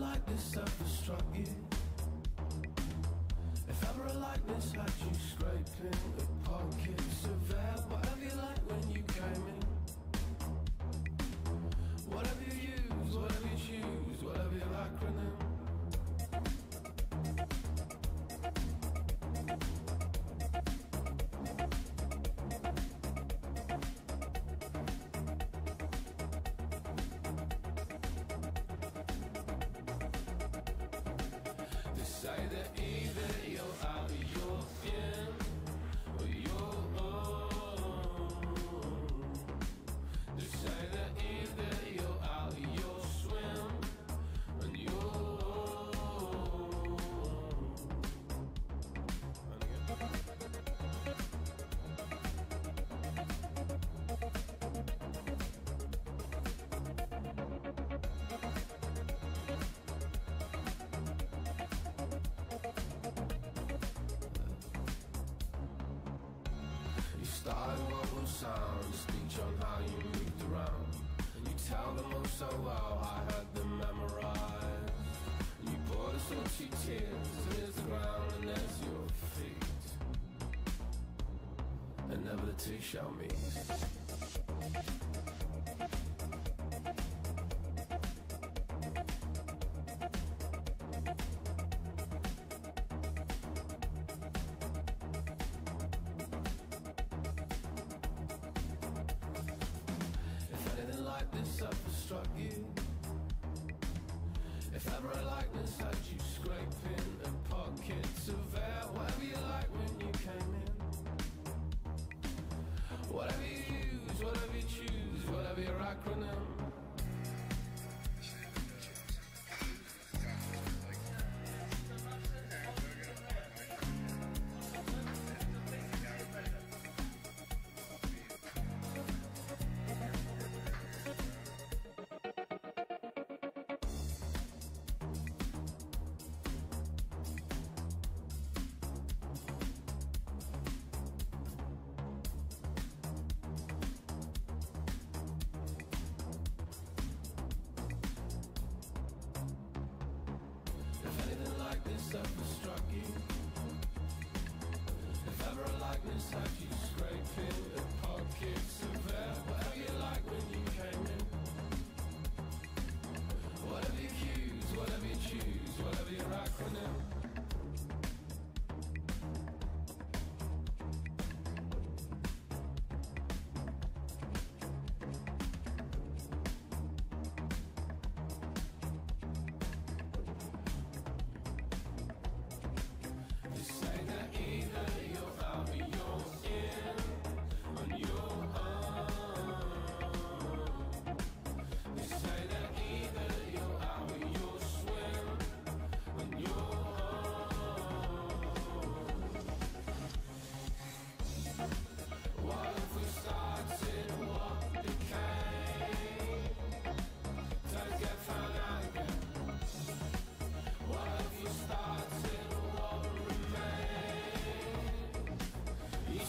like this ever struck you? If ever a likeness had you scraping the pockets of air, whatever you like when you came in, whatever you use, whatever you choose, whatever your acronym. Speech on how you moved around, and you tell them all so well. I had them memorized. And you poured us all 2 tears, and there's the ground and there's your feet, and never the 2 shall meet. Struck you. If ever a likeness had you scraping the pockets of air, whatever you like when you came in, whatever you use, whatever you choose, whatever your acronym. Ever struck you? If ever a likeness had you scraping the pockets of air, whatever you like when you came in, whatever you use, whatever you choose, whatever your acronym.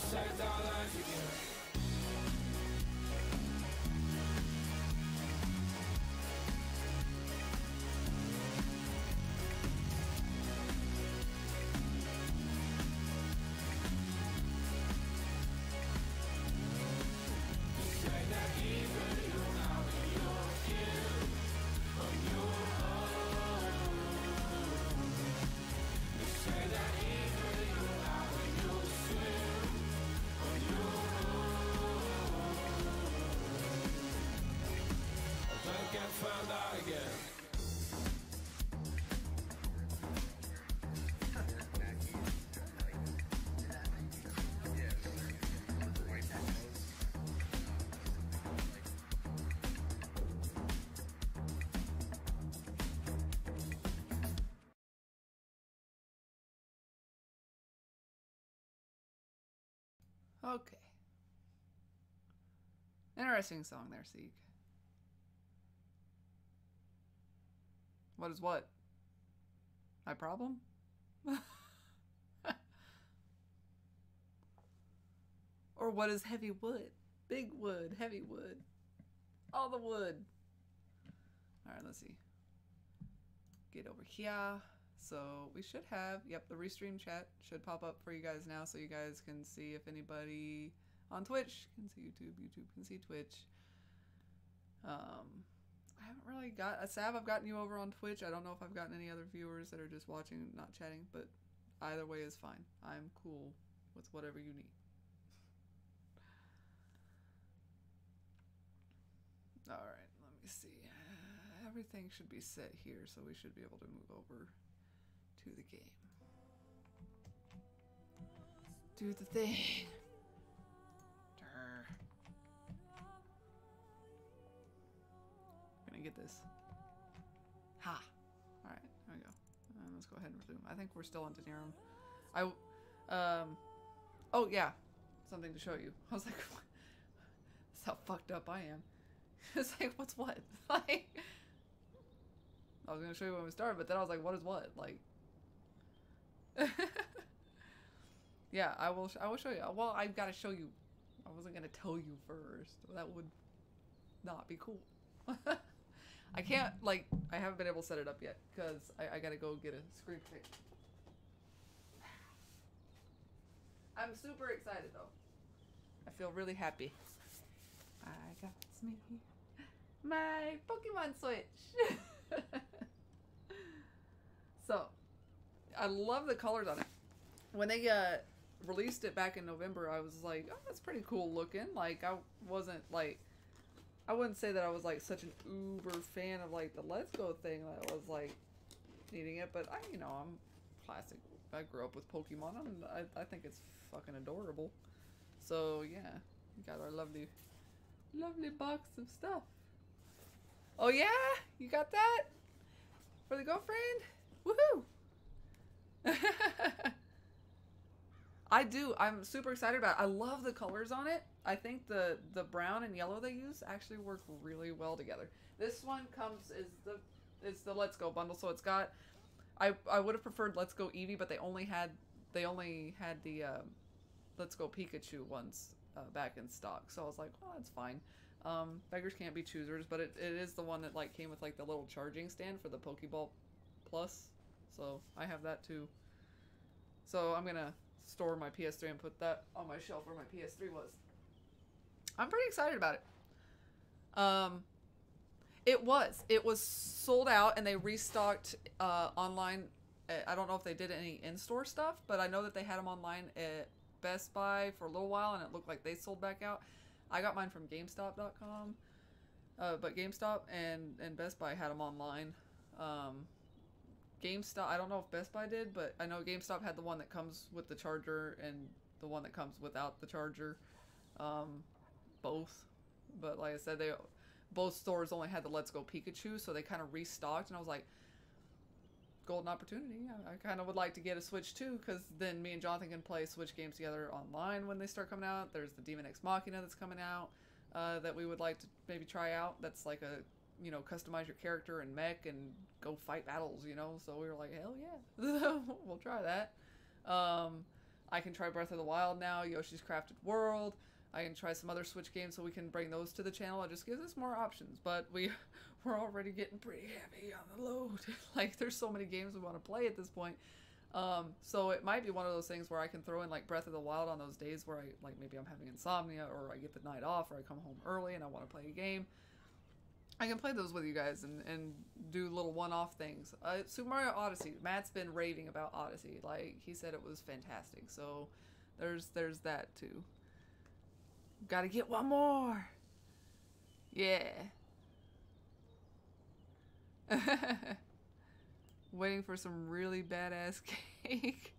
Saved our lives again. Say that even you're out of your skin, on your own. They say that even you're out of your swim, on your own. Don't get found out again. Okay. Interesting song there, Seek. What is what? My problem? Or what is heavy wood? Big wood, heavy wood. All the wood. Alright, let's see. get over here. So we should have, yep, the restream chat should pop up for you guys now, so you guys can see if anybody on Twitch can see YouTube, YouTube can see Twitch. I haven't really got, Sav, I've gotten you over on Twitch. I don't know if I've gotten any other viewers that are just watching, not chatting, but either way is fine. I'm cool with whatever you need. Alright, let me see. Everything should be set here, so we should be able to move over to the game. Do the thing. We're gonna get this. Ha! Alright, there we go. Let's go ahead and resume. I think we're still on Daenerys. Oh yeah, something to show you. I was like, that's how fucked up I am. It's like, what's what? Like, I was gonna show you when we started, but then I was like, what is what? Like, yeah, I will show you. Well, I've got to show you. I wasn't gonna tell you first. That would not be cool. I can't, like, I haven't been able to set it up yet because I gotta go get a screen pick. I'm super excited though. I feel really happy. I got me my Pokemon Switch. So, I love the colors on it. When they released it back in November, I was like, oh, that's pretty cool looking. Like, I wasn't like, I wouldn't say that I was like such an uber fan of like the Let's Go thing that I was like needing it, but I'm classic. I grew up with Pokemon and I think it's fucking adorable. So yeah, we got our lovely box of stuff. Oh yeah? You got that? For the girlfriend? Woohoo! I do. I'm super excited about it. I love the colors on it. I think the brown and yellow they use actually work really well together. This one is the Let's Go bundle, so it's got, I would have preferred Let's Go Eevee, but they only had the Let's Go Pikachu ones back in stock. So I was like, well, that's fine. Beggars can't be choosers, but it is the one that like came with like the little charging stand for the Pokeball Plus. So I have that too. So I'm gonna store my PS3 and put that on my shelf where my PS3 was. I'm pretty excited about it. It was sold out and they restocked online. I don't know if they did any in-store stuff, but I know that they had them online at Best Buy for a little while and it looked like they sold back out. I got mine from GameStop.com, but GameStop and Best Buy had them online. GameStop, I don't know if Best Buy did, but I know GameStop had the one that comes with the charger and the one that comes without the charger. Both. But like I said, both stores only had the Let's Go Pikachu, so they kind of restocked, and I was like, golden opportunity. I kind of would like to get a Switch too, because then me and Jonathan can play Switch games together online when they start coming out. There's the Demon X Machina that's coming out that we would like to maybe try out. That's like a, customize your character and mech and go fight battles, so we were like, hell yeah. We'll try that. I can try Breath of the Wild now, Yoshi's Crafted World. I can try some other Switch games so we can bring those to the channel. It just gives us more options, but we're already getting pretty heavy on the load. Like, there's so many games we want to play at this point. So it might be one of those things where I can throw in like Breath of the Wild on those days where maybe I'm having insomnia, or I get the night off, or I come home early and I want to play a game. I can play those with you guys and do little one-off things. Super Mario Odyssey. Matt's been raving about Odyssey. Like, he said it was fantastic. So there's that too. Gotta get one more. Yeah. Waiting for some really badass cake.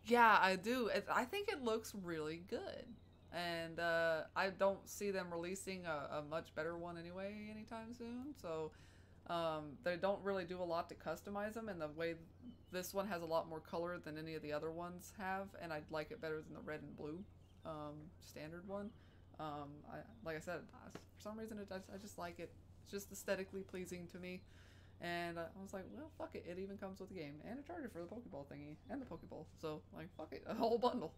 Yeah, I do. I think it looks really good. And I don't see them releasing a much better one anyway anytime soon. So they don't really do a lot to customize them, and the way this one has a lot more color than any of the other ones have, and I like it better than the red and blue standard one. Like I said, for some reason I just like it. It's just aesthetically pleasing to me. And I was like, well, fuck it. It even comes with the game and a charger for the Pokeball thingy and the Pokeball. So, like, fuck it. A whole bundle.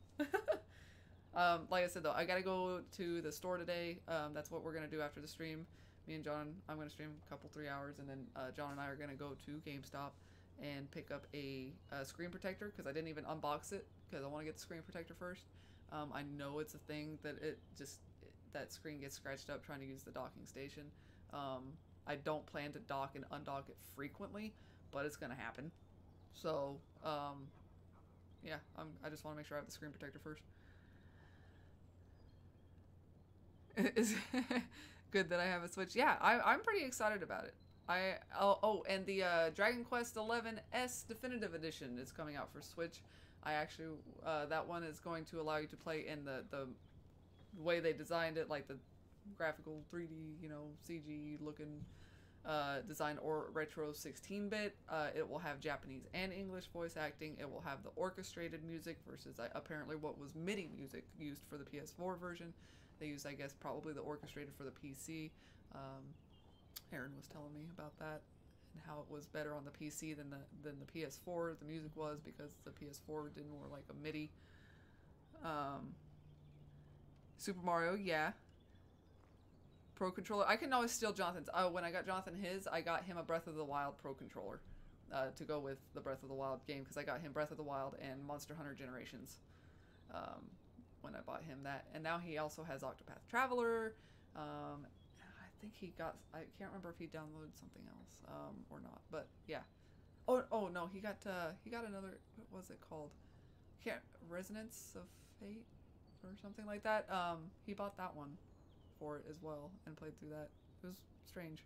Like I said, though, I gotta go to the store today. That's what we're gonna do after the stream. Me and John, I'm going to stream a couple 3 hours, and then John and I are going to go to GameStop and pick up a screen protector, because I didn't even unbox it because I want to get the screen protector first. I know it's a thing that that screen gets scratched up trying to use the docking station. I don't plan to dock and undock it frequently, but it's gonna happen. So yeah, I just want to make sure I have the screen protector first. It's good that I have a Switch. Yeah, I'm pretty excited about it. And the Dragon Quest XI S Definitive Edition is coming out for Switch. I actually that one is going to allow you to play in the way they designed it, like the graphical 3D, you know, CG looking design, or retro 16-bit. It will have Japanese and English voice acting. It will have the orchestrated music versus apparently what was MIDI music used for the PS4 version. They used, I guess, probably the orchestrated for the PC. Aaron was telling me about that and how it was better on the PC than the PS4. The music was, because the PS4 did more like a MIDI. Super Mario, yeah. Pro controller. I can always steal Jonathan's. When I got Jonathan his, I got him a Breath of the Wild Pro controller to go with the Breath of the Wild game, because I got him Breath of the Wild and Monster Hunter Generations when I bought him that. And now he also has Octopath Traveler. I think he got, I can't remember if he downloaded something else or not, but yeah. Oh no, he got another, what was it called? Resonance of Fate or something like that. He bought that one for it as well and played through that. It was strange.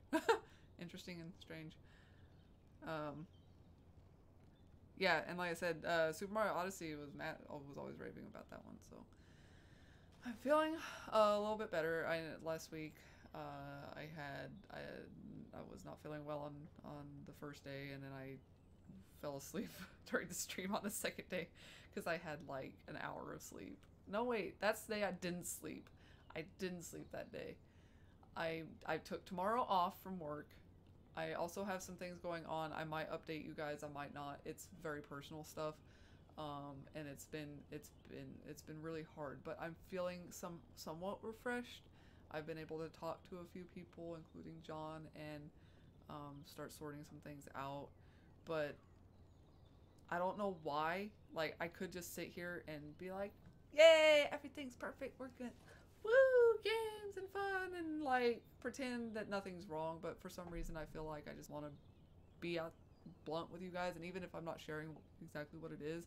Interesting and strange. Yeah, and like I said, Super Mario Odyssey was always raving about that one, so I'm feeling a little bit better. Last week I was not feeling well on the first day, and then I fell asleep during the stream on the second day because I had like an hour of sleep. No, wait, that's the day I didn't sleep. I didn't sleep that day. I took tomorrow off from work. I also have some things going on. I might update you guys, I might not. It's very personal stuff. And it's been really hard, but I'm feeling somewhat refreshed. I've been able to talk to a few people, including John, and start sorting some things out. But I don't know why. Like, I could just sit here and be like, yay, everything's perfect, we're good, woo, games and fun, and like pretend that nothing's wrong. But for some reason I feel like I just want to be out blunt with you guys, and even if I'm not sharing exactly what it is,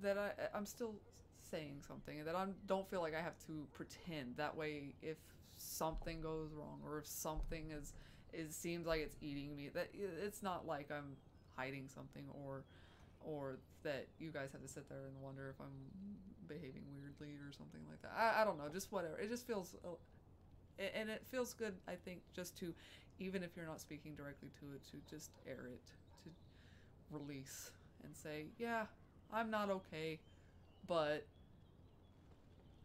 that I'm still saying something, and that I don't feel like I have to pretend. That way, if something goes wrong, or if something seems like it's eating me, that it's not like I'm hiding something, or that you guys have to sit there and wonder if I'm behaving weirdly or something like that. I don't know, just whatever. It just feels, and it feels good, I think, just to, even if you're not speaking directly to it, to just air it, to release and say, yeah, I'm not okay, but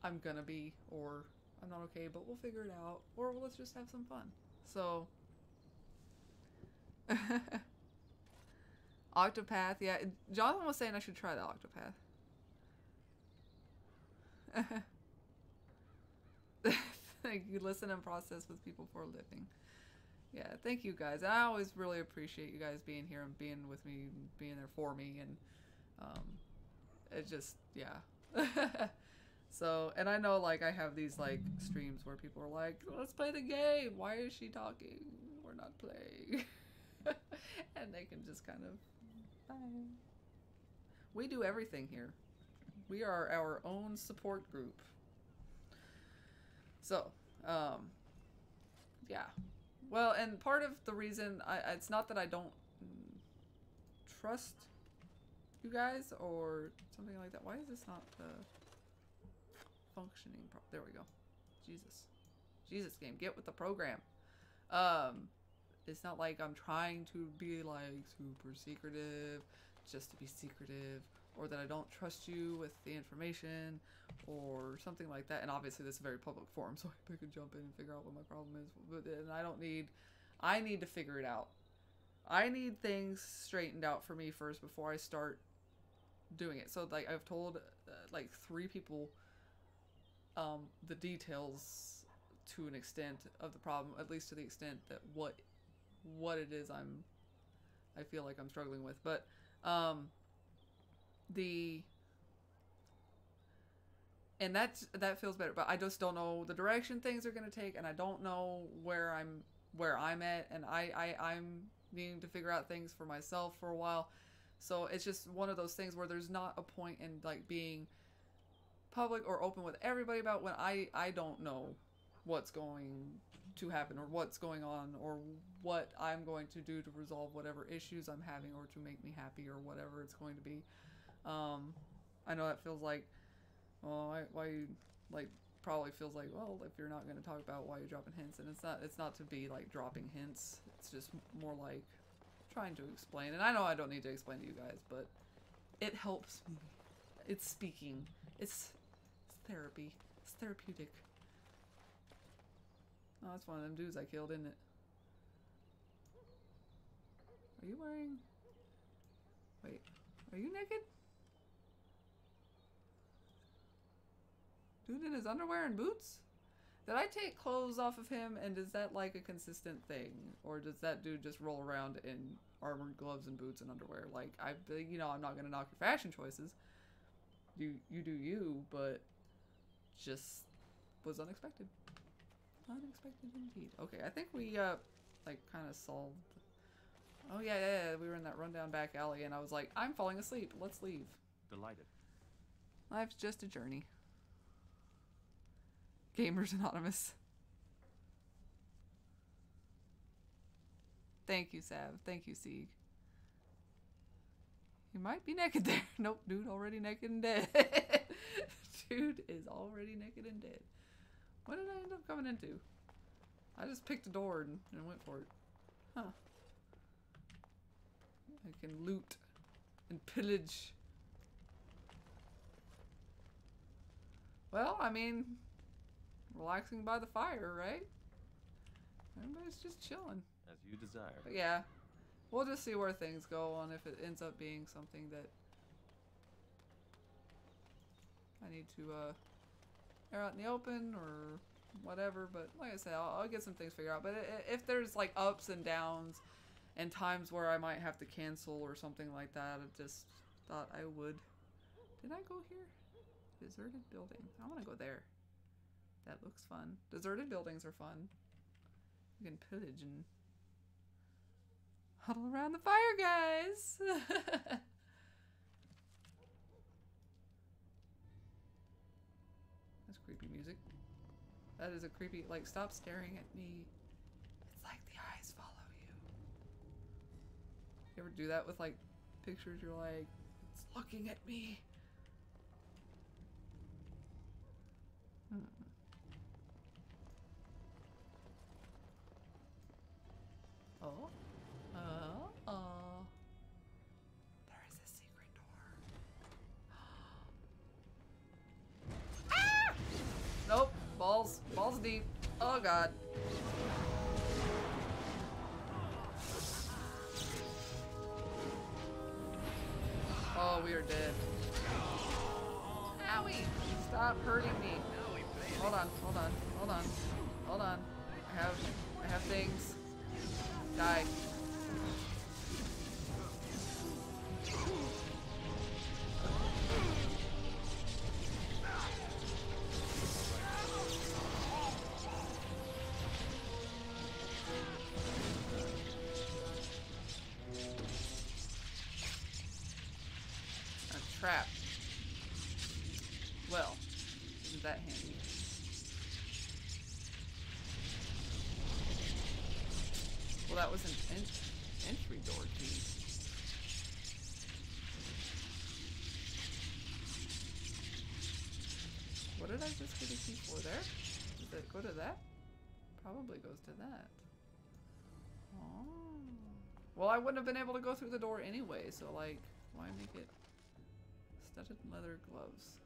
I'm gonna be, or I'm not okay, but we'll figure it out, or let's just have some fun. So Octopath, yeah. Jonathan was saying I should try the Octopath. Like, you listen and process with people for a living. Yeah, thank you guys. I always really appreciate you guys being here and being with me, and being there for me, and it just, yeah. So, and I know, like, I have these like streams where people are like, let's play the game, why is she talking, we're not playing. And they can just kind of, bye. We do everything here. We are our own support group. So, yeah. Well, and part of the reason, it's not that I don't trust you guys or something like that. Why is this not functioning? There we go. Jesus game, get with the program. It's not like I'm trying to be like super secretive just to be secretive, or that I don't trust you with the information or something like that. And obviously this is a very public forum, so I can jump in and figure out what my problem is. But and I need to figure it out. I need things straightened out for me first before I start doing it. So like, I've told like 3 people the details to an extent of the problem, at least to the extent that what it is I feel like I'm struggling with. But and that feels better, but I just don't know the direction things are going to take, and I don't know where I'm at, and I'm needing to figure out things for myself for a while. So it's just one of those things where there's not a point in like being public or open with everybody about when I don't know what's going to happen or what's going on or what I'm going to do to resolve whatever issues I'm having or to make me happy or whatever it's going to be. I know that feels like, well, why you, like, probably feels like, well, if you're not going to talk about why you're dropping hints, and it's not to be like dropping hints, it's just more like trying to explain. And I know I don't need to explain to you guys, but it helps me. It's speaking. It's therapy. It's therapeutic. Oh, that's one of them dudes I killed, isn't it? Are you wearing... Wait. Are you naked? Dude in his underwear and boots? Did I take clothes off of him, and is that like a consistent thing? Or does that dude just roll around in armored gloves and boots and underwear? Like, you know, I'm not gonna knock your fashion choices. You do you, but just was unexpected. Unexpected indeed. Okay, I think we, like, kind of solved... Oh, yeah, we were in that rundown back alley, and I was like, I'm falling asleep. Let's leave. Delighted. Life's just a journey. Gamers Anonymous. Thank you, Sav. Thank you, Sieg. You might be naked there. Nope, dude already naked and dead. Dude is already naked and dead. What did I end up coming into? I just picked a door and went for it. Huh. I can loot and pillage. Well, I mean, relaxing by the fire, right? Everybody's just chilling. As you desire. But yeah, we'll just see where things go on if it ends up being something that I need to air out in the open or whatever. But like I said, I'll get some things figured out. But if there's like ups and downs and times where I might have to cancel or something like that, I just thought I would. Did I go here? Deserted building. I want to go there. That looks fun. Deserted buildings are fun. You can pillage and huddle around the fire, guys. That's creepy music. That is a creepy, like, stop staring at me. It's like the eyes follow you. You ever do that with, like, pictures? You're like, it's looking at me. Oh. There is a secret door. Ah! Nope. Balls deep. Oh god. Oh, we are dead. Owie! Stop hurting me. Hold on. I have things. Die. A trap. Well, isn't that handy? Well, that was an entry door key. What did I just get a key for there? Does it go to that? Probably goes to that. Oh. Well, I wouldn't have been able to go through the door anyway, so like, why make it studded leather gloves?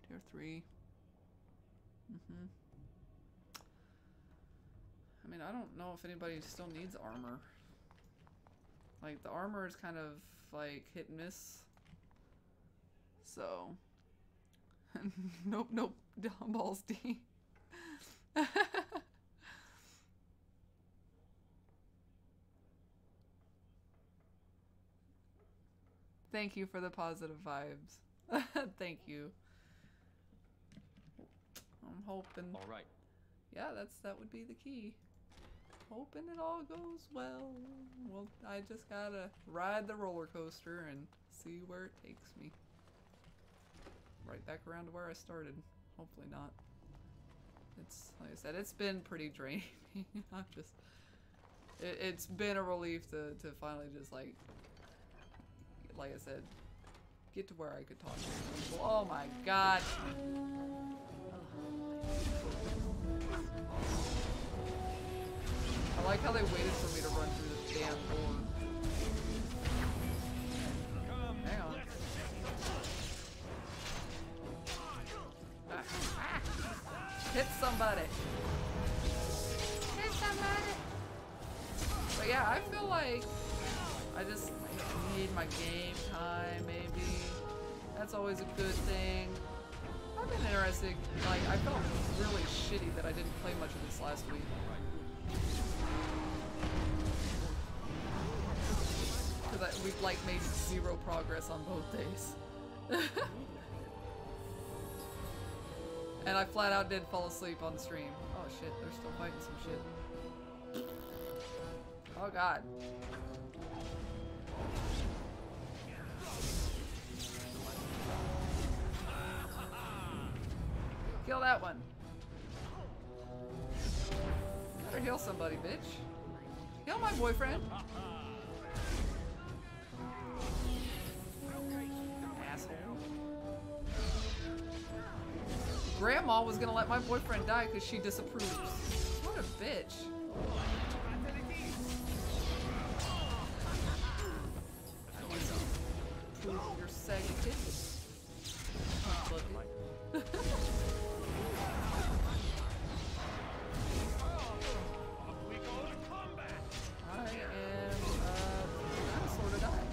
Tier 3. I mean, I don't know if anybody still needs armor. Like, the armor is kind of, like, hit and miss. So, Nope, nope. Down balls D. Thank you for the positive vibes. Thank you. I'm hoping. All right. Yeah, that would be the key. Hoping it all goes well. Well, I just gotta ride the roller coaster and see where it takes me. Right back around to where I started. Hopefully not. It's, like I said, it's been pretty draining. I'm just... It's been a relief to finally just, like I said, get to where I could talk to people. Oh my god! I like how they waited for me to run through the damn door. Hang on. Hit somebody! Hit somebody! But yeah, I feel like I just need my game time, maybe. That's always a good thing. I've been interested. Like, I felt really shitty that I didn't play much of this last week. Because we've, like, made 0 progress on both days. And I flat out did fall asleep on the stream. Oh shit, they're still fighting some shit. Oh god. Kill that one. Better heal somebody, bitch. Heal my boyfriend. Asshole. Grandma was gonna let my boyfriend die because she disapproves. What a bitch. Prove your saggy titties. I am dinosaur to die.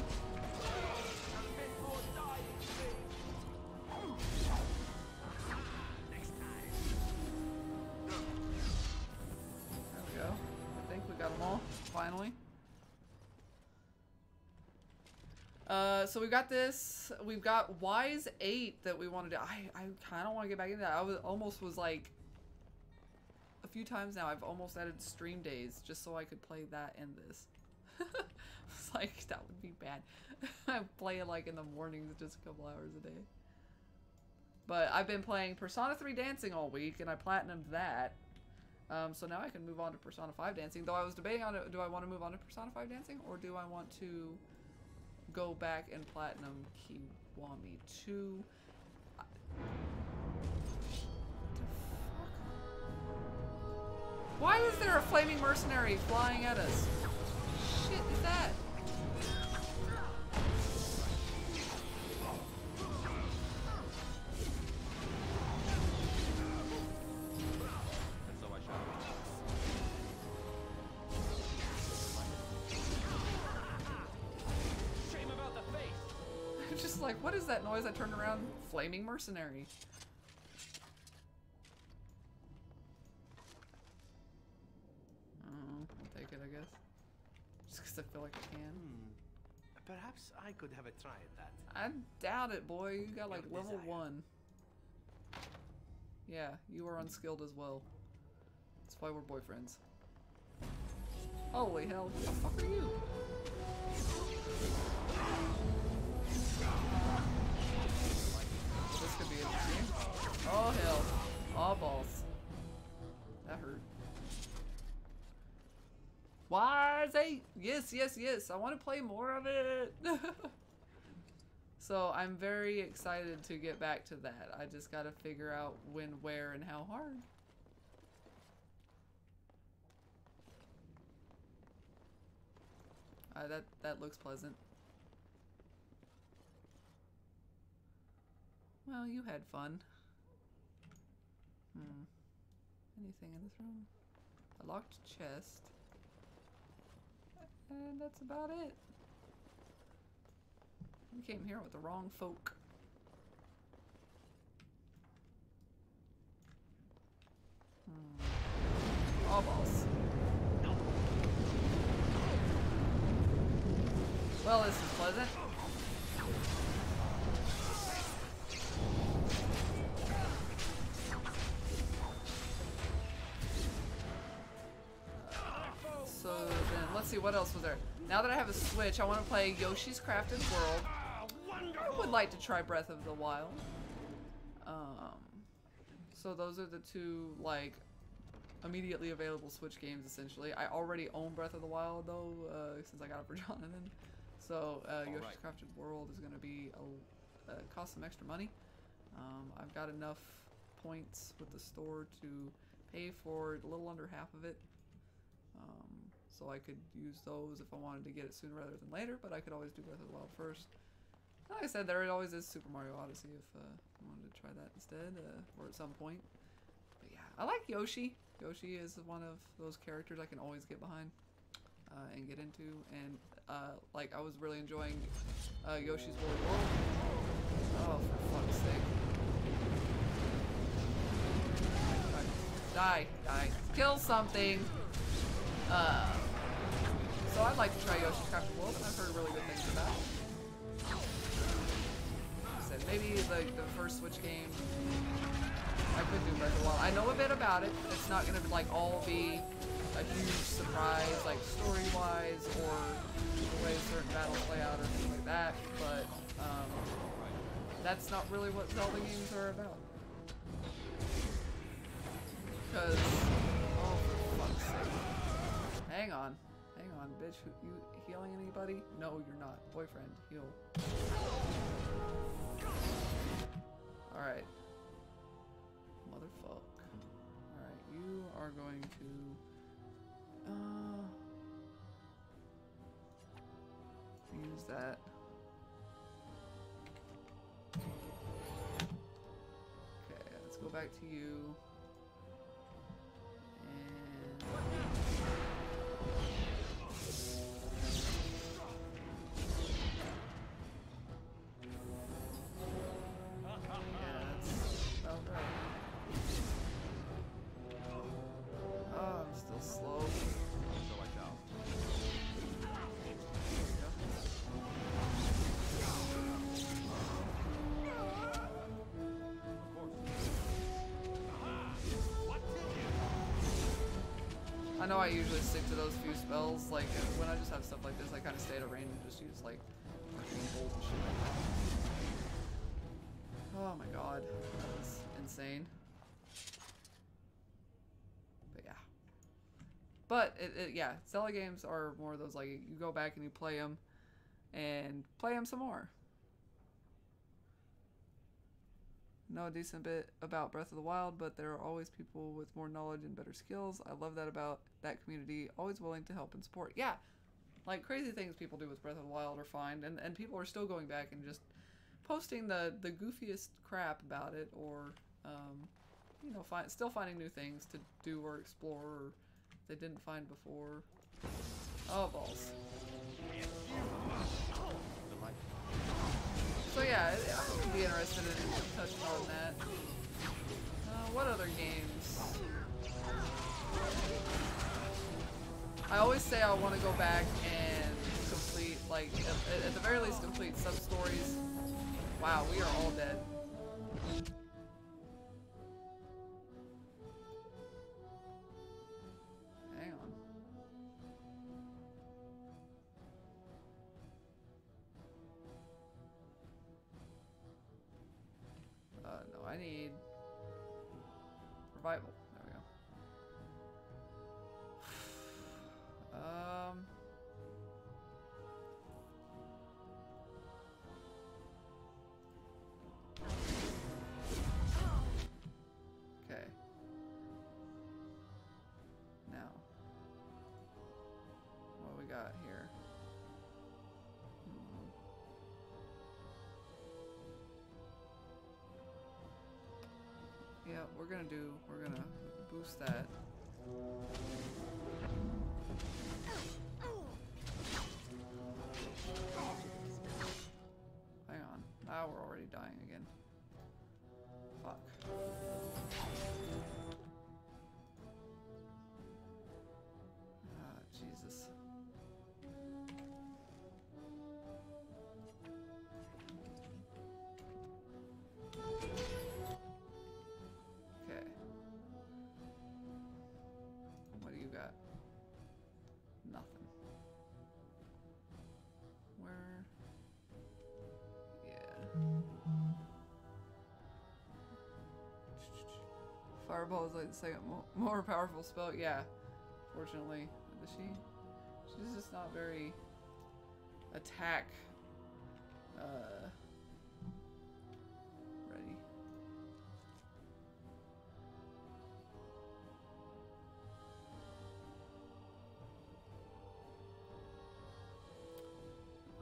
There we go. I think we got them all, finally. So we got this. We've got Wise 8 that we want to do. I kind of want to get back into that. I almost was like, a few times now, I've almost added stream days just so I could play that and this. It's like, that would be bad. I play it like in the mornings, just a couple hours a day. But I've been playing Persona 3 Dancing all week, and I platinumed that. So now I can move on to Persona 5 Dancing. Though I was debating on it, do I want to move on to Persona 5 Dancing, or do I want to go back and platinum Kiwami 2? Why is there a flaming mercenary flying at us? Shit is that? Shame about the face. I'm just like, what is that noise? I turned around, flaming mercenary. I'll take it, I guess. Just because I feel like I can. Perhaps I could have a try at that. I doubt it, boy. You got like Your level desire. 1. Yeah, you are unskilled as well. That's why we're boyfriends. Holy hell, who the fuck are you? This could be interesting. Oh hell. Oh balls. That hurt. Wise 8! Yes, yes, yes. I want to play more of it. So I'm very excited to get back to that. I just gotta figure out when, where, and how hard. That looks pleasant. Well, you had fun. Anything in this room? A locked chest. And that's about it. We came here with the wrong folk. Well, this is pleasant. So then, let's see, what else was there? Now that I have a Switch, I want to play Yoshi's Crafted World. I would like to try Breath of the Wild. So those are the two, like, immediately available Switch games, essentially. I already own Breath of the Wild, though, since I got it for Jonathan. So, Yoshi's Crafted World is going to be cost some extra money. I've got enough points with the store to pay for a little under half of it. So I could use those if I wanted to get it sooner rather than later, but I could always do Breath of the Wild first. Like I said, there always is Super Mario Odyssey if I wanted to try that instead, or at some point. But yeah, I like Yoshi. Yoshi is one of those characters I can always get behind and get into, and like I was really enjoying Yoshi's Woolly World. Oh, for fuck's sake! Die, die, kill something. So I'd like to try Yoshi's Crafted World, and I've heard really good things about it. Like I said, maybe the first Switch game I could do Breath of the Wild. I know a bit about it. It's not gonna like all be a huge surprise, like story-wise, or the way certain battles play out, or things like that. But that's not really what Zelda games are about. Because, oh, for fuck's sake. Hang on, bitch. You healing anybody? No, you're not. Boyfriend, heal. Alright. Motherfuck. Alright, you are going to... use that. Okay, let's go back to you. I know I usually stick to those few spells, like when I just have stuff like this, I kind of stay at a range and just use like arcane bolt and shit like that. Oh my god, that was insane. But yeah. But yeah, Zelda games are more of those like you go back and you play them and play them some more. Know a decent bit about Breath of the Wild, but there are always people with more knowledge and better skills. I love that about that community, always willing to help and support. Yeah, like crazy things people do with Breath of the Wild are fine, and people are still going back and just posting the goofiest crap about it, or you know, still finding new things to do or explore or they didn't find before. Oh, balls. So yeah, I would be interested in touching on that. What other games? I always say I want to go back and complete, like, at the very least complete sub-stories. Wow, we are all dead. Hang on. No, I need revival. There we go. Okay. Now, what we got here? Yeah, we're gonna boost that. Hang on. Now we're already dying again. Fuck. Ah, Jesus. Fireball is like the second more powerful spell. Yeah, fortunately. Does she? She's just not very attack ready.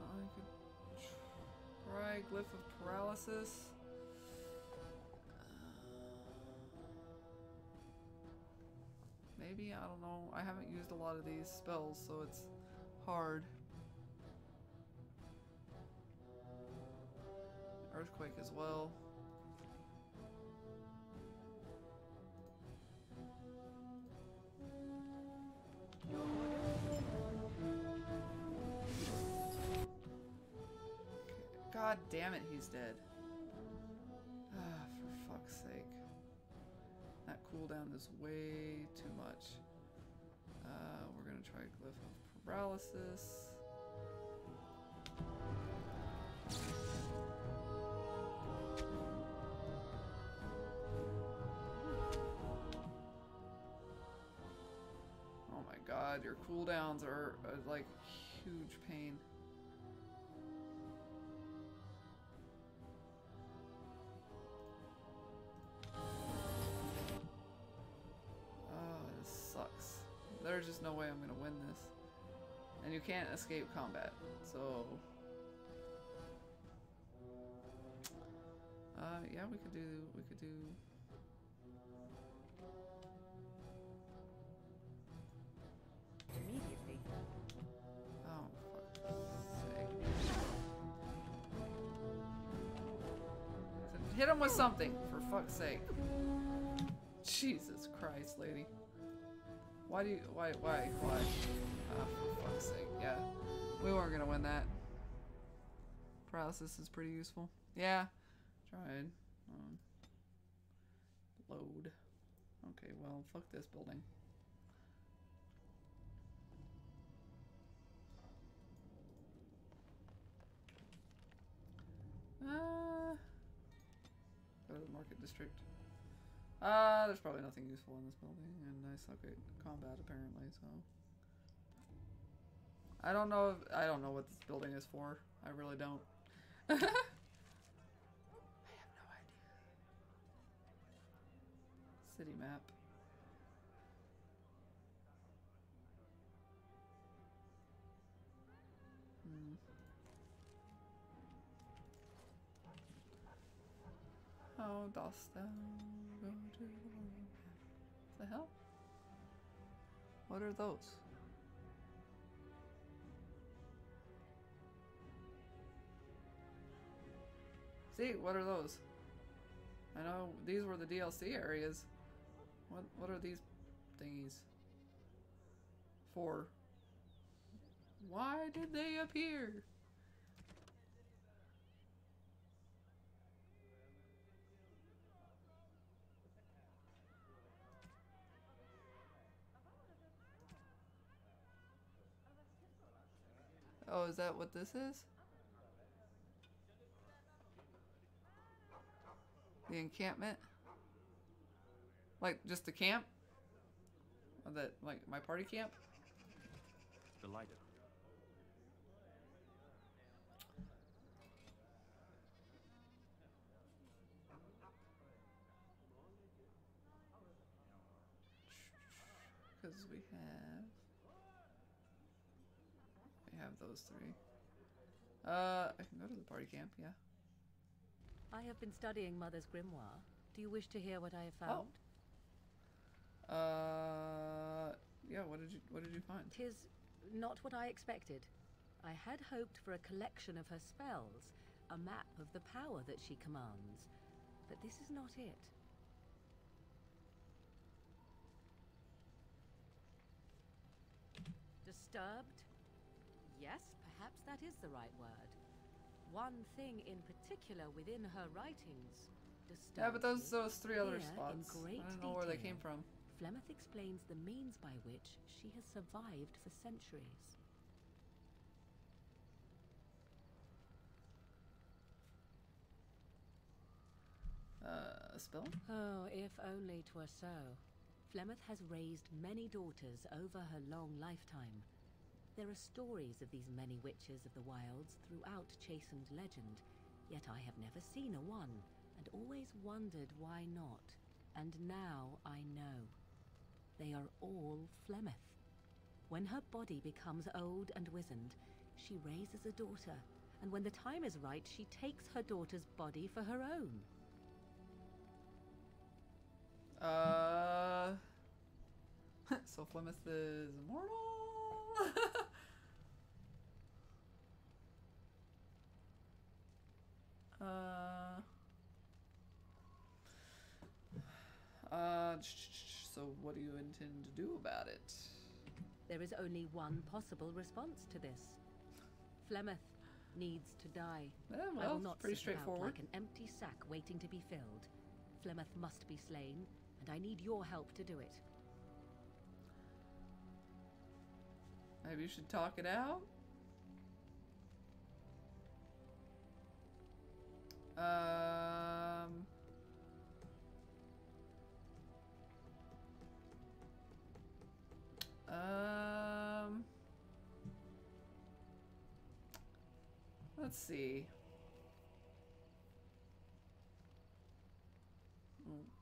I could try Glyph of Paralysis. Maybe, I don't know. I haven't used a lot of these spells, so it's hard. Earthquake as well. God damn it, he's dead. Ah, for fuck's sake. That cooldown is way too much. We're gonna try Glyph of Paralysis. Oh my god, your cooldowns are like huge pain. There's just no way I'm gonna win this. And you can't escape combat, so... yeah, we could do... Immediately. Oh, fuck's sake. Hit him with something, for fuck's sake. Jesus Christ, lady. Why? For fuck's sake, yeah. We weren't gonna win that. Paralysis is pretty useful. Yeah, tried. Load. Okay, well, fuck this building. Go to the market district. There's probably nothing useful in this building, and I suck at combat apparently, so. I don't know what this building is for. I really don't. I have no idea. City map. How dost thou go to the world? The hell? What are those? See, what are those? I know these were the DLC areas. What are these thingies for? Why did they appear? Oh, is that what this is? The encampment? Like, just a camp? Or that, like, my party camp? Delighted. Because we have those three. I can go to the party camp, yeah. I have been studying Mother's grimoire. Do you wish to hear what I have found? Yeah, what did you find? 'Tis not what I expected. I had hoped for a collection of her spells, a map of the power that she commands, but this is not it. Disturbed? Yes, perhaps that is the right word. One thing in particular within her writings disturbs Yeah, but those three other Here, spots. in great I don't know where they detail, came from. Flemeth explains the means by which she has survived for centuries. A spell? Oh, if only 'twere so. Flemeth has raised many daughters over her long lifetime. There are stories of these many witches of the wilds throughout chastened legend, yet I have never seen a one, and always wondered why not. And now I know. They are all Flemeth. When her body becomes old and wizened, she raises a daughter, and when the time is right, she takes her daughter's body for her own. So Flemeth is immortal? So what do you intend to do about it? There is only one possible response to this. Flemeth needs to die. Yeah, I well, will not pretty sit about straightforward. like an empty sack waiting to be filled. Flemeth must be slain, and I need your help to do it. Maybe you should talk it out? Let's see.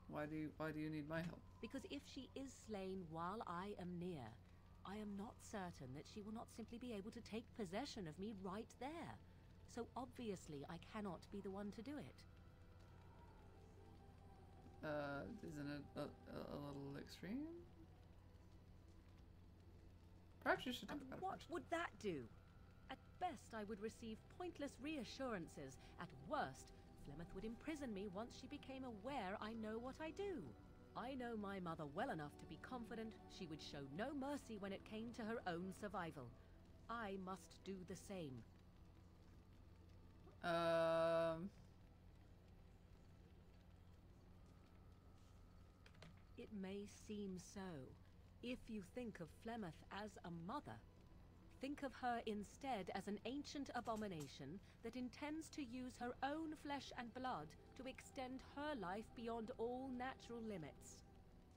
Why do you need my help? Because if she is slain while I am near, I am not certain that she will not simply be able to take possession of me right there. So obviously I cannot be the one to do it. Isn't it a little extreme? Perhaps you should talk And about it what first. would that do? At best, I would receive pointless reassurances. At worst, Flemeth would imprison me once she became aware I know what I do. I know my mother well enough to be confident she would show no mercy when it came to her own survival. I must do the same. It may seem so. If you think of Flemeth as a mother, think of her instead as an ancient abomination that intends to use her own flesh and blood to extend her life beyond all natural limits.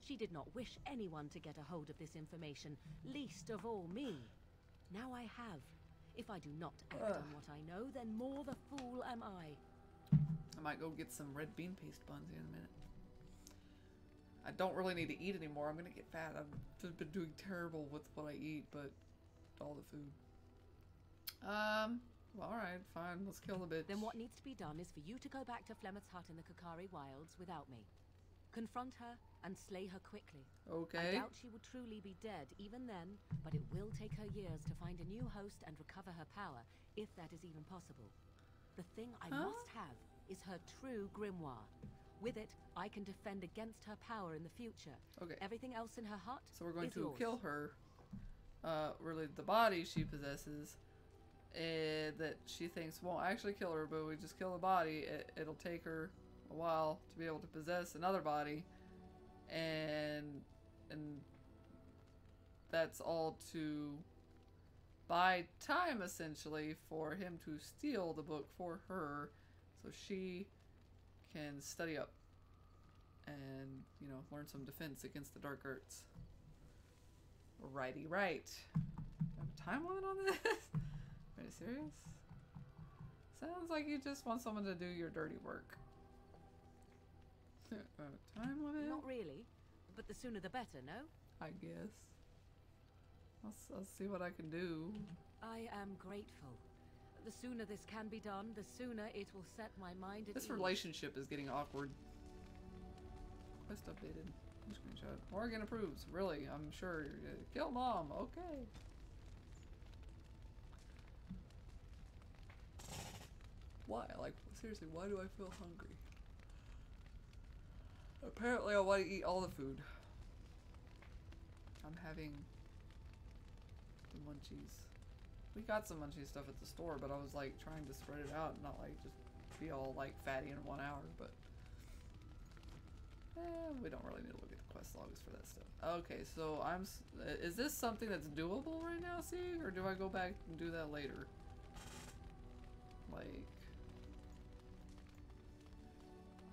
She did not wish anyone to get a hold of this information, least of all me. Now I have. If I do not act on what I know, then more the fool am I. I might go get some red bean paste buns here in a minute. I don't really need to eat anymore. I'm gonna get fat. I've just been doing terrible with what I eat, but all the food. Well, alright, fine. Let's kill the bitch. Then what needs to be done is for you to go back to Flemeth's hut in the Kakari Wilds without me. Confront her and slay her quickly. Okay. I doubt she will truly be dead even then, but it will take her years to find a new host and recover her power, if that is even possible. The thing I must have is her true grimoire. With it, I can defend against her power in the future. Okay. Everything else in her hut So we're going is to yours. kill her. Really, the body she possesses, that she thinks won't actually kill her, but we just kill the body. It'll take her a while to be able to possess another body, and that's all to buy time essentially for him to steal the book for her, so she can study up and, you know, learn some defense against the dark arts. Righty right. Have a time limit on this? Are you serious? Sounds like you just want someone to do your dirty work. Time limit? Not really, but the sooner the better, no? I guess. I'll see what I can do. I am grateful. The sooner this can be done, the sooner it will set my mind at This ease. relationship is getting awkward. Quest updated. Screenshot. Morgan approves. Really, I'm sure. Kill mom. Okay. Why? Like, seriously, why do I feel hungry? Apparently I want to eat all the food. I'm having the munchies. We got some munchie stuff at the store, but I was like trying to spread it out and not like just be all like fatty in 1 hour, but we don't really need to look at the quest logs for that stuff. Okay, so is this something that's doable right now, Sig, or do I go back and do that later? Like,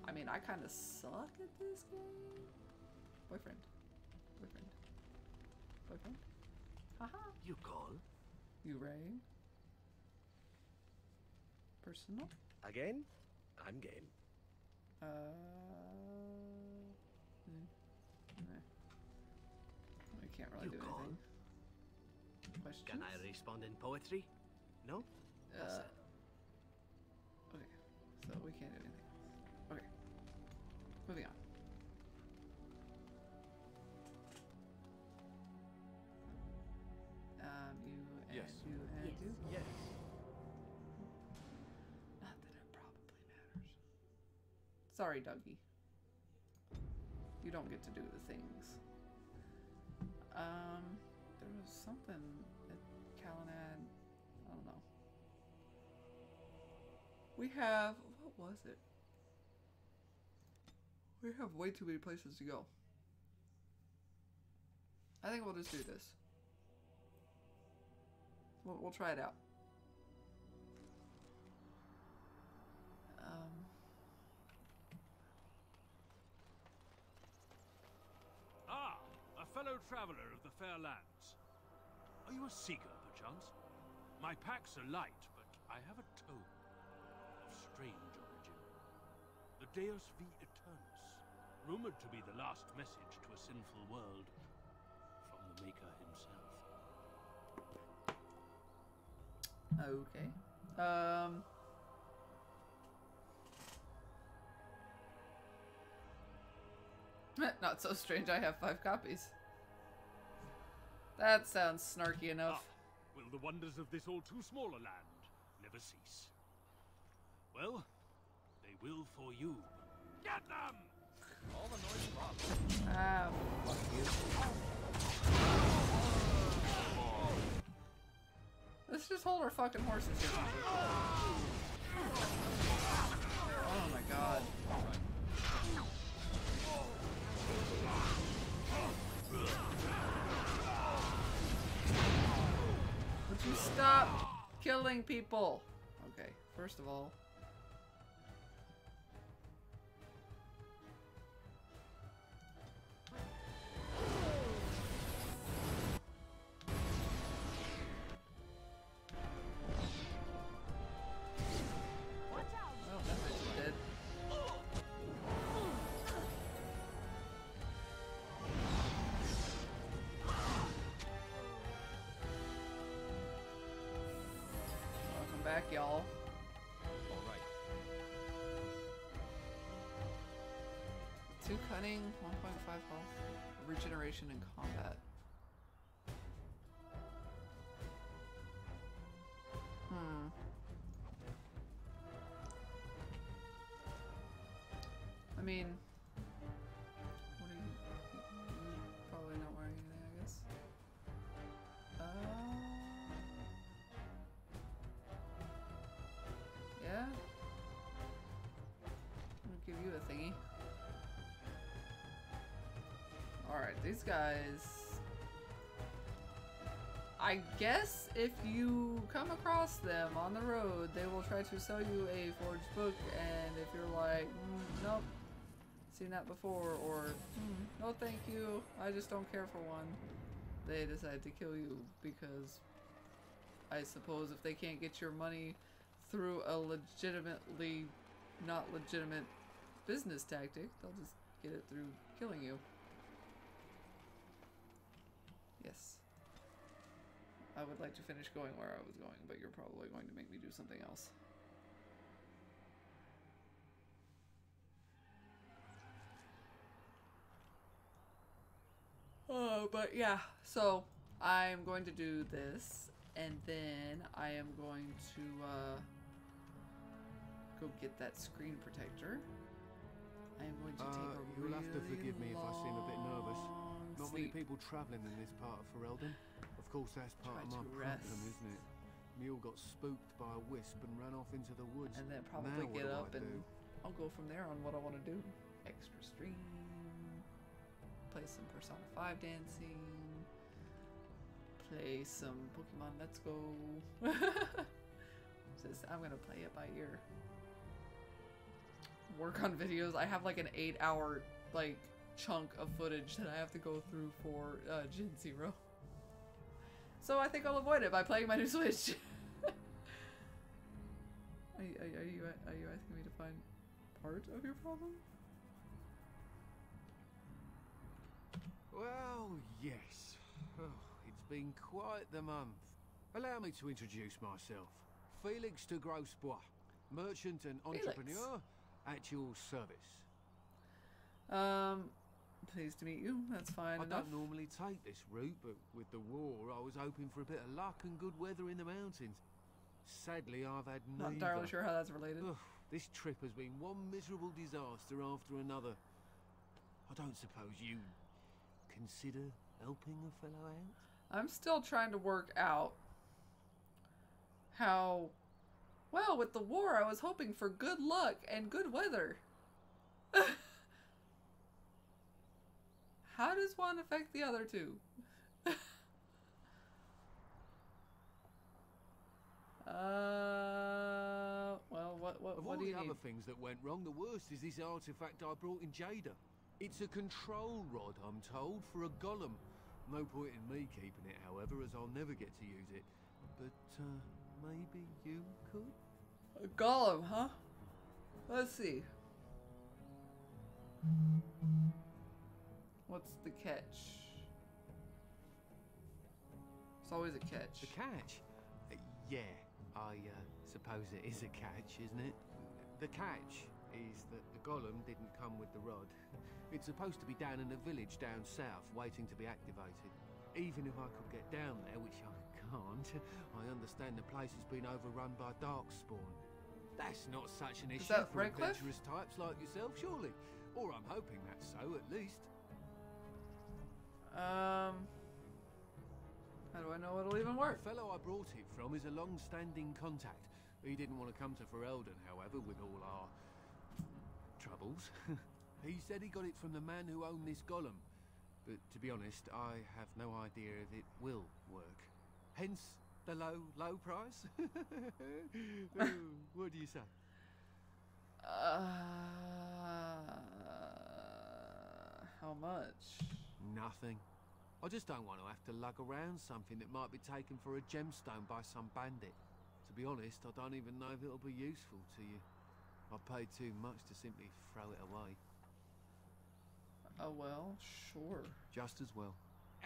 I mean, I kind of suck at this game. Boyfriend. Boyfriend. Boyfriend. Haha. You call? You rang. Personal. Again? I'm game. We can't really You do call? anything. Questions? Can I respond in poetry? No? Okay, so we can't do anything. Okay, moving on. You and Yes. you and Yes. you. Yes. Not that it probably matters. Sorry, Dougie. You don't get to do the things. There was something at Calenad. I don't know. We have, what was it? We have way too many places to go. I think we'll just do this. We'll try it out. Ah, a fellow traveler of the fair lands. Are you a seeker, perchance? My packs are light, but I have a tome of strange origin. The Deus V Eternus, rumored to be the last message to a sinful world from the Maker himself. Okay. Not so strange, I have 5 copies. That sounds snarky enough. Will the wonders of this all too small a land never cease? Well, they will for you. Get them! All the noise from. Ah, fuck you. Let's just hold our fucking horses here. Oh my god. Would you stop killing people? Okay, first of all. Well, that bitch is dead. Welcome back, y'all. All right. 2 cunning, 1.5 health, regeneration in combat. I mean, what are you probably not wearing anything, I guess. Yeah. I'm gonna give you a thingy. Alright, these guys. I guess if you come across them on the road, they will try to sell you a forged book, and if you're like, nope, seen that before, or no thank you, I just don't care for one, they decide to kill you because I suppose if they can't get your money through a legitimately not legitimate business tactic, they'll just get it through killing you. Yes. I would like to finish going where I was going, but you're probably going to make me do something else. But yeah, so I'm going to do this, and then I am going to go get that screen protector. I am going to take a you'll have to really forgive me if I seem a bit nervous. long Not many sleep. people travelling in this part of Ferelden. Of course, that's part Try of my to problem, rest. isn't it? Mule got spooked by a wisp and ran off into the woods. And then Now probably what get do I up and do? I'll go from there on what I want to do. Extra stream, play some Persona 5 dancing, play some Pokemon Let's Go. Just, I'm gonna play it by ear. work on videos. I have like an 8-hour like chunk of footage that I have to go through for Gen Zero. So I think I'll avoid it by playing my new Switch. Are you asking me to find part of your problem? Well, yes. Oh, it's been quite the month. Allow me to introduce myself. Felix de Grosbois, merchant and entrepreneur at your service. Pleased to meet you. That's fine I enough. don't normally take this route, but with the war, I was hoping for a bit of luck and good weather in the mountains. Sadly, I've had Not neither. entirely sure how that's related. Ugh, this trip has been one miserable disaster after another. I don't suppose you consider helping a fellow out? I'm still trying to work out how, well, with the war, I was hoping for good luck and good weather. How does one affect the other two? Well, what do you need? Of all the other things that went wrong, the worst is this artifact I brought in Jada. It's a control rod, I'm told, for a golem. No point in me keeping it, however, as I'll never get to use it. But, maybe you could? A golem, huh? Let's see. What's the catch? It's always a catch. The catch? Yeah, I suppose it is a catch, isn't it? The catch is that the golem didn't come with the rod. It's supposed to be down in a village down south, waiting to be activated. Even if I could get down there, which I can't, I understand the place has been overrun by darkspawn. That's not such an issue that for Redcliffe? adventurous types like yourself, surely? Or I'm hoping that's so, at least. How do I know it'll even work? The fellow I brought it from is a long-standing contact. He didn't want to come to Ferelden, however, with all our troubles. He said he got it from the man who owned this golem. But to be honest, I have no idea if it will work. Hence the low price. What do you say? How much? Nothing. I just don't want to have to lug around something that might be taken for a gemstone by some bandit. To be honest, I don't even know if it'll be useful to you. I paid too much to simply throw it away. Oh well, sure. Just as well.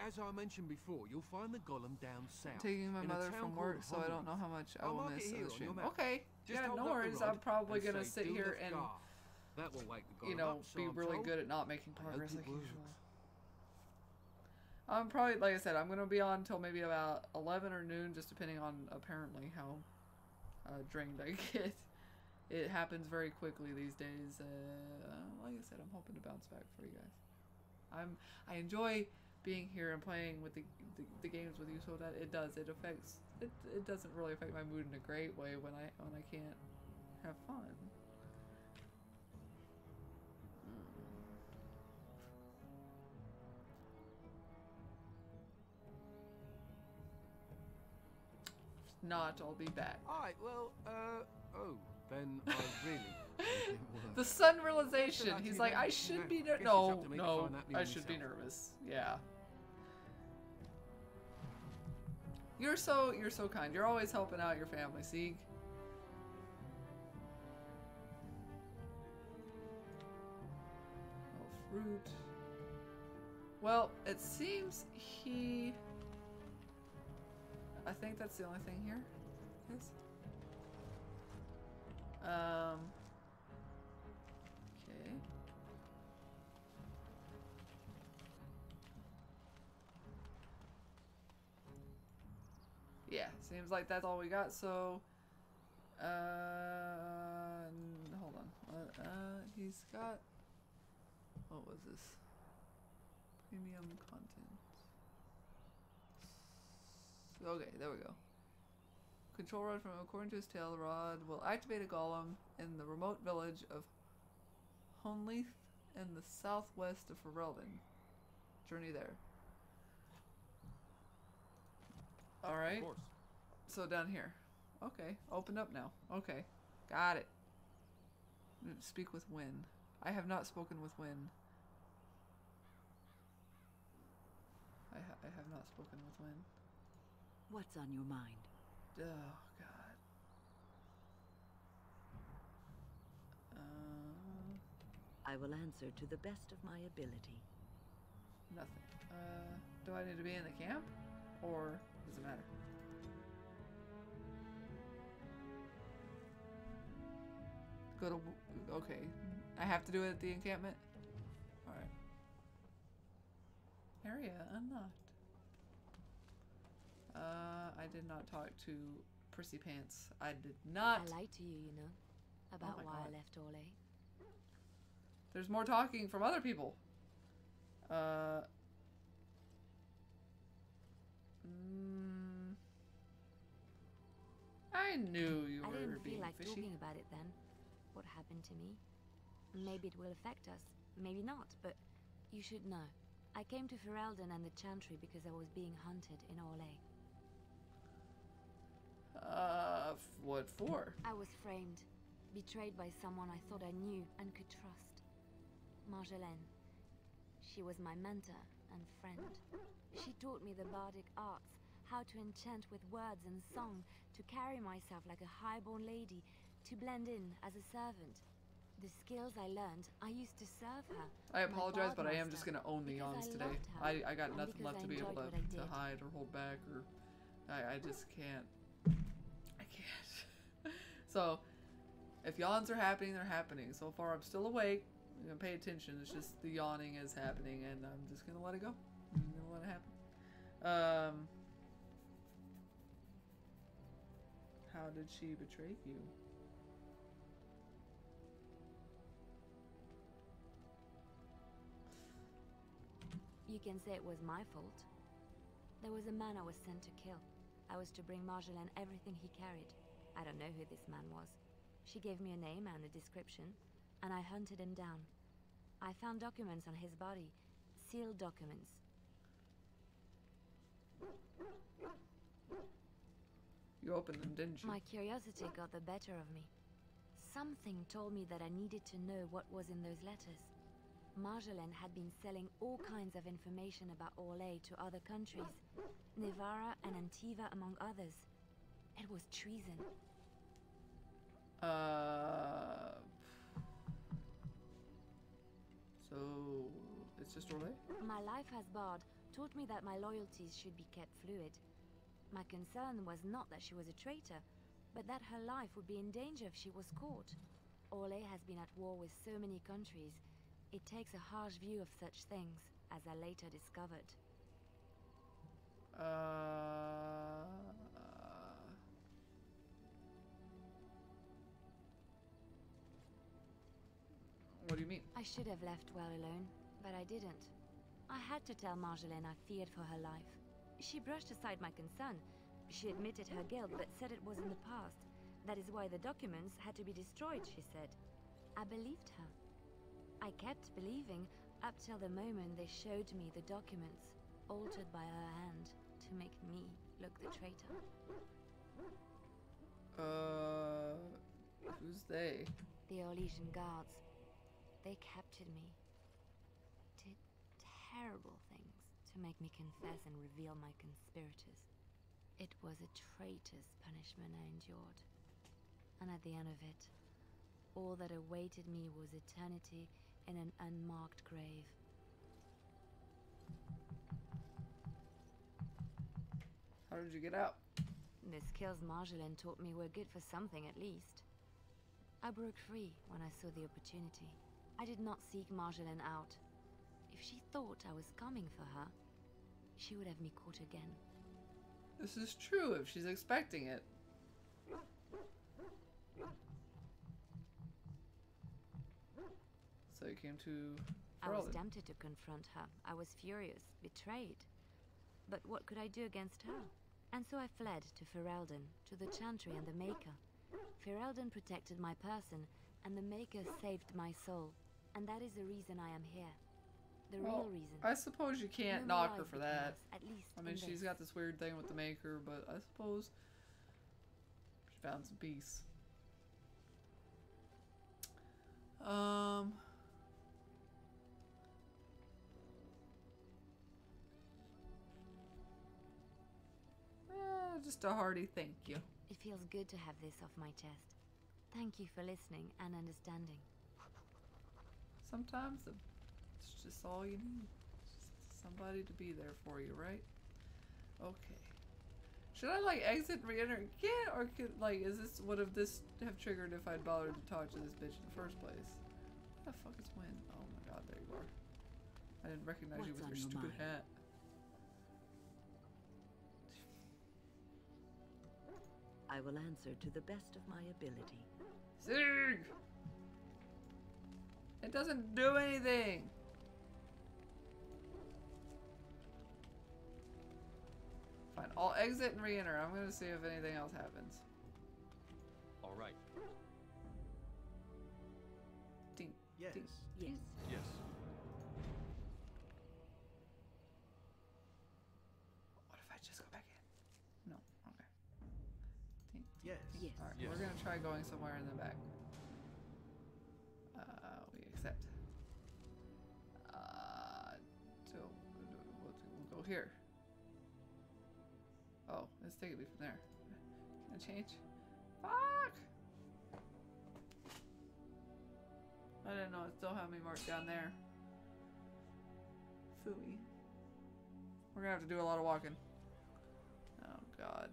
As I mentioned before, you'll find the golem down south. Taking my in a mother of from work, so I don't know how much I I'll will mark miss it of here the on your stream. map. Okay, Just yeah, hold no up the worries. rod I'm probably and gonna say, sit "Do here the and, scar." That will wake the golem you know, up, so be I'm really told. good at not making I hope progress it like works. usual. I'm probably, like I said, I'm gonna be on until maybe about 11 or noon, just depending on apparently how drained I get. It happens very quickly these days. Like I said, I'm hoping to bounce back for you guys. I enjoy being here and playing with the games with you, so that it doesn't really affect my mood in a great way when I can't have fun. If not, I'll be back. Alright, well, then I really... The sun realization. Actually, He's like, then, I should be guess it's up to me to no, find that I me should be myself. nervous. Yeah. You're so kind. You're always helping out your family, Sieg. Oh, fruit. Well, it seems I think that's the only thing here. Yes. Okay. Yeah, seems like that's all we got, so hold on. He's got, what was this? Premium content. Okay, there we go. Control rod from, according to his tale, the rod will activate a golem in the remote village of Honleith in the southwest of Ferelden. Journey there. Alright. Of course. So down here. Okay, opened up now. Okay, got it. Speak with Wynn. I have not spoken with Wynn. I have not spoken with Wynn. What's on your mind? Oh, God. I will answer to the best of my ability. Nothing. Do I need to be in the camp? Or does it matter? Go to... Okay. I have to do it at the encampment? Alright. Area unlocked. I did not talk to Prissy Pants. I did not. I lied to you, you know, about my why God. I left Orlais. There's more talking from other people. I knew you I were didn't being feel like fishy. talking about it then. What happened to me? Maybe it will affect us, maybe not, but you should know. I came to Ferelden and the Chantry because I was being hunted in Orlais. What for? I was framed, betrayed by someone I thought I knew and could trust. Marjolaine. She was my mentor and friend. She taught me the bardic arts, how to enchant with words and song, to carry myself like a highborn lady, to blend in as a servant. The skills I learned, I used to serve her. I my apologize, but I am Bardmaster, just gonna own the because yawns I today. loved her, I got and nothing because left I to be able enjoyed what I to did. hide or hold back, or I just can't. I can't. So, if yawns are happening, they're happening. So far, I'm still awake. I'm gonna pay attention. It's just the yawning is happening, and I'm just gonna let it go. I'm gonna let it happen. How did she betray you? You can say it was my fault. There was a man I was sent to kill. I was to bring Marjolaine everything he carried. I don't know who this man was. She gave me a name and a description, and I hunted him down. I found documents on his body, sealed documents. You opened them, didn't you? My curiosity got the better of me. Something told me that I needed to know what was in those letters. Marjolaine had been selling all kinds of information about Orlais to other countries, Nevarra and Antiva among others. It was treason. So it's just Orlais? My life as Bard taught me that my loyalties should be kept fluid. My concern was not that she was a traitor, but that her life would be in danger if she was caught. Orlais has been at war with so many countries. It takes a harsh view of such things, as I later discovered. What do you mean? I should have left well alone, but I didn't. I had to tell Marjolaine I feared for her life. She brushed aside my concern. She admitted her guilt, but said it was in the past. That is why the documents had to be destroyed, she said. I believed her. I kept believing up till the moment they showed me the documents, altered by her hand, to make me look the traitor. Who's they? The Orlesian guards. They captured me. Did terrible things to make me confess and reveal my conspirators. It was a traitor's punishment I endured. And at the end of it, all that awaited me was eternity in an unmarked grave. How did you get out? The skills Marjolaine taught me were good for something at least. I broke free when I saw the opportunity. I did not seek Marjolaine out. If she thought I was coming for her, she would have me caught again. This is true if she's expecting it. So you came to I was Ferelden. tempted to confront her. I was furious, betrayed. But what could I do against her? And so I fled to Ferelden, to the Chantry and the Maker. Ferelden protected my person, and the Maker saved my soul. And that is the reason I am here. The Well, real reason. I suppose you can't No more knock her lies for between that. us, at least I mean, in she's this. got this weird thing with the Maker, but I suppose she found some peace. Just a hearty thank you. It feels good to have this off my chest. Thank you for listening and understanding. Sometimes it's just all you need. Just somebody to be there for you, right? Okay. Should I like exit and re-enter again, or could, like, would have this have triggered if I'd bothered to talk to this bitch in the first place? What the fuck is Win? Oh my god, there you are. I didn't recognize you with your stupid hat. I will answer to the best of my ability. Zig! It doesn't do anything! Fine, I'll exit and re-enter. I'm gonna see if anything else happens. Alright. Ding. Yes. Ding. Yes. Yes. What if I just go back in? No. Okay. Ding. Yes. Yes. Alright, Yes. we're gonna try going somewhere in the back. We accept. We'll go here. Oh, it's taking me from there. Can I change? Fuck! I didn't know it still had me marked down there. Phooey. We're gonna have to do a lot of walking. Oh god.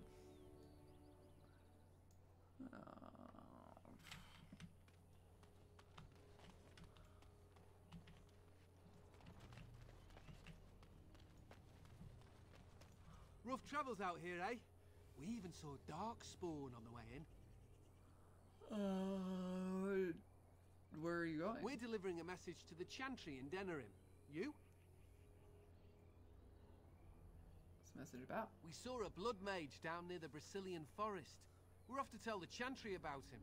Rough travels out here, eh? We even saw Darkspawn on the way in. Where are you going? We're delivering a message to the Chantry in Denerim. You? What's the message about? We saw a blood mage down near the Brazilian forest. We're off to tell the Chantry about him.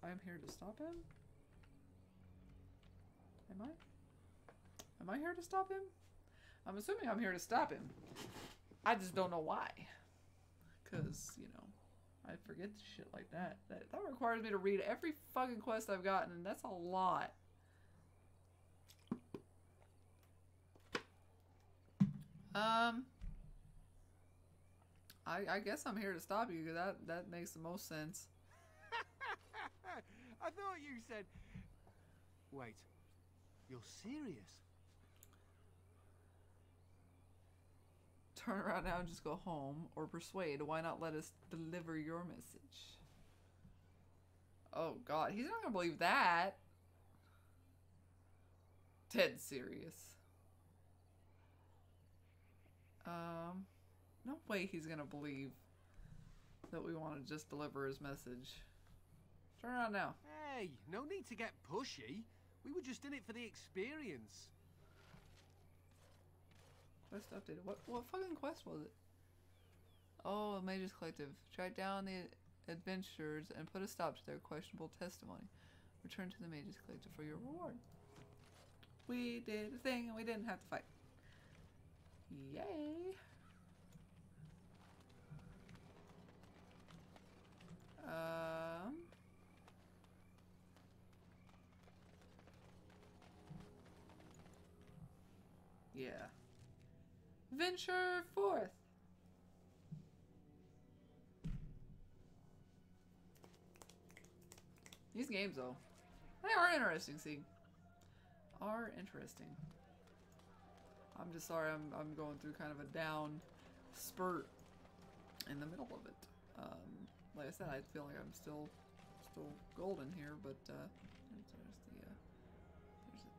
I'm here to stop him? Am I? Am I here to stop him? I'm assuming I'm here to stop him. I just don't know why. Because, you know, I forget shit like that. That requires me to read every fucking quest I've gotten, and that's a lot. I guess I'm here to stop you, because that makes the most sense. I thought you said... Wait. You're serious? Turn around now and just go home, or persuade. Why not let us deliver your message? Oh god, he's not gonna believe that. Dead serious. No way he's gonna believe that we want to just deliver his message. Turn around now. Hey, no need to get pushy. We were just in it for the experience. Quest updated. What fucking quest was it? Oh, Mages Collective. Track down the adventurers and put a stop to their questionable testimony. Return to the Mages Collective for your reward. We did a thing and we didn't have to fight. Yay! Yeah. Venture forth. These games, though, they are interesting. See, are interesting. I'm just sorry I'm going through kind of a down spurt in the middle of it. Like I said, I feel like I'm still golden here, but there's a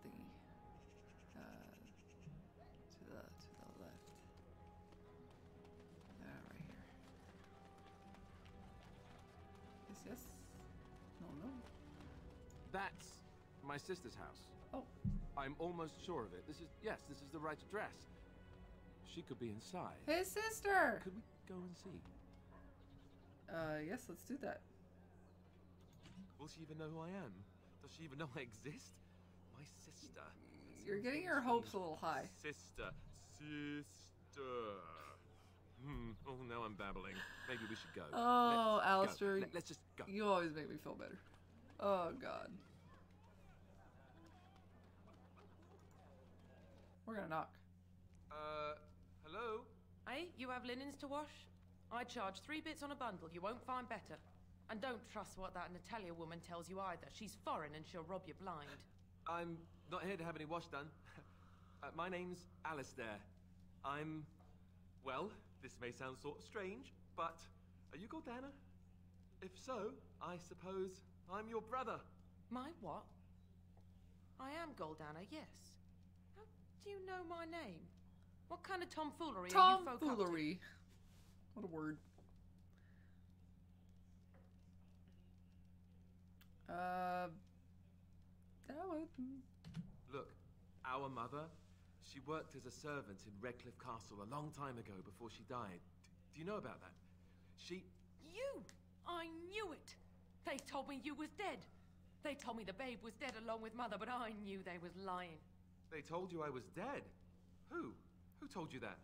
thingy to the left. Right here. Yes. No. That's my sister's house. Oh. I'm almost sure of it. This is the right address. She could be inside. His sister! Could we go and see? Yes, let's do that. Will she even know who I am? Does she even know I exist? My sister. You're getting your hopes a little high. Sister. Oh, now I'm babbling. Maybe we should go. Oh, Let's Alistair, go. Let's just go. you always make me feel better. Oh, God. We're gonna knock. Hello? Hey, you have linens to wash? I charge 3 bits on a bundle. You won't find better. And don't trust what that Natalia woman tells you either. She's foreign and she'll rob you blind. I'm not here to have any wash done. My name's Alistair. Well, this may sound sort of strange, but are you Goldana? If so, I suppose I'm your brother. My what? I am Goldana, yes. How do you know my name? What kind of tomfoolery are you folk up to? Tomfoolery. What a word. Look, our mother, she worked as a servant in Redcliffe Castle a long time ago before she died. Do you know about that? You! I knew it! They told me you was dead. They told me the babe was dead along with mother, but I knew they was lying. They told you I was dead? Who? Who told you that?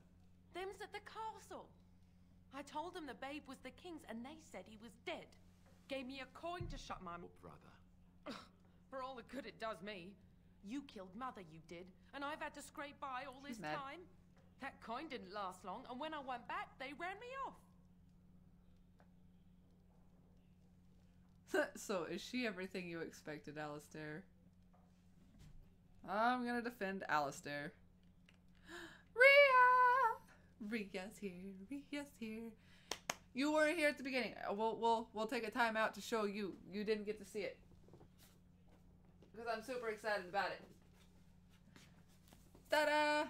Them's at the castle. I told them the babe was the king's and they said he was dead. Gave me a coin to shut my Brother. For all the good it does me. You killed mother, you did, and I've had to scrape by all this mad. time. That coin didn't last long, and when I went back, they ran me off. So, is she everything you expected, Alistair? I'm gonna defend Alistair. Rhea! Rhea's here. Rhea's here. You weren't here at the beginning. We'll take a time out to show you. You didn't get to see it. Because I'm super excited about it. Ta-da!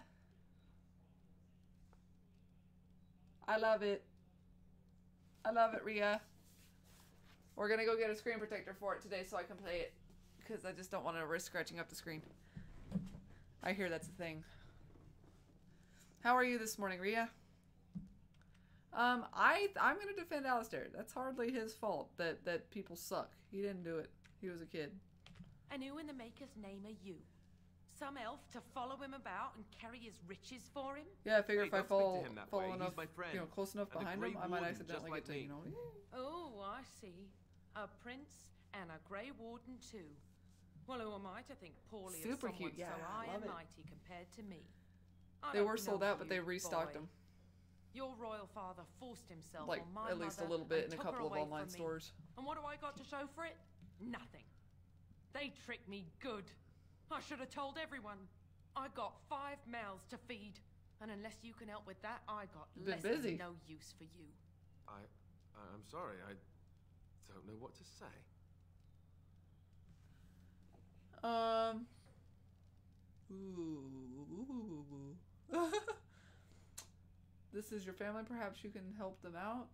I love it. I love it, Rhea. We're gonna go get a screen protector for it today so I can play it. Because I just don't want to risk scratching up the screen. I hear that's a thing. How are you this morning, Rhea? I'm gonna defend Alistair. That's hardly his fault that people suck. He didn't do it. He was a kid. And who in the maker's name are you? Some elf to follow him about and carry his riches for him? Yeah, I figure Hey, if I don't speak to follow him that way. enough, He's my friend. you know, close enough And a behind him, Grey I might Warden, accidentally just like get to, me. you know. Oh, I see. A prince and a Grey Warden too. Well, who am I to think poorly Super of someone cute, yeah, so high love and it. mighty compared to me? I They don't were sold know out, but they you, restocked boy. them. Your royal father forced himself Like, on my at least a mother little bit and in a took couple her of away online from me. stores. And what do I got to show for it? Nothing. They tricked me good. I should have told everyone. I got 5 mouths to feed. And unless you can help with that, I got Been less busy. than no use for you. I'm sorry. I don't know what to say. Ooh. This is your family. Perhaps you can help them out.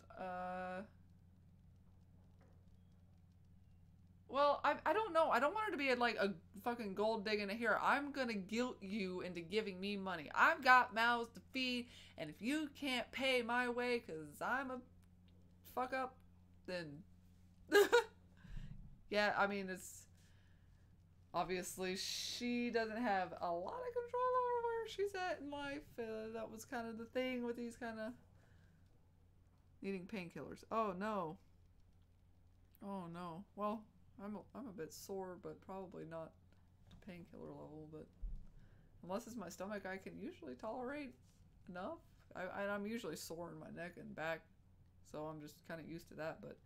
Well, I don't know. I don't want her to be like a fucking gold digging here. I'm gonna guilt you into giving me money. I've got mouths to feed, and if you can't pay my way because I'm a fuck up, then yeah, I mean, it's obviously she doesn't have a lot of control over where she's at in life. That was kind of the thing with these kind of needing painkillers. Oh no. Oh no. Well, I'm a bit sore, but probably not painkiller level. But unless it's my stomach, I can usually tolerate enough. I'm usually sore in my neck and back, so I'm just kind of used to that. But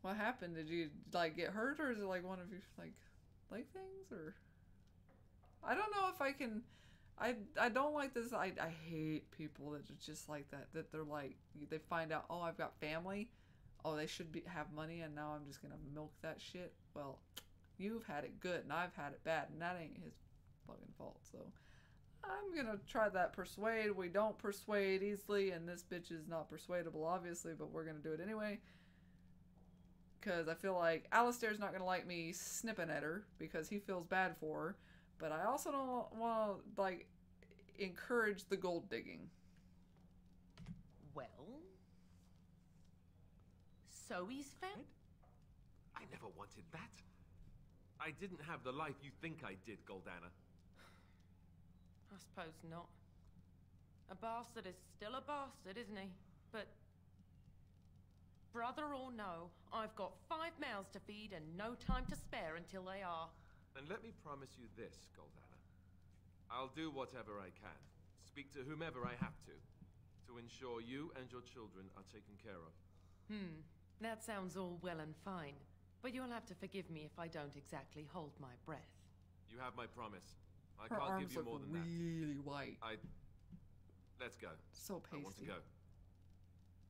what happened? Did you like get hurt, or is it like one of your like leg things, or I don't know if I can. I don't like this. I hate people that are just like that. That they're like, they find out, oh, I've got family. Oh, they should have money, and now I'm just gonna milk that shit. Well, you've had it good, and I've had it bad, and that ain't his fucking fault. So I'm gonna try that persuade. We don't persuade easily, and this bitch is not persuadable, obviously, but we're gonna do it anyway. Because I feel like Alistair's not gonna like me snipping at her because he feels bad for her. But I also don't want to, like, encourage the gold digging. Well, so he's fed? I never wanted that. I didn't have the life you think I did, Goldana. I suppose not. A bastard is still a bastard, isn't he? But brother or no, I've got 5 mouths to feed and no time to spare until they are. And let me promise you this, Goldana. I'll do whatever I can, speak to whomever I have to ensure you and your children are taken care of. That sounds all well and fine, but you'll have to forgive me if I don't exactly hold my breath. You have my promise. I Her can't arms give you look more than that. really white. Let's go. So pasty. I want to go.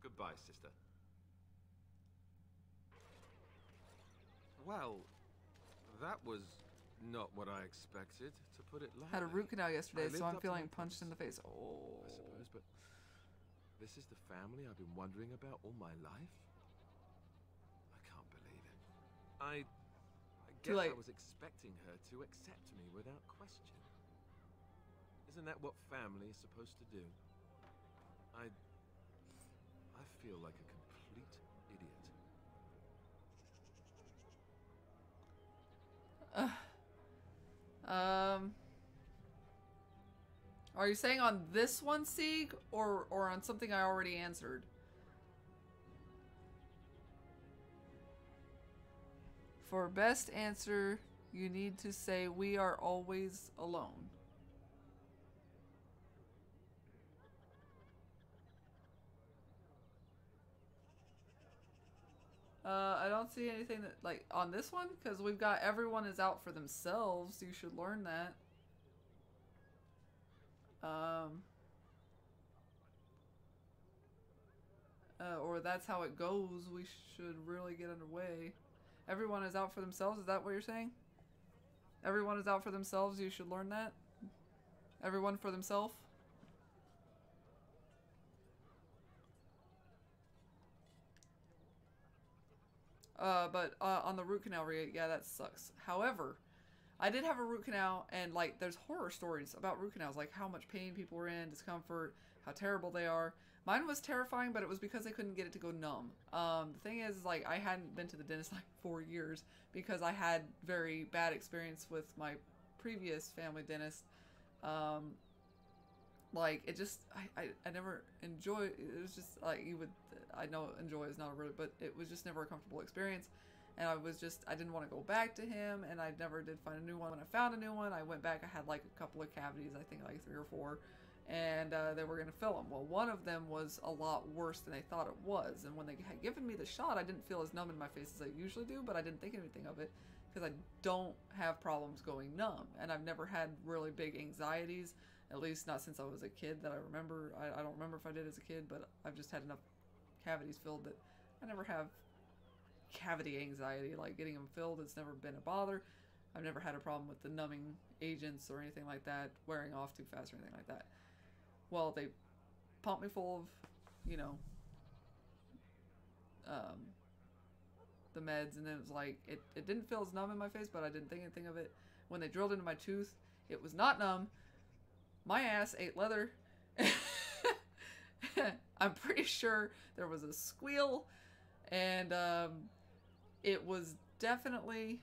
Goodbye, sister. Well, that was not what I expected, to put it lightly. Had a root canal yesterday, I so lived I'm up to feeling my punched in the promise, face. Oh. I suppose, but this is the family I've been wondering about all my life? I can't believe it. I Too guess I late. was expecting her to accept me without question. Isn't that what family is supposed to do? I feel like a complete idiot. Are you saying on this one, Sieg, or on something I already answered? For best answer, you need to say we are always alone. I don't see anything that, like, on this one, because we've got everyone is out for themselves. You should learn that. Or that's how it goes. We should really get underway. Everyone is out for themselves. Is that what you're saying? Everyone is out for themselves. You should learn that. Everyone for themselves. But on the root canal, yeah, that sucks. However, I did have a root canal, and like, there's horror stories about root canals, like how much pain people were in, discomfort, how terrible they are. Mine was terrifying, but it was because they couldn't get it to go numb. The thing is, like, I hadn't been to the dentist like 4 years because I had very bad experience with my previous family dentist. Like, it just, I never enjoyed, it was just, like, I know enjoy is not a really, but it was just never a comfortable experience, and I didn't want to go back to him, and I never did find a new one. When I found a new one, I went back, I had, like, a couple of cavities, I think, like, 3 or 4, and they were going to fill them. Well, one of them was a lot worse than they thought it was, and when they had given me the shot, I didn't feel as numb in my face as I usually do, but I didn't think anything of it, because I don't have problems going numb, and I've never had really big anxieties. At least not since I was a kid that I remember. I don't remember if I did as a kid, but I've just had enough cavities filled that I never have cavity anxiety. Like, getting them filled, it's never been a bother. I've never had a problem with the numbing agents or anything like that, wearing off too fast or anything like that. Well, they pumped me full of, you know, the meds, and then it was like, it didn't feel as numb in my face, but I didn't think anything of it. When they drilled into my tooth, it was not numb. My ass ate leather. I'm pretty sure there was a squeal, and it was definitely,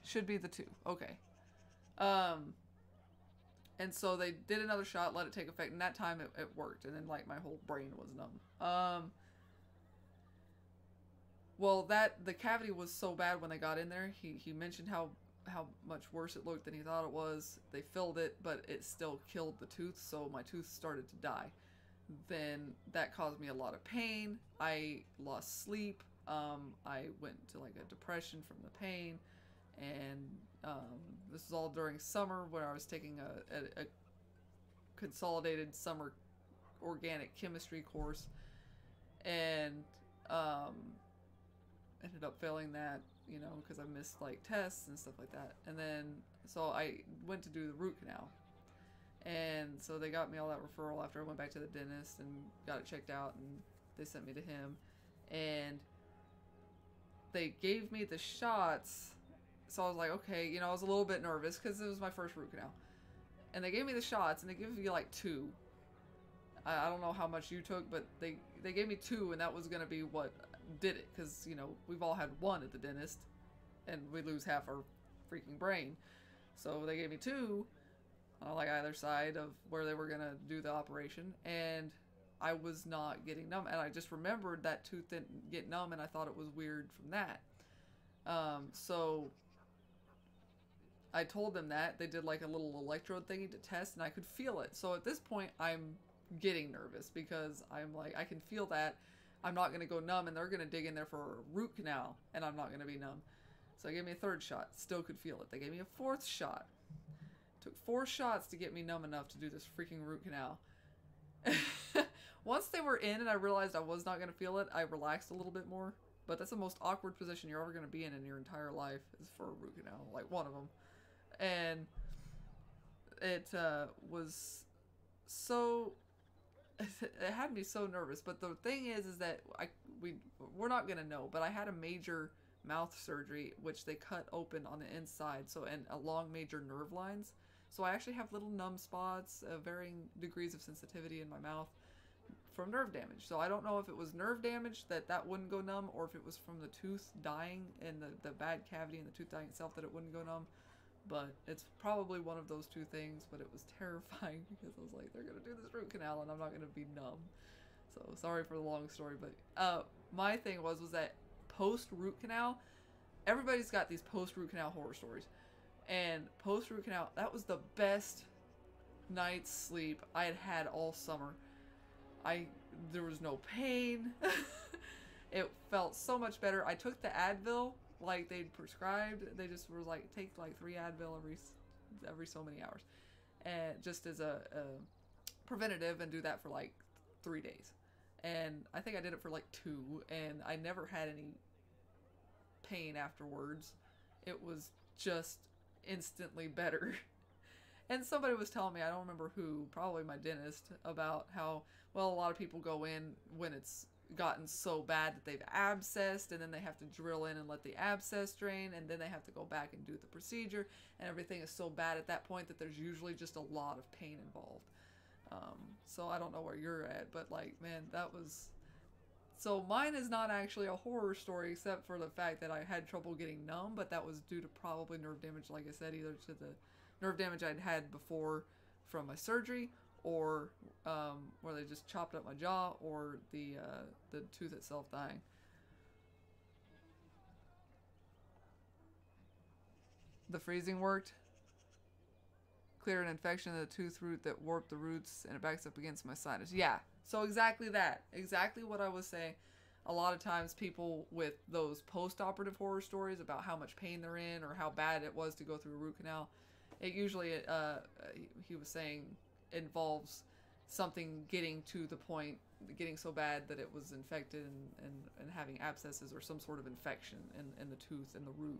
should be the 2. Okay. And so they did another shot, let it take effect, and that time it worked, and then, like, my whole brain was numb. Well, the cavity was so bad when they got in there. He mentioned how much worse it looked than he thought it was. They filled it, but it still killed the tooth, so my tooth started to die. Then that caused me a lot of pain. I lost sleep. I went to, like, a depression from the pain, and this was all during summer when I was taking a consolidated summer organic chemistry course, and ended up failing that, you know, because I missed, like, tests and stuff like that. And then, so I went to do the root canal. And so they got me all that referral after I went back to the dentist and got it checked out, and they sent me to him. And they gave me the shots, so I was like, okay, you know, I was a little bit nervous because it was my first root canal. And they gave me the shots, and they give you, like, 2. I don't know how much you took, but they gave me 2, and that was going to be what did it, because, you know, we've all had 1 at the dentist, and we lose half our freaking brain. So they gave me 2, on like either side of where they were gonna do the operation, and I was not getting numb, and I just remembered that tooth didn't get numb, and I thought it was weird from that. So I told them that. They did like a little electrode thingy to test, and I could feel it. So at this point, I'm getting nervous because I'm like, I can feel that I'm not going to go numb, and they're going to dig in there for a root canal, and I'm not going to be numb. So they gave me a third shot. Still could feel it. They gave me a fourth shot. Took 4 shots to get me numb enough to do this freaking root canal. Once they were in and I realized I was not going to feel it, I relaxed a little bit more. But that's the most awkward position you're ever going to be in your entire life, is for a root canal. Like, one of them. And it was so... It had me so nervous. But the thing is that we're not going to know. But I had a major mouth surgery, which they cut open on the inside, so, and along major nerve lines. So I actually have little numb spots, varying degrees of sensitivity in my mouth from nerve damage. So I don't know if it was nerve damage that wouldn't go numb, or if it was from the tooth dying and the bad cavity and the tooth dying itself that it wouldn't go numb. But it's probably one of those two things, but it was terrifying because I was like, they're going to do this root canal and I'm not going to be numb. So sorry for the long story, but my thing was that post root canal, everybody's got these post root canal horror stories. And post root canal, that was the best night's sleep I had had all summer. There was no pain. It felt so much better. I took the Advil like they'd prescribed. They just were like, take like 3 Advil every so many hours, and just as a preventative, and do that for like 3 days. And I think I did it for like 2, and I never had any pain afterwards. It was just instantly better. And somebody was telling me, I don't remember who, probably my dentist, about how, well, a lot of people go in when it's gotten so bad that they've abscessed, and then they have to drill in and let the abscess drain, and then they have to go back and do the procedure, and everything is so bad at that point that there's usually just a lot of pain involved. So I don't know where you're at, but like, man, that was... So mine is not actually a horror story, except for the fact that I had trouble getting numb, but that was due to probably nerve damage, like I said, either to the nerve damage I'd had before from my surgery, or where they just chopped up my jaw, or the tooth itself dying. The freezing worked. Cleared an infection in the tooth root that warped the roots, and it backs up against my sinus. Yeah, so exactly that. Exactly what I was saying. A lot of times people with those post-operative horror stories about how much pain they're in, or how bad it was to go through a root canal, it usually, he was saying, involves something getting to the point, getting so bad that it was infected and having abscesses or some sort of infection in the tooth and the root.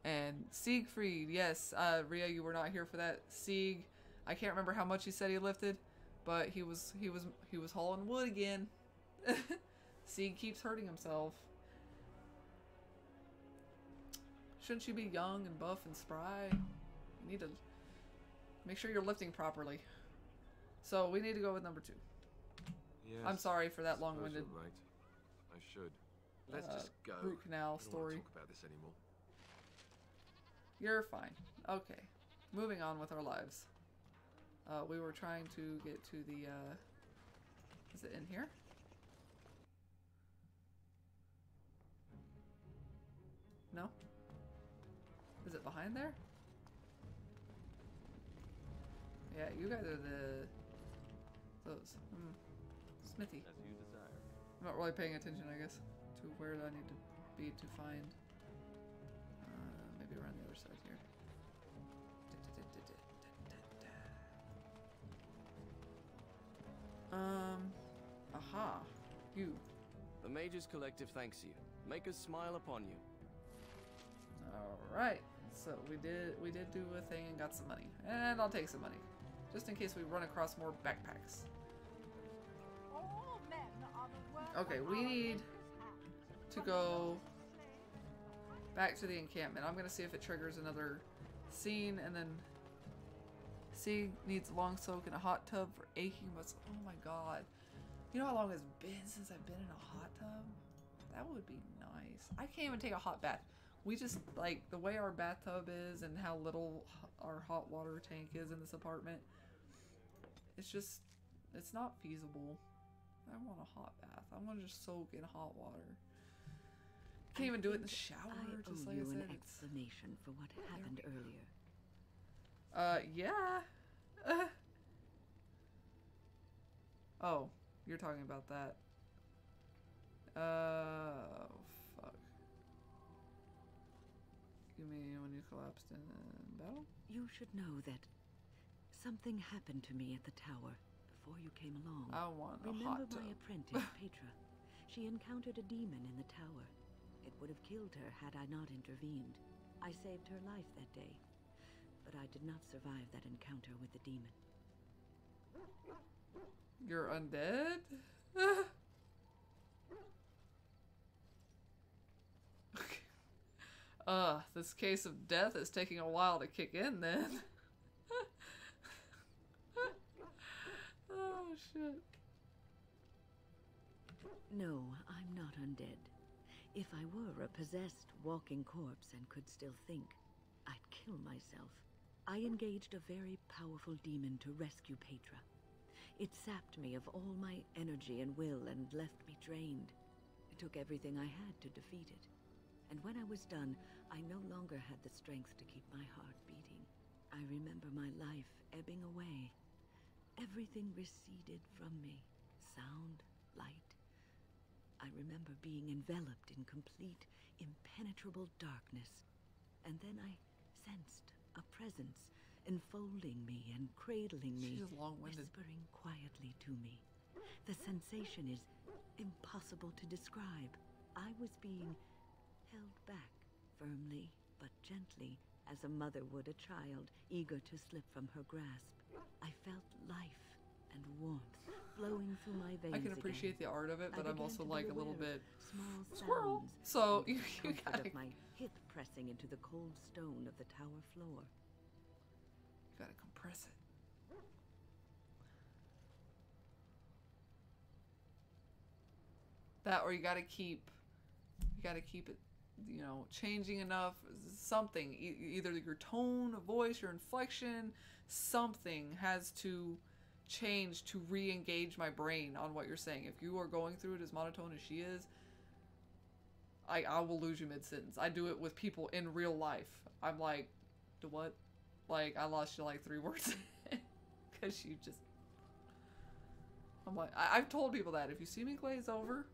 And Siegfried, yes, Rhea, you were not here for that. Sieg, I can't remember how much he said he lifted, but he was hauling wood again. Sieg keeps hurting himself. Shouldn't you be young and buff and spry? You need to make sure you're lifting properly. So we need to go with number 2. Yes, I'm sorry for that long-winded. Right. I should. Let's just go. Root canal I don't story. want to talk about this anymore. You're fine. Okay. Moving on with our lives. We were trying to get to the, is it in here? No? Is it behind there? Yeah, you guys are those. Smithy. As you desire. I'm not really paying attention, I guess, to where I need to be to find. Maybe around the other side here. Aha. You. The Mages Collective thanks you. Make us smile upon you. Alright. So we did do a thing and got some money. And I'll take some money. Just in case we run across more backpacks. Okay, we need to go back to the encampment. I'm gonna see if it triggers another scene, and then Sieg needs a long soak in a hot tub for aching muscles. Oh my god. You know how long it's been since I've been in a hot tub? That would be nice. I can't even take a hot bath. We just, like, the way our bathtub is and how little our hot water tank is in this apartment, it's just, it's not feasible. I want a hot bath. I want to just soak in hot water. Can't even do it in the shower, just like I said. An explanation for what happened earlier. Yeah. Oh, you're talking about that. Fuck. You mean when you collapsed in battle? You should know that something happened to me at the tower before you came along. I want a Remember hot tub. my apprentice, Petra? She encountered a demon in the tower. It would have killed her had I not intervened. I saved her life that day, but I did not survive that encounter with the demon. You're undead? This case of death is taking a while to kick in then. Oh, shit. No, I'm not undead. If I were a possessed walking corpse and could still think, I'd kill myself. I engaged a very powerful demon to rescue Petra. It sapped me of all my energy and will and left me drained. It took everything I had to defeat it. And when I was done, I no longer had the strength to keep my heart beating. I remember my life ebbing away. Everything receded from me. Sound, light. I remember being enveloped in complete, impenetrable darkness. And then I sensed a presence enfolding me and cradling me, whispering quietly to me. The sensation is impossible to describe. I was being held back, firmly but gently, as a mother would a child, eager to slip from her grasp. I felt life and warmth flowing through my veins. I can appreciate the art of it, but I'm also like a little bit small squirrel. sounds, So the you comfort gotta, of my hip pressing into the cold stone of the tower floor. you gotta compress it. That, or you gotta keep it, you know, changing enough, something, either your tone of voice, your inflection, something has to change to re-engage my brain on what you're saying. If you are going through it as monotone as she is, I will lose you mid-sentence. I do it with people in real life. I'm like, what? Like, I lost you like 3 words because you just, I'm like, I've told people that if you see me glaze over,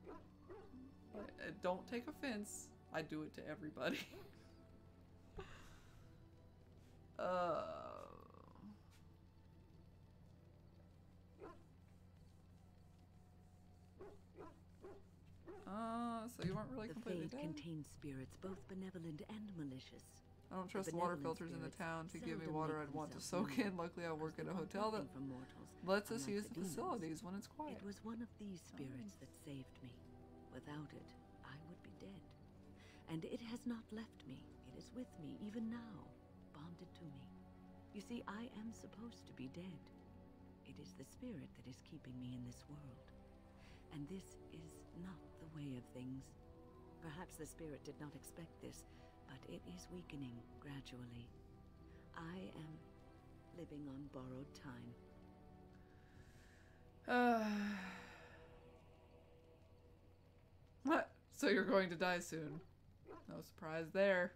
don't take offense. I do it to everybody. So you weren't really completely The dead? Fade contains spirits both benevolent and malicious. I don't trust the water filters in the town to give me water I'd want to soak in. Luckily, I work at a hotel that lets us use the facilities when it's quiet. It was one of these spirits that saved me. Without it, I would be dead. And it has not left me. It is with me even now, bonded to me. You see, I am supposed to be dead. It is the spirit that is keeping me in this world. And this is not the way of things. Perhaps the spirit did not expect this, but it is weakening gradually. I am living on borrowed time. What? So you're going to die soon. No surprise there.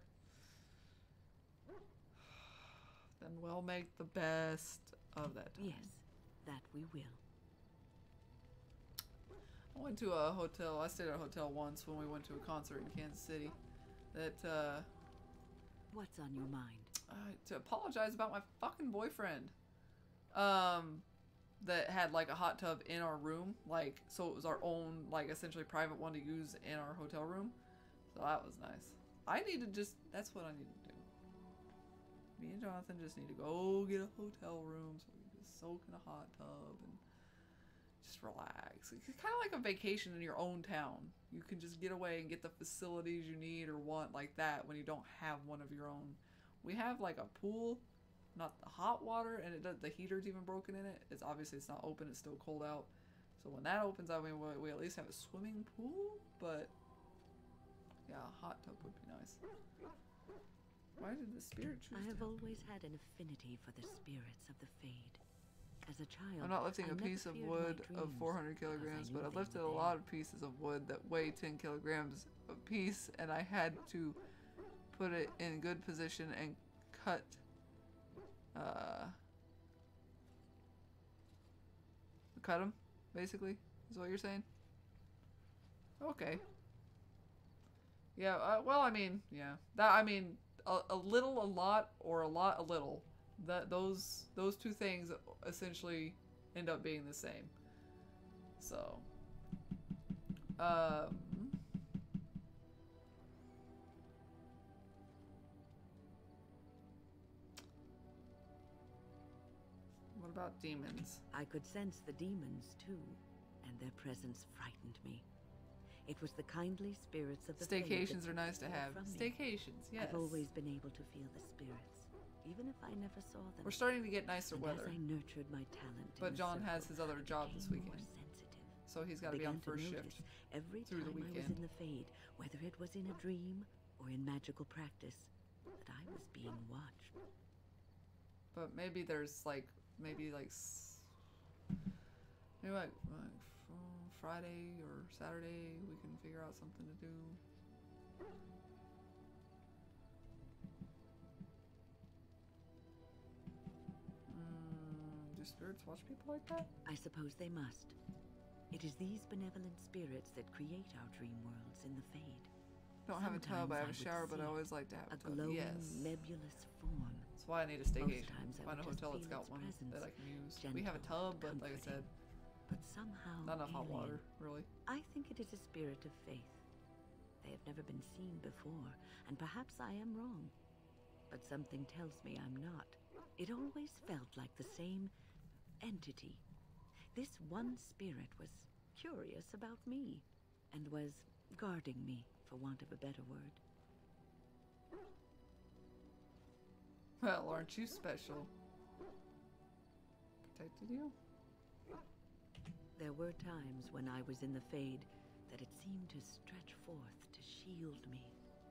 Then we'll make the best of that time. Yes, that we will. I went to a hotel. I stayed at a hotel once when we went to a concert in Kansas City. That, What's on your mind? to apologize about my fucking boyfriend. That had like a hot tub in our room. Like, so it was our own, like, essentially private one to use in our hotel room. So that was nice. I need to just, that's what I need to do. Me and Jonathan just need to go get a hotel room so we can just soak in a hot tub and just relax. It's kind of like a vacation in your own town. You can just get away and get the facilities you need or want like that when you don't have one of your own. We have like a pool, not the hot water, and the heater's even broken in it. It's obviously it's not open, it's still cold out. So when that opens, I mean, we at least have a swimming pool, but Yeah, a hot tub would be nice. Why did the spirit choose I have to? always had an affinity for the spirits of the Fade. As a child, I'm not lifting I a never piece of feared my wood of dreams 400 because I kilograms, knew but I've they lifted were a there. lot of pieces of wood that weigh 10 kilograms a piece, and I had to put it in good position and cut them, basically, is what you're saying? Okay. Yeah, well, I mean, yeah. That, I mean, a little, a lot, or a lot, a little. Those two things essentially end up being the same. So, what about demons? I could sense the demons too, and their presence frightened me. It was the kindly spirits of the Fade that Staycations are nice to took have. from me. Staycations, yes. I've always been able to feel the spirits, even if I never saw them. We're starting to get nicer And weather. As I nurtured my talent, But in the John has circle, his other I job this became weekend. more sensitive. So he's got I to be on began to first notice shift every through the time I was weekend. in the Fade, whether it was in a dream or in magical practice, that I was being watched. But maybe there's like, maybe like Friday or Saturday we can figure out something to do. Do spirits watch people like that? I suppose they must. It is these benevolent spirits that create our dream worlds in the Fade. Don't have a tub, I have a Sometimes would shower, but I see always like to have a tub. glowing, Yes. nebulous form. That's why I need a staycation. Most times I Find a would just hotel that's feel got its one presence, that I can use. We have a gentle, tub, but like I said, but somehow not enough hot alien. water, really. I think it is a spirit of faith. They have never been seen before, and perhaps I am wrong. But something tells me I'm not. It always felt like the same entity. This one spirit was curious about me, and was guarding me, for want of a better word. Well, aren't you special? Protected you? There were times when I was in the Fade that it seemed to stretch forth to shield me,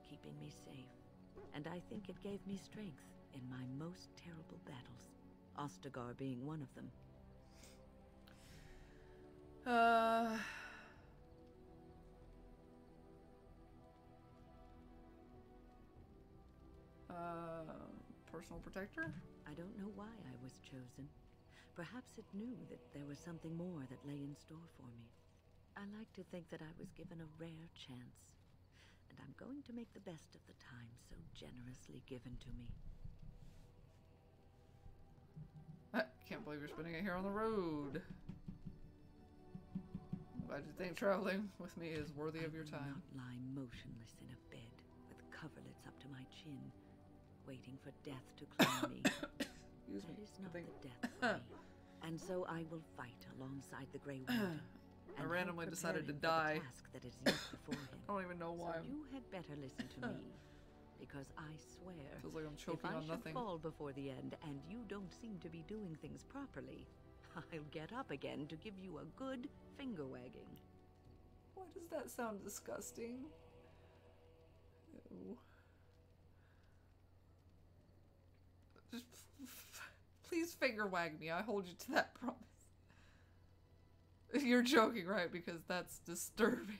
keeping me safe. And I think it gave me strength in my most terrible battles, Ostagar being one of them. Personal protector? I don't know why I was chosen. Perhaps it knew that there was something more that lay in store for me. I like to think that I was given a rare chance, and I'm going to make the best of the time so generously given to me. I can't believe you're spending it here on the road. Glad you think traveling with me is worthy of your time. I will not lie motionless in a bed with coverlets up to my chin, waiting for death to claim me. Excuse me. That is not the death for me. And so I will fight alongside the Grey Warden. I randomly decided to die. die. The task that is yet before him. I don't even know why. So you had better listen to me, because I swear, Feels like I'm choking on if I nothing. should fall before the end and you don't seem to be doing things properly, I'll get up again to give you a good finger wagging. Why does that sound disgusting? Ew. Just please finger wag me. I hold you to that promise. You're joking, right? Because that's disturbing.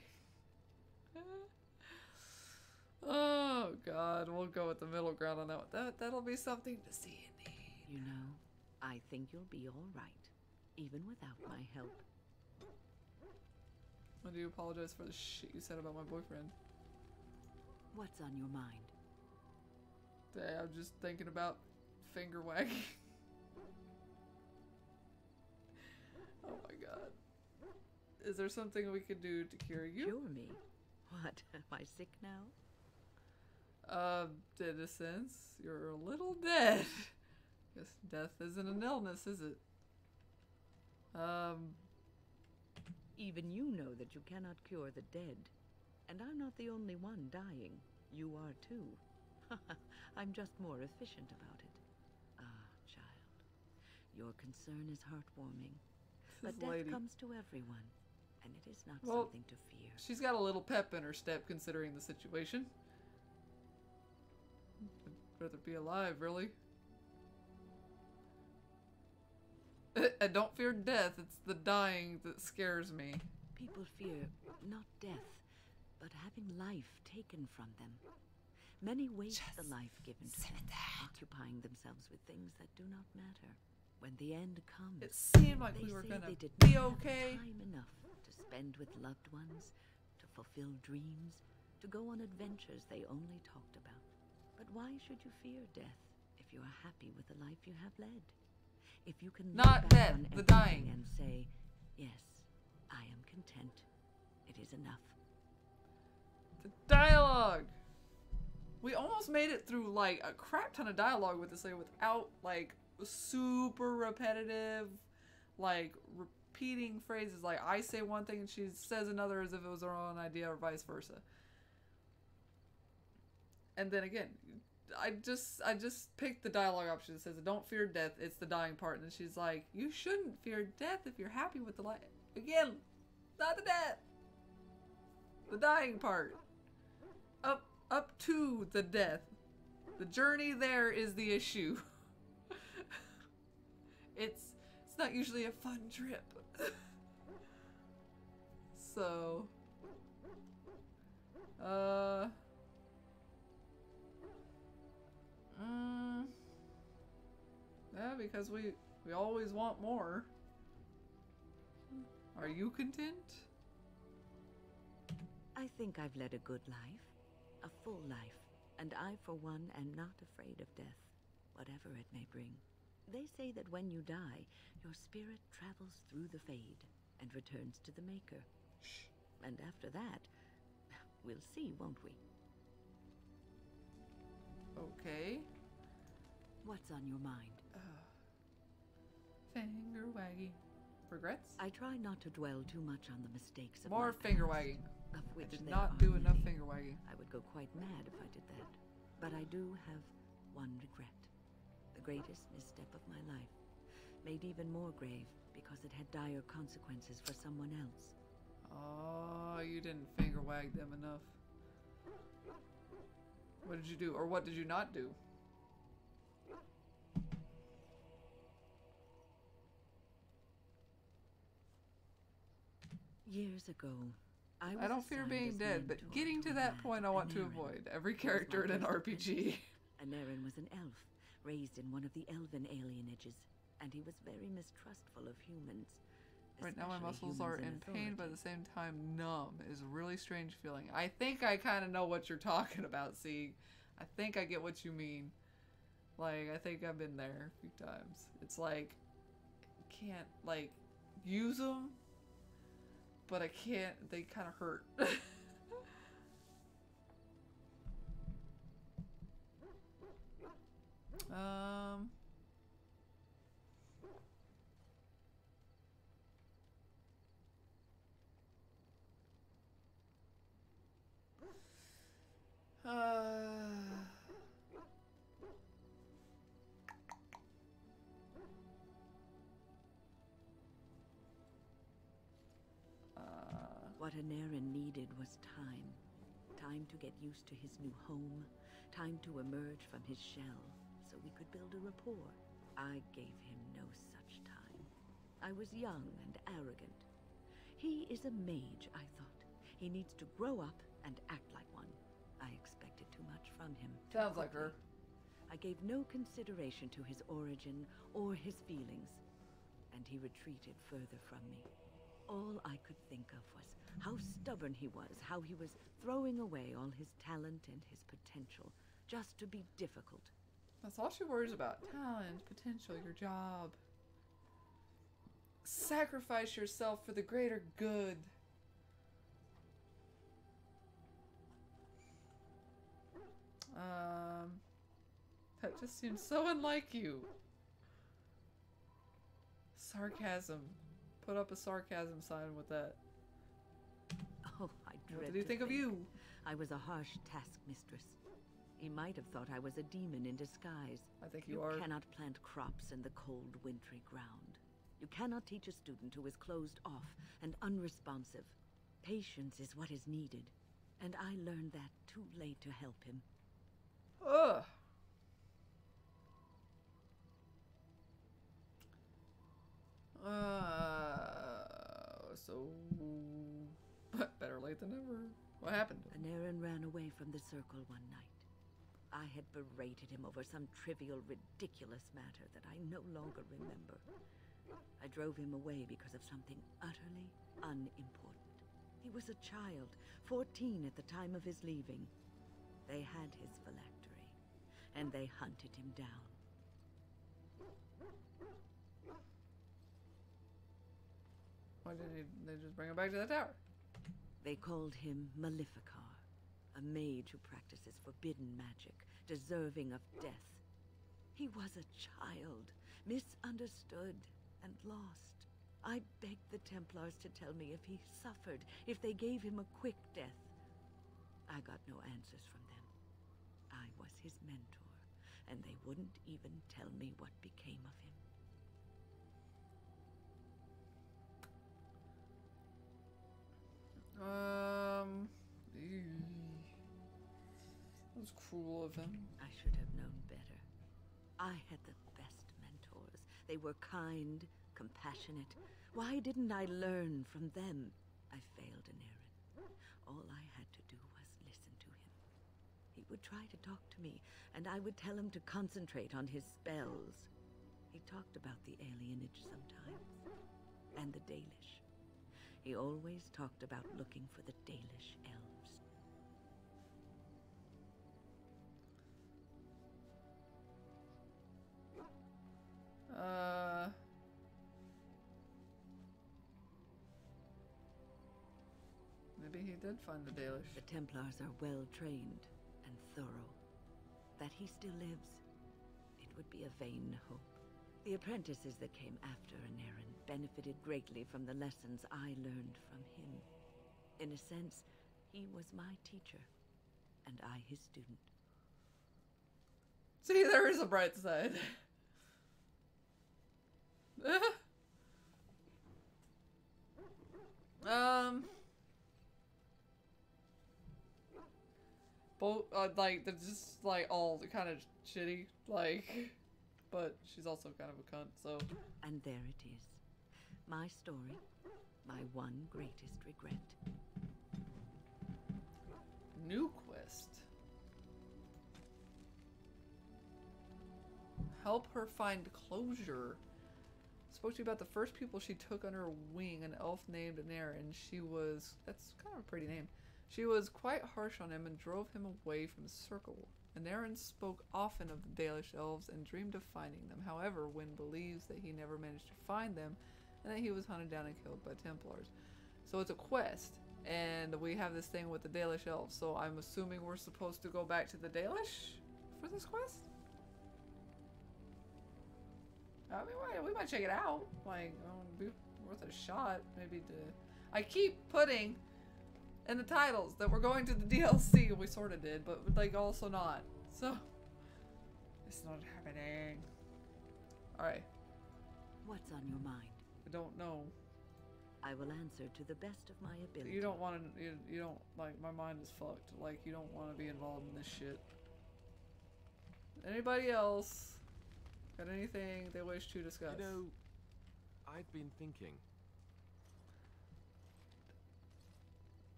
Oh God, we'll go with the middle ground on that one. That'll be something to see indeed. You know, I think you'll be all right, even without my help. I do apologize for the shit you said about my boyfriend. What's on your mind? I'm just thinking about finger wagging. Oh my God. Is there something we could do to cure you? Cure me? What? Am I sick now? In a sense, you're a little dead. Guess death isn't an illness, is it? Even you know that you cannot cure the dead. And I'm not the only one dying. You are too. I'm just more efficient about it. Ah, child. Your concern is heartwarming. But death comes to everyone. and it is not Well, something to fear. She's got a little pep in her step considering the situation. I'd rather be alive, really. And don't fear death, it's the dying that scares me. People fear not death, but having life taken from them. Many waste the life given to them, occupying themselves with things that do not matter. When the end comes, it seemed like we were gonna be okay. Time enough to spend with loved ones, to fulfill dreams, to go on adventures they only talked about. But why should you fear death if you are happy with the life you have led? If you can look Not back death, on the everything dying. and say, yes, I am content. It is enough. The dialogue! We almost made it through like a crap ton of dialogue with this lady without like super repetitive, like repeating phrases. Like I say one thing and she says another as if it was her own idea or vice versa. And then again, I just picked the dialogue option that says don't fear death, it's the dying part. And then she's like, you shouldn't fear death if you're happy with the life. Again, not the death. The dying part. Up to the death. The journey there is the issue. It's not usually a fun trip. So yeah, because we always want more. Are you content? I think I've led a good life, a full life, and I, for one, am not afraid of death, whatever it may bring. They say that when you die, your spirit travels through the fade and returns to the Maker. And after that, we'll see, won't we? Okay. What's on your mind? Finger wagging. Regrets? I try not to dwell too much on the mistakes of More my finger past, wagging. of which I did there not are do enough many. finger wagging. I would go quite mad if I did that. But I do have one regret. The greatest misstep of my life. Made even more grave because it had dire consequences for someone else. Oh, you didn't finger wag them enough. What did you do? Or what did you not do? Years ago, I don't fear assigned being as dead, but mentor getting to a that lad, point I want to Anaren. avoid. Every He was character in my an first RPG. apprentice. Anaren was an elf, raised in one of the elven alienages, and he was very mistrustful of humans. Right now my especially muscles are humans in pain, but at authority. the same time numb. Is a really strange feeling. I think I kind of know what you're talking about, see. I think I get what you mean. Like, I think I've been there a few times. It's like, I can't, like, use them, but I can't, they kind of hurt. What Anaren needed was time. Time to get used to his new home. Time to emerge from his shell, so we could build a rapport. I gave him no such time. I was young and arrogant. He is a mage, I thought. He needs to grow up and act like one. I expected too much from him. too Sounds like her. quickly. I gave no consideration to his origin or his feelings, and he retreated further from me. All I could think of was how stubborn he was, how he was throwing away all his talent and his potential just to be difficult. That's all she worries about. Talent, potential, your job. Sacrifice yourself for the greater good. That just seems so unlike you. Sarcasm. Put up a sarcasm sign with that. Oh, I dread What did he to think of you? I was a harsh taskmistress. He might have thought I was a demon in disguise. I think you are. cannot plant crops in the cold, wintry ground. You cannot teach a student who is closed off and unresponsive. Patience is what is needed, and I learned that too late to help him. Ugh. So better late than never. What happened? Anarin ran away from the circle one night. I had berated him over some trivial, ridiculous matter that I no longer remember. I drove him away because of something utterly unimportant. He was a child, 14 at the time of his leaving. They had his phylactery, and they hunted him down. Why didn't they just bring him back to the tower? They called him Maleficar, a mage who practices forbidden magic, deserving of death. He was a child, misunderstood and lost. I begged the Templars to tell me if he suffered, if they gave him a quick death. I got no answers from them. I was his mentor, and they wouldn't even tell me what became of him. That was cruel of him. I should have known better. I had the best mentors. They were kind, compassionate. Why didn't I learn from them? I failed Anarin. All I had to do was listen to him. He would try to talk to me, and I would tell him to concentrate on his spells. He talked about the alienage sometimes, and the Dalish. He always talked about looking for the Dalish elves. Maybe he did find the Dalish. The Templars are well trained and thorough. That he still lives, it would be a vain hope. The apprentices that came after Anarin benefited greatly from the lessons I learned from him. In a sense, he was my teacher, and I his student. See, there is a bright side. Both, like, they're just, like, all kind of shitty, like, but she's also kind of a cunt, so. And there it is. My story, my one greatest regret. New quest. Help her find closure. Spoke to you about the first people she took under her wing, an elf named Anarin. She was, that's kind of a pretty name. She was quite harsh on him and drove him away from the circle. Anarin spoke often of the Dalish elves and dreamed of finding them. However, Wynn believes that he never managed to find them and that he was hunted down and killed by Templars. So it's a quest, and we have this thing with the Dalish elves. So I'm assuming we're supposed to go back to the Dalish for this quest? I mean, we might check it out. Like, it'd be worth a shot. Maybe to... I keep putting in the titles that we're going to the DLC. We sort of did, but, like, also not. So, it's not happening. Alright. What's on your mind? I don't know. I will answer to the best of my ability. You don't want to... You don't... Like, my mind is fucked. Like, you don't want to be involved in this shit. Anybody else got anything they wish to discuss? You know, I've been thinking.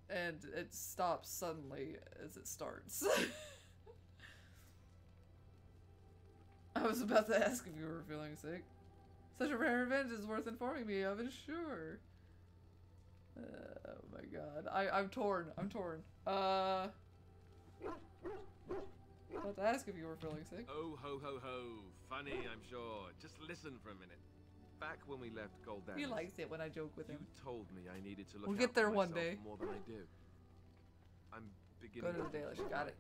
And it stops suddenly as it starts. I was about to ask if you were feeling sick. Such a rare event is worth informing me of, and sure. Oh my god. I'm torn. I'm torn. I was about to ask if you were feeling sick. Oh, ho, ho, ho. Funny, I'm sure. Just listen for a minute. Back when we left Goldan, He likes it when I joke with him. You told me I needed to look We'll out get there for one myself day. more than I do. I'm beginning Go to the Dalish. Got it.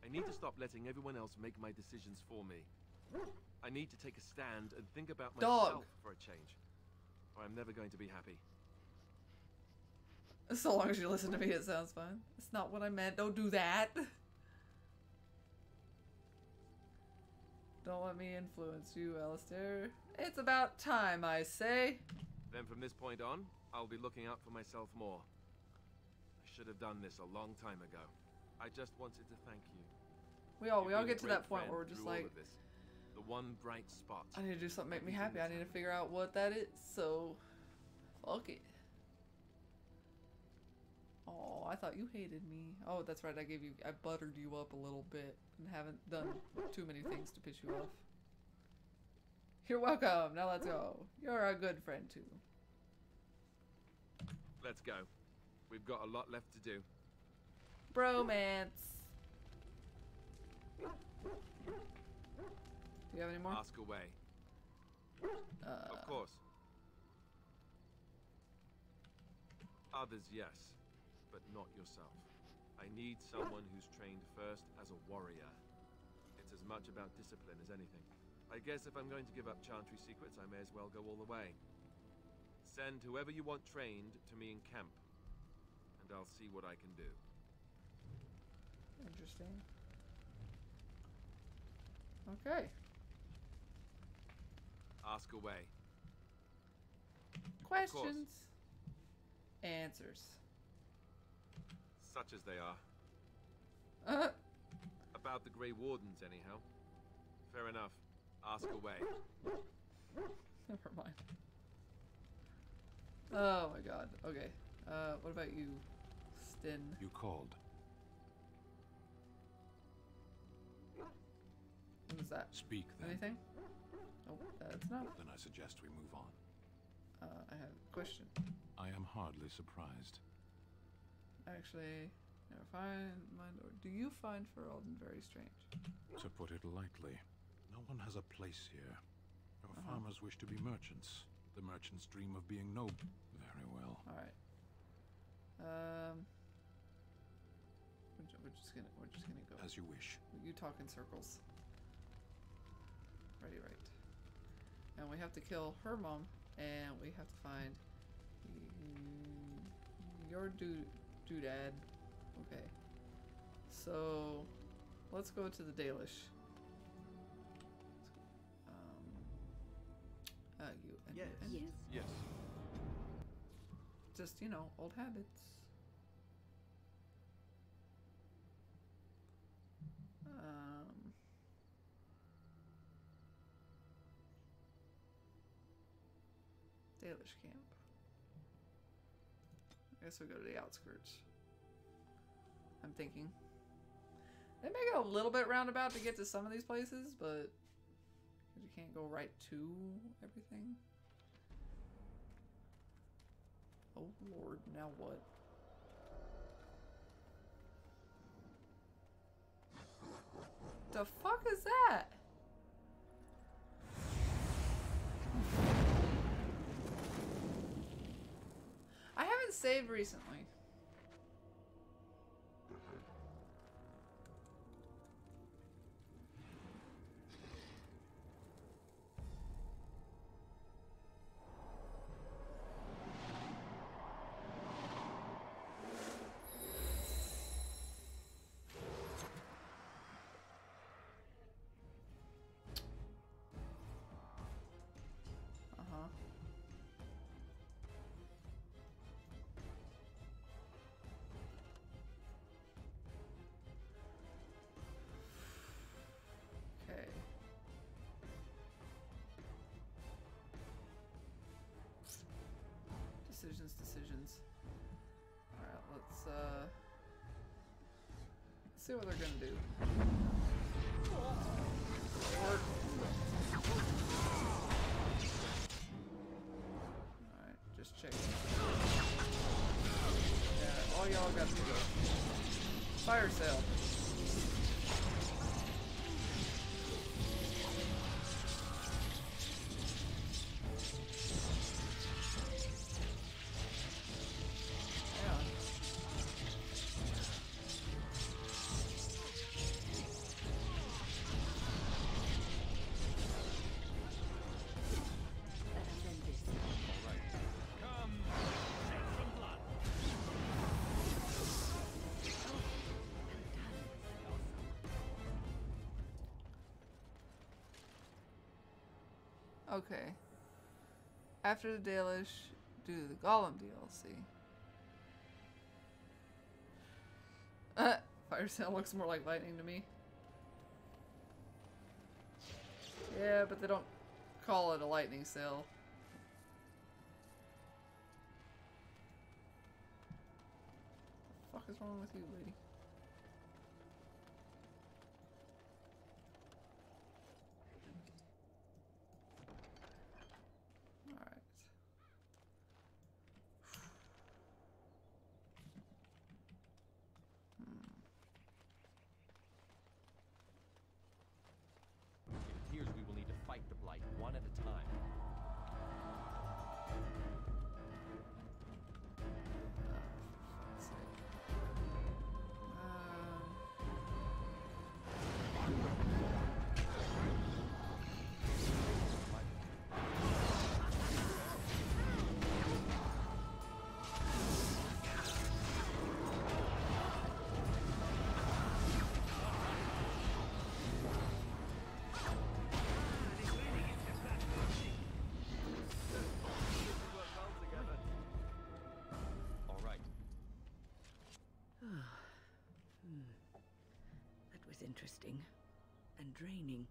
I need to stop letting everyone else make my decisions for me. I need to take a stand and think about myself for a change, or I'm never going to be happy. So long as you listen to me, it sounds fine. That's not what I meant. Don't do that. Don't let me influence you, Alistair. It's about time, I say. Then from this point on, I'll be looking out for myself more. I should have done this a long time ago. I just wanted to thank you. We all You've been a get to great that point friend where we're just through all like, of this. The one bright spot. I need to do something to make me happy. I need to figure out what that is. So, fuck it. Oh, I thought you hated me. Oh, that's right. I buttered you up a little bit and haven't done too many things to piss you off. You're welcome. Now let's go. You're a good friend too. Let's go. We've got a lot left to do. Bromance. Do you have any more? Ask away. Of course. Others, yes, but not yourself. I need someone who's trained first as a warrior. It's as much about discipline as anything. I guess if I'm going to give up Chantry secrets, I may as well go all the way. Send whoever you want trained to me in camp, and I'll see what I can do. Interesting. Okay. Ask away. Questions. Answers. Such as they are. About the Grey Wardens, anyhow. Fair enough. Ask away. Never mind. Oh my god. Okay. What about you, Stin? You called. What is that? Speak then. Anything? Oh, that's not. Then I suggest we move on. I have a question. I am hardly surprised. Actually, never mind. Or do you find Ferelden very strange? To put it lightly, no one has a place here. Your farmers wish to be merchants. The merchants dream of being noble. Very well. All right. We're just gonna go. As you wish. You talk in circles. Right. And we have to kill her mom, and we have to find your doodad. Okay. So let's go to the Dalish. You and Yes. you and Yes. just, old habits. Dalish camp. I guess we'll go to the outskirts. I'm thinking. They make it a little bit roundabout to get to some of these places, but you can't go right to everything. Oh lord, now what? The fuck is that? I haven't saved recently. Decisions. Alright, let's see what they're gonna do. Alright, just check. Yeah, all y'all got to go. Fire sale. Okay. After the Dalish, do the Golem DLC. Fire Sail looks more like lightning to me. Yeah, but they don't call it a lightning sail. What the fuck is wrong with you, lady? Alright. It appears we will need to fight the Blight one at a time. That was interesting and draining.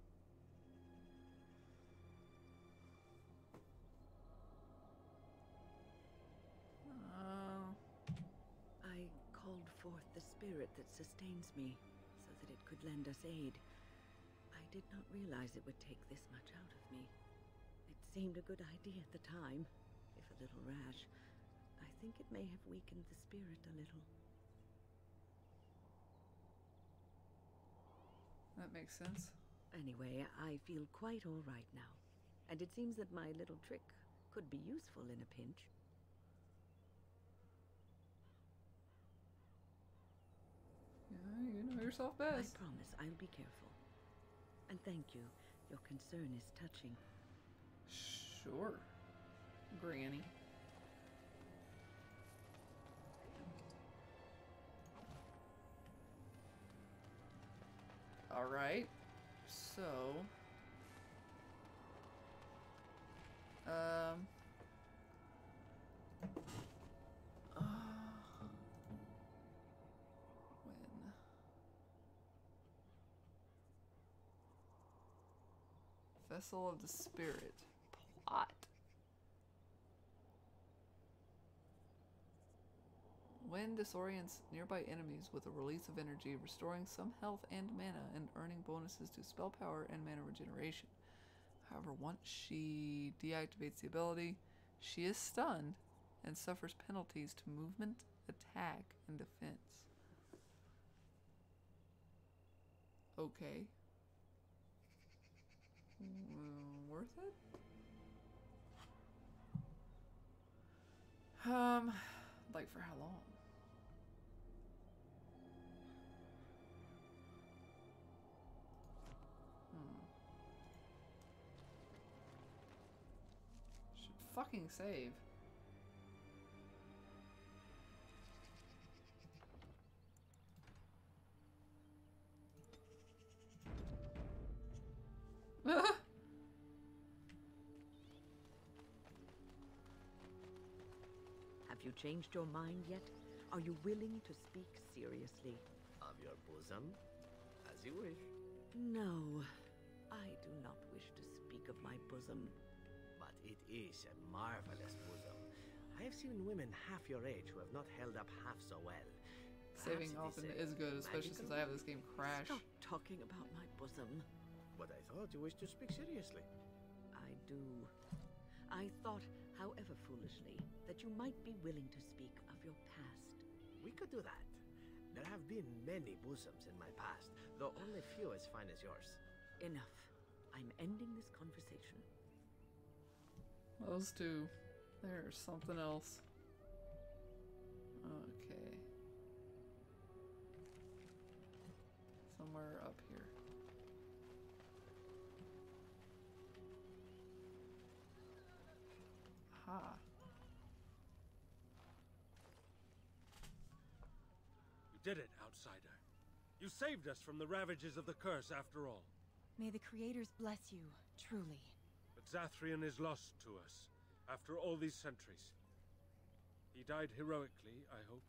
I called forth the spirit that sustains me so that it could lend us aid. I did not realize it would take this much out of me. It seemed a good idea at the time, if a little rash. I think it may have weakened the spirit a little. That makes sense. Anyway, I feel quite all right now. And it seems that my little trick could be useful in a pinch. Yeah, you know yourself best. I promise I'll be careful. And thank you. Your concern is touching. Sure, Granny. All right, so when Vessel of the Spirit plot. Wind disorients nearby enemies with a release of energy, restoring some health and mana, and earning bonuses to spell power and mana regeneration. However, once she deactivates the ability, she is stunned and suffers penalties to movement, attack, and defense. Okay. Worth it? Like for how long? Should fucking save. Have you changed your mind yet? Are you willing to speak seriously? Of your bosom? As you wish. No, I do not wish to speak of my bosom. But it is a marvelous bosom. I have seen women half your age who have not held up half so well. Saving Perhaps often it is good, especially since I have this game crash. Stop talking about my bosom. But I thought you wished to speak seriously. I do. I thought, however foolishly, that you might be willing to speak of your past. We could do that. There have been many bosoms in my past, though only few as fine as yours. Enough. I'm ending this conversation. Those two. There's something else. Okay. Somewhere up here. Aha. You did it, outsider. You saved us from the ravages of the curse after all. May the creators bless you, truly. But But Zathrian is lost to us after all these centuries. He died heroically, I hope.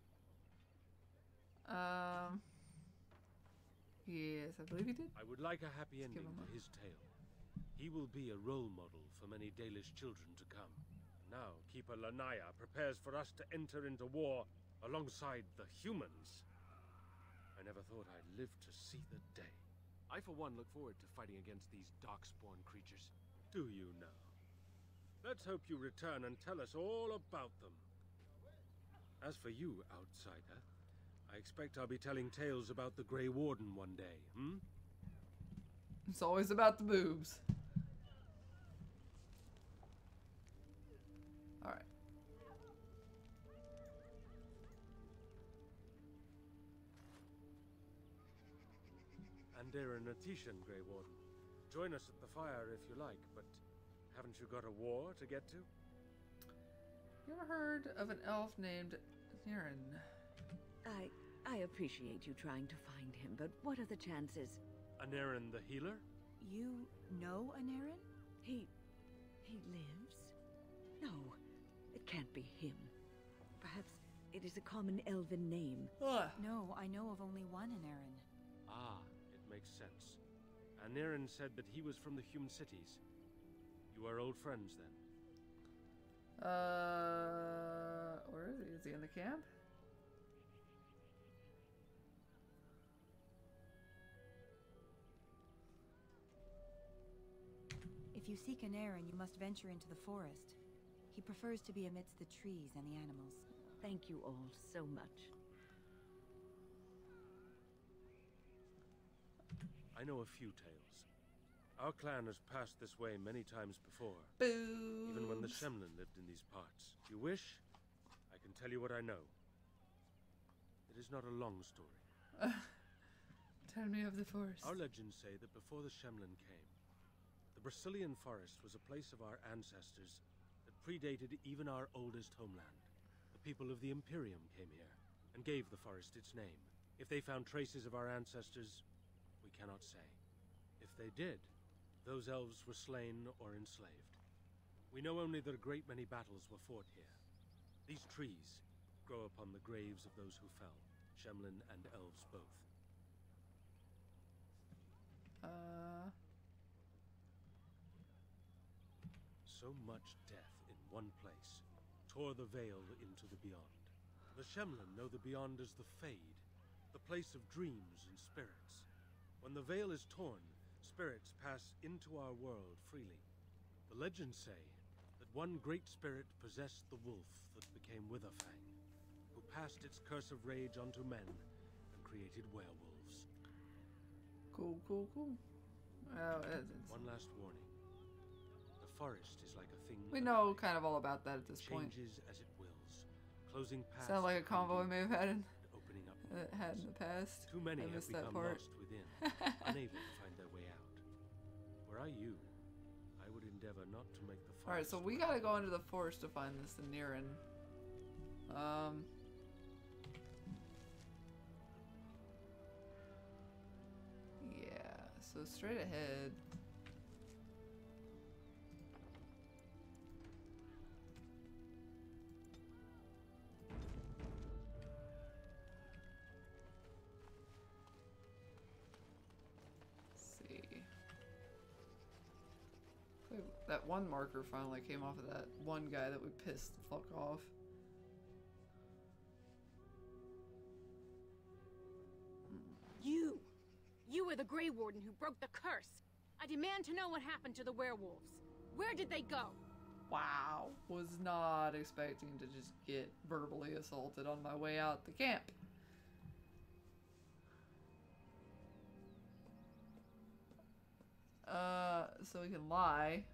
Yes, I believe he did. I would like a happy ending to his tale. He will be a role model for many Dalish children to come. Now, Keeper Lanaya prepares for us to enter into war alongside the humans. I never thought I'd live to see the day. I, for one, look forward to fighting against these darkspawn creatures. Do you now? Let's hope you return and tell us all about them. As for you, outsider, I expect I'll be telling tales about the Grey Warden one day, hmm? It's always about the boobs. Alright. Andera Natishan, Grey Warden. Join us at the fire if you like, but haven't you got a war to get to? You ever heard of an elf named Niren? I appreciate you trying to find him, but what are the chances? Anaren the healer? You know Anaren? He lives? No, it can't be him. Perhaps it is a common elven name. No, I know of only one Anaren. Ah, it makes sense. Anaren said that he was from the human cities. You are old friends, then? Where is he? Is he in the camp? If you seek Anaren, you must venture into the forest. He prefers to be amidst the trees and the animals. Thank you all so much. I know a few tales. Our clan has passed this way many times before. Boobs. Even when the Shemlin lived in these parts. If you wish, I can tell you what I know. It is not a long story. Tell me of the forest. Our legends say that before the Shemlin came, the Brazilian forest was a place of our ancestors that predated even our oldest homeland. The people of the Imperium came here and gave the forest its name. If they found traces of our ancestors, we cannot say. If they did, those elves were slain or enslaved. We know only that a great many battles were fought here. These trees grow upon the graves of those who fell, Shemlin and elves both. So much death in one place tore the veil into the beyond. The Shemlin know the beyond as the Fade, the place of dreams and spirits. When the veil is torn, spirits pass into our world freely. The legends say that one great spirit possessed the wolf that became Witherfang, who passed its curse of rage onto men and created werewolves. Cool. One last warning. The forest is like a thing... We know kind of all about that at this point. Changes as it wills, closing paths... Sounds like a convo we may have had in, opening up had in the past. Too many I have missed that become part. lost within, unable to find their way out. Were I you, I would endeavor not to make the forest... Alright, so we gotta go into the forest to find this Niren. Yeah, so straight ahead. That one marker finally came off of that one guy that we pissed the fuck off. You were the Grey Warden who broke the curse. I demand to know what happened to the werewolves. Where did they go? Wow. Was not expecting to just get verbally assaulted on my way out the camp. So we can lie.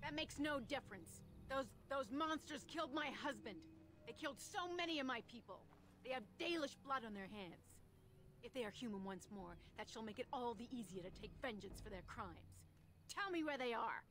That makes no difference. Those monsters killed my husband. They killed so many of my people. They have Dalish blood on their hands. If they are human once more, that shall make it all the easier to take vengeance for their crimes. Tell me where they are.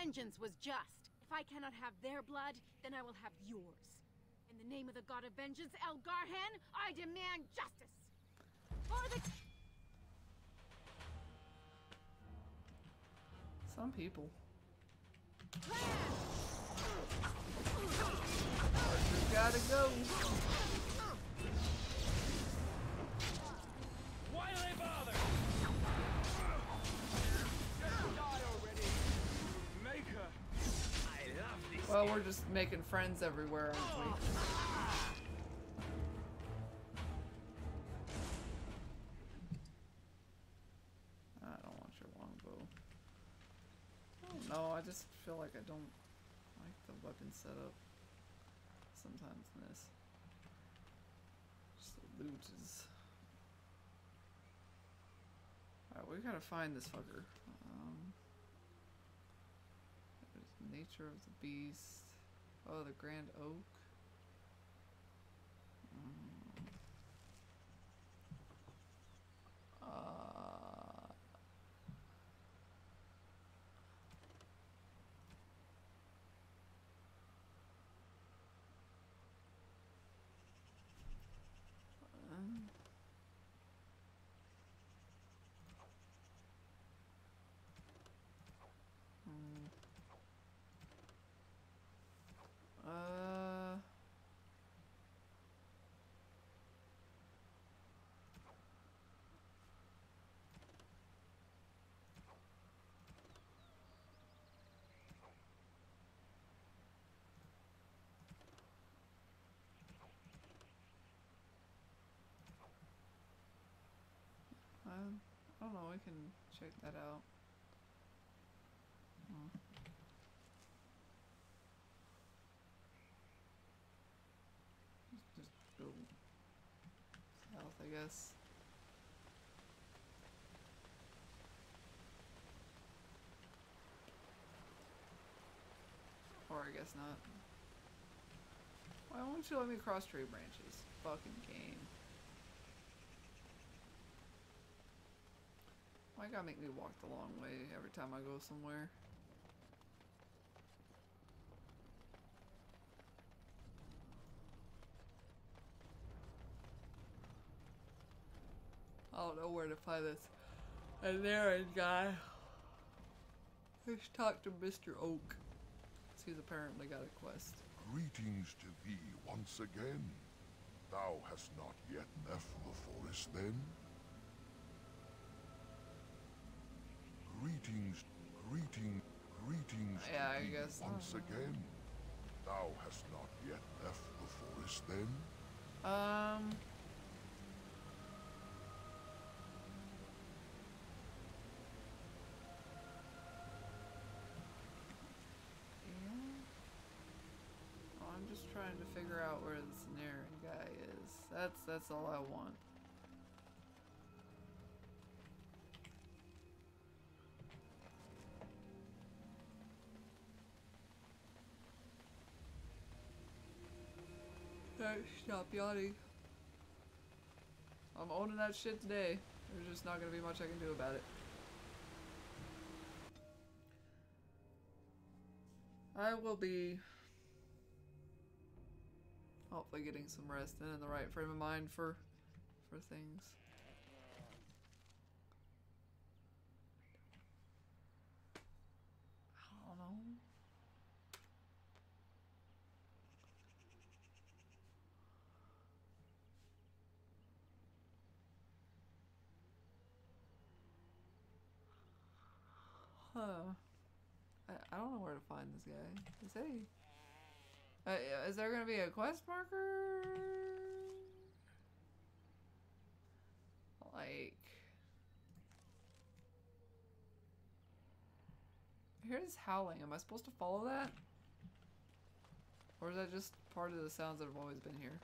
vengeance was just. If I cannot have their blood, then I will have yours. In the name of the god of vengeance, Elgarhan, I demand justice! For the... Some people. You gotta go. Why do they bother? Die already. Maker. I love this. Well, we're just making friends everywhere, aren't we? I don't want your longbow. I don't know, I just feel like I don't like the weapon setup sometimes in this. Just the loot is... Alright, we gotta find this fucker. Nature of the beast. Oh, the Grand Oak. I don't know, we can check that out. Just go south, I guess. Or I guess not. Why won't you let me cross tree branches? Fucking game. Why gotta make me walk the long way every time I go somewhere? I don't know where to find this Anaran guy. Let's talk to Mr. Oak. He's apparently got a quest. Greetings to thee once again. Thou hast not yet left the forest then? Greetings yeah, to I thee guess once again. Thou hast not yet left the forest then? I'm just trying to figure out where this Anaran guy is. That's all I want. Stop yawning. I'm owning that shit today. There's just not gonna be much I can do about it. I will be hopefully getting some rest and in the right frame of mind for things. I don't know. I don't know where to find this guy. Is he? Is there gonna be a quest marker? Like, here's howling. Am I supposed to follow that? Or is that just part of the sounds that have always been here?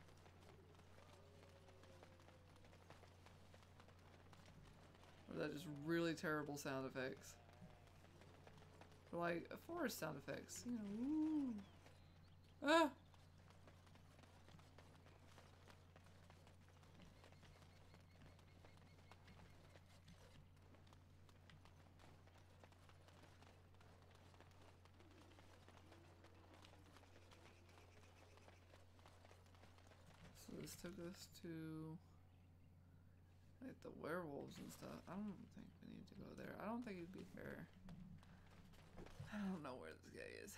Or is that just really terrible sound effects? Or like forest sound effects, you know. Ooh. Ah! this took us to like the werewolves and stuff. I don't think we need to go there. I don't think it'd be fair. I don't know where this guy is.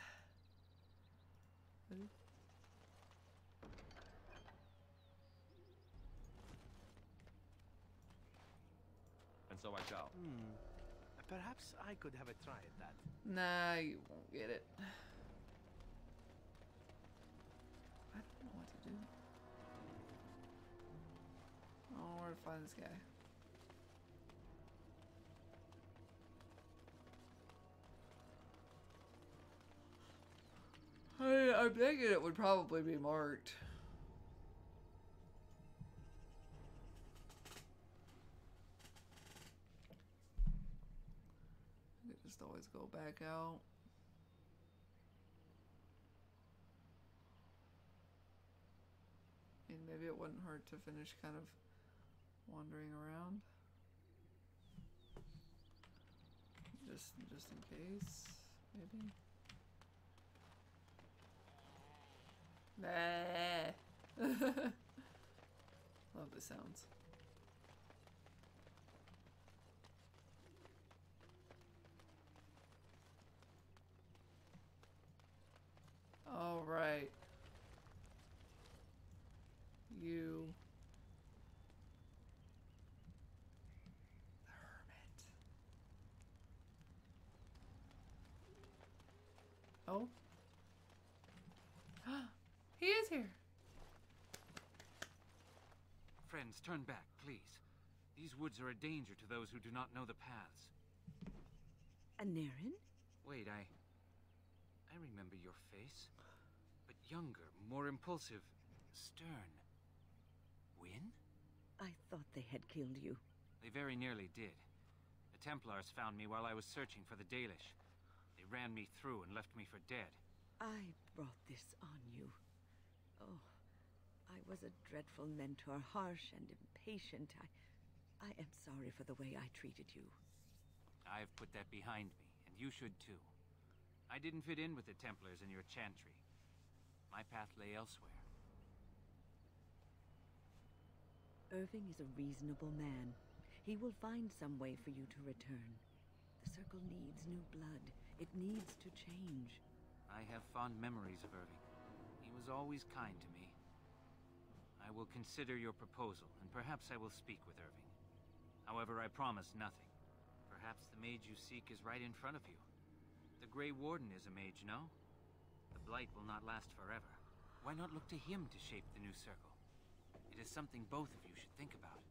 And so I shall. Perhaps I could have a try at that. Nah, you won't get it. I don't know what to do. Oh, where to find this guy? I'm thinking it would probably be marked. I could just always go back out. And maybe it wouldn't hurt to finish kind of wandering around. Just in case, maybe. Bah. Love the sounds. All right. You. The hermit. Oh. He is here. Friends, turn back, please. These woods are a danger to those who do not know the paths. Aneurin? Wait, I remember your face. But younger, more impulsive, stern. Wynne? I thought they had killed you. They very nearly did. The Templars found me while I was searching for the Dalish. They ran me through and left me for dead. I brought this on you. Oh, I was a dreadful mentor, harsh and impatient. I am sorry for the way I treated you. I have put that behind me, and you should too. I didn't fit in with the Templars in your chantry. My path lay elsewhere. Irving is a reasonable man. He will find some way for you to return. The Circle needs new blood. It needs to change. I have fond memories of Irving. He was always kind to me. I will consider your proposal, and perhaps I will speak with Irving. However, I promise nothing. Perhaps the mage you seek is right in front of you. The Grey Warden is a mage, no? The Blight will not last forever. Why not look to him to shape the new circle? It is something both of you should think about.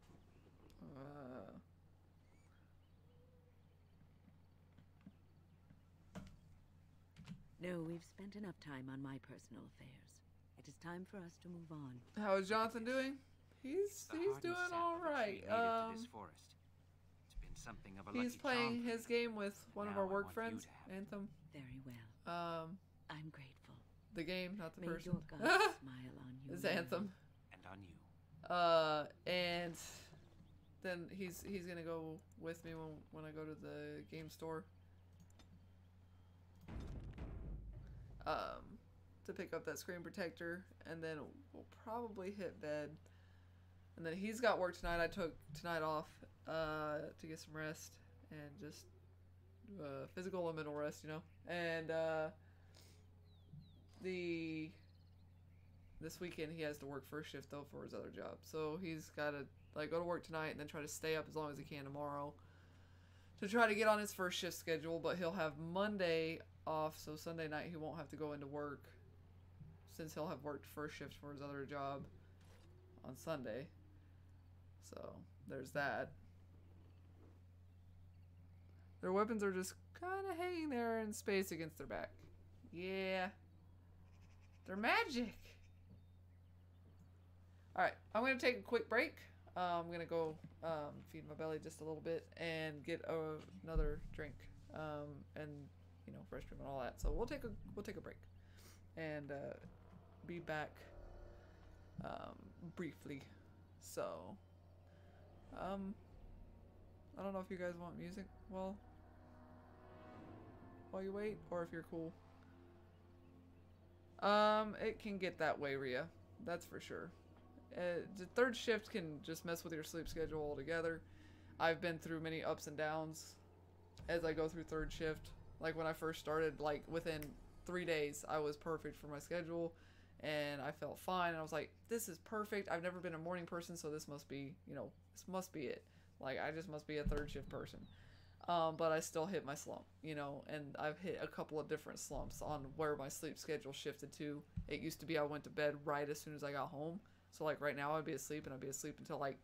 No, we've spent enough time on my personal affairs. It is time for us to move on. How is Jonathan doing? He's doing all right. This forest. It's been something of a He's lucky playing charm. his game with one of Now our I work want friends, you to have it. Anthem. Very well. I'm grateful. The game, not the May person. your God smile on you. It's Anthem. And on you. And then he's gonna go with me when I go to the game store. To pick up that screen protector, and then we'll probably hit bed. And then he's got work tonight. I took tonight off to get some rest and just physical and mental rest, you know. And this weekend he has to work first shift though for his other job, so he's got to like go to work tonight and then try to stay up as long as he can tomorrow to try to get on his first shift schedule. But he'll have Monday off, so Sunday night he won't have to go into work since he'll have worked first shift for his other job on Sunday. So there's that. Their weapons are just kind of hanging there in space against their back. Yeah, they're magic. Alright, I'm going to take a quick break. I'm going to go feed my belly just a little bit and get another drink and, you know, restroom and all that. So we'll take a break and be back briefly. So I don't know if you guys want music while you wait, or if you're cool. It can get that way, Rhea. That's for sure. The third shift can just mess with your sleep schedule altogether. I've been through many ups and downs as I go through third shift. Like when I first started, like within 3 days, I was perfect for my schedule and I felt fine. And I was like, this is perfect. I've never been a morning person, so this must be, you know, this must be it. Like, I just must be a third shift person. But I still hit my slump, you know, and I've hit a couple of different slumps on where my sleep schedule shifted to. It used to be I went to bed right as soon as I got home. So, like, right now I'd be asleep, and I'd be asleep until, like,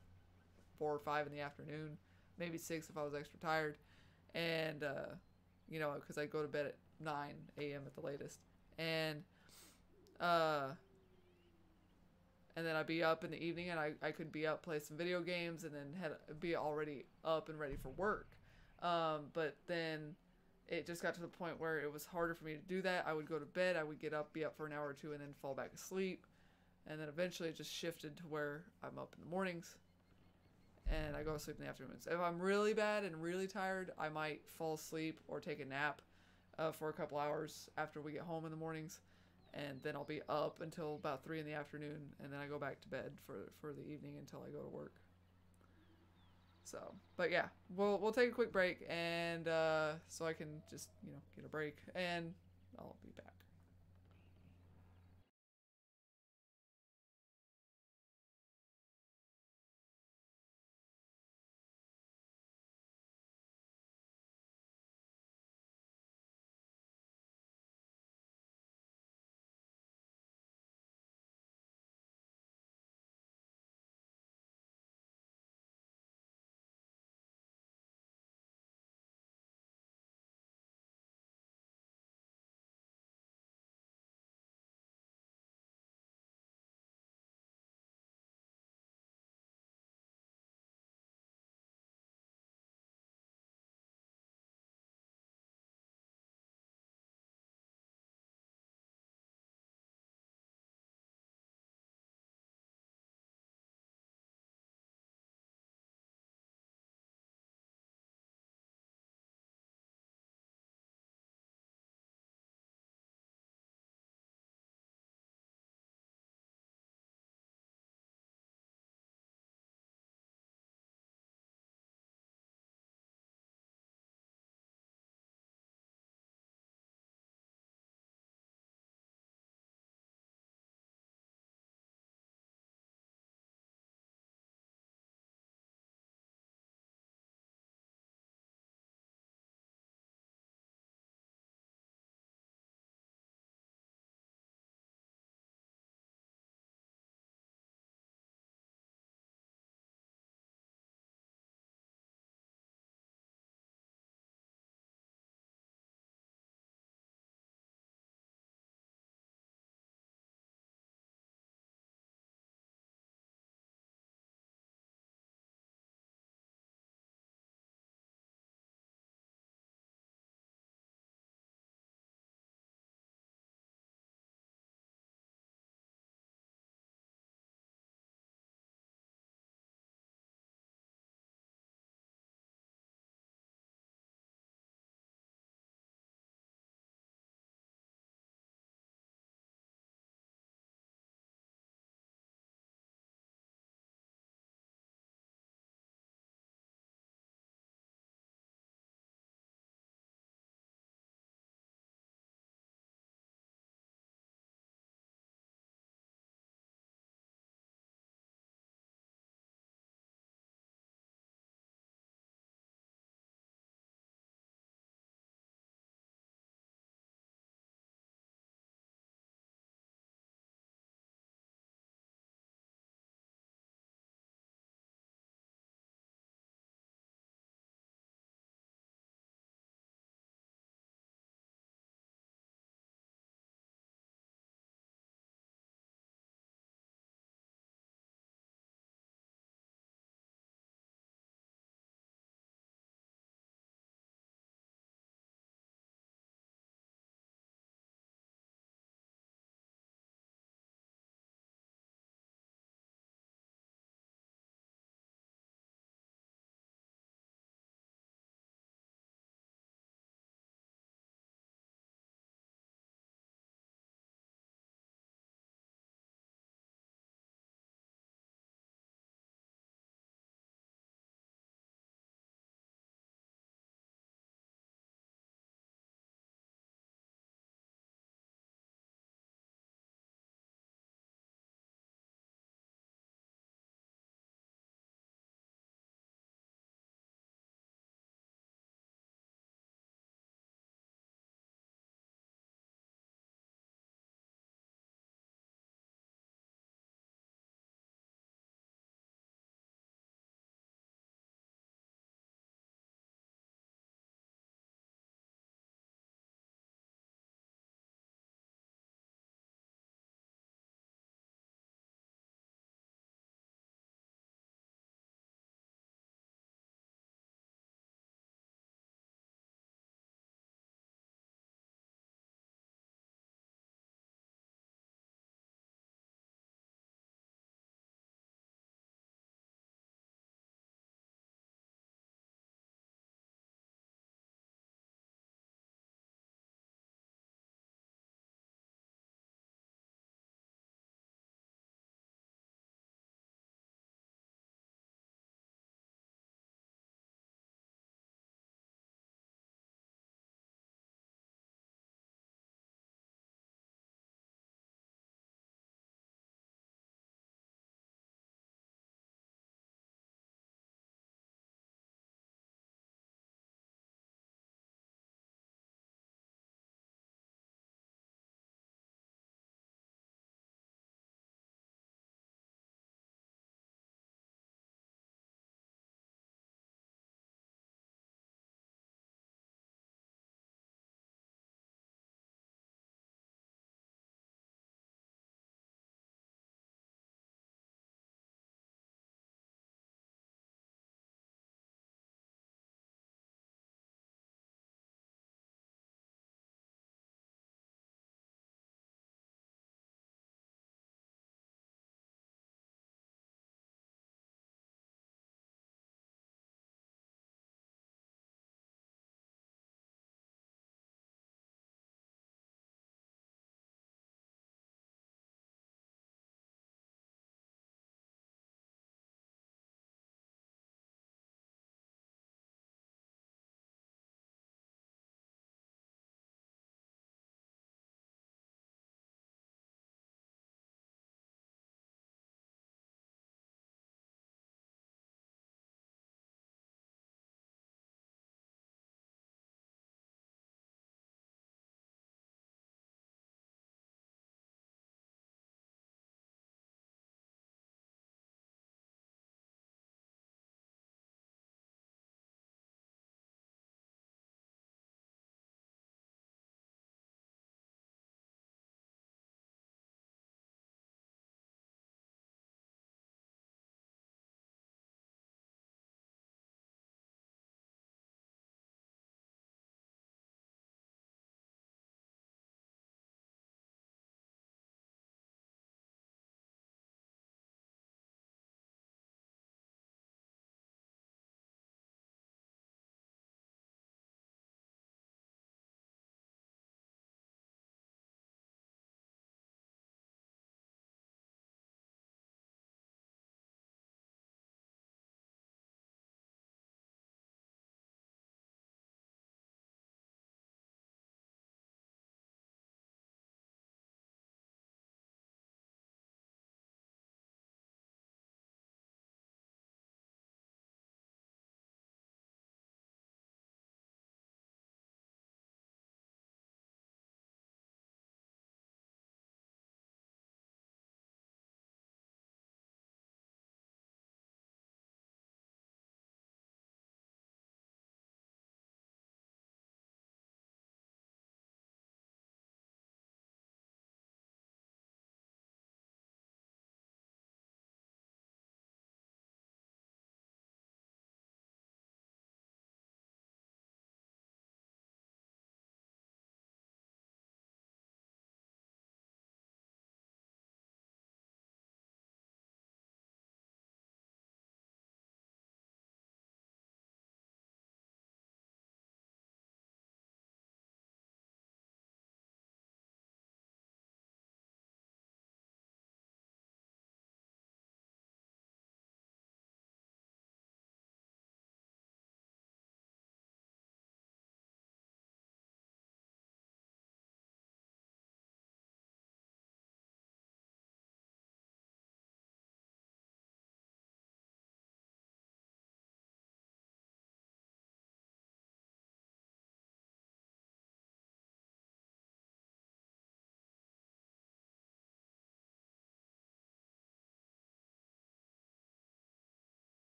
4 or 5 in the afternoon. Maybe 6 if I was extra tired. And, you know, because I'd go to bed at 9 a.m. at the latest. And then I'd be up in the evening, and I could be up, play some video games, and then be already up and ready for work. But then it just got to the point where it was harder for me to do that. I would go to bed, I would get up, be up for an hour or two, and then fall back asleep. And then eventually it just shifted to where I'm up in the mornings and I go to sleep in the afternoons. If I'm really bad and really tired, I might fall asleep or take a nap for a couple hours after we get home in the mornings. And then I'll be up until about 3 in the afternoon, and then I go back to bed for the evening until I go to work. So, but yeah, we'll take a quick break, and so I can just, you know, get a break, and I'll be back.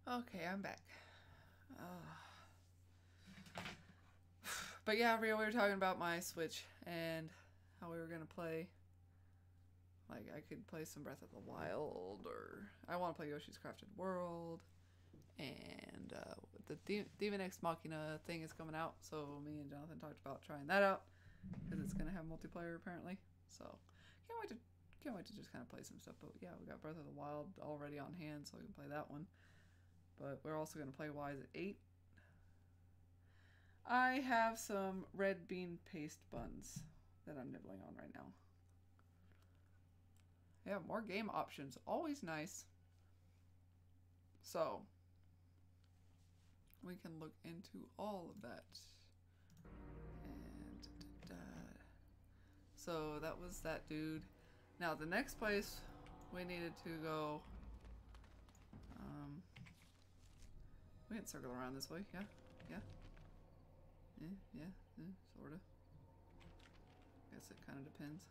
Okay, I'm back. But yeah, Rio, we were talking about my Switch and how we were gonna play. Like, I could play some Breath of the Wild, or I want to play Yoshi's Crafted World, and the Demon X Machina thing is coming out, so me and Jonathan talked about trying that out because it's gonna have multiplayer apparently. So can't wait to just kind of play some stuff. But yeah, we got Breath of the Wild already on hand, so we can play that one. But we're also gonna play Wise at 8. I have some red bean paste buns that I'm nibbling on right now. Yeah, more game options. Always nice. So, we can look into all of that. And so that was that dude. Now the next place we needed to go. We can circle around this way. Yeah. Sorta. Guess it kind of depends.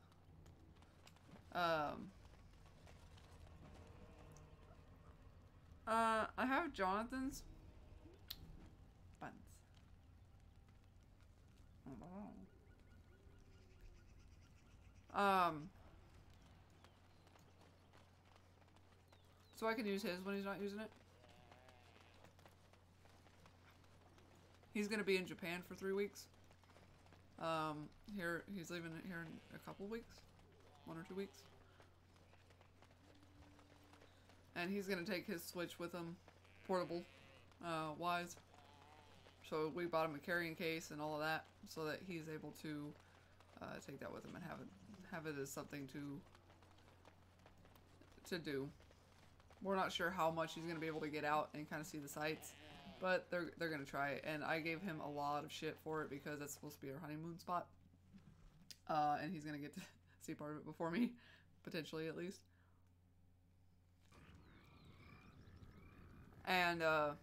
I have Jonathan's buns. So I can use his when he's not using it. He's gonna be in Japan for 3 weeks. He's leaving here in a couple weeks, 1 or 2 weeks. And he's gonna take his Switch with him, portable, wise. So we bought him a carrying case and all of that, so that he's able to take that with him and have it as something to do. We're not sure how much he's gonna be able to get out and kind of see the sights, but they're gonna try it. And I gave him a lot of shit for it because that's supposed to be our honeymoon spot, and he's gonna get to see part of it before me, potentially at least. And and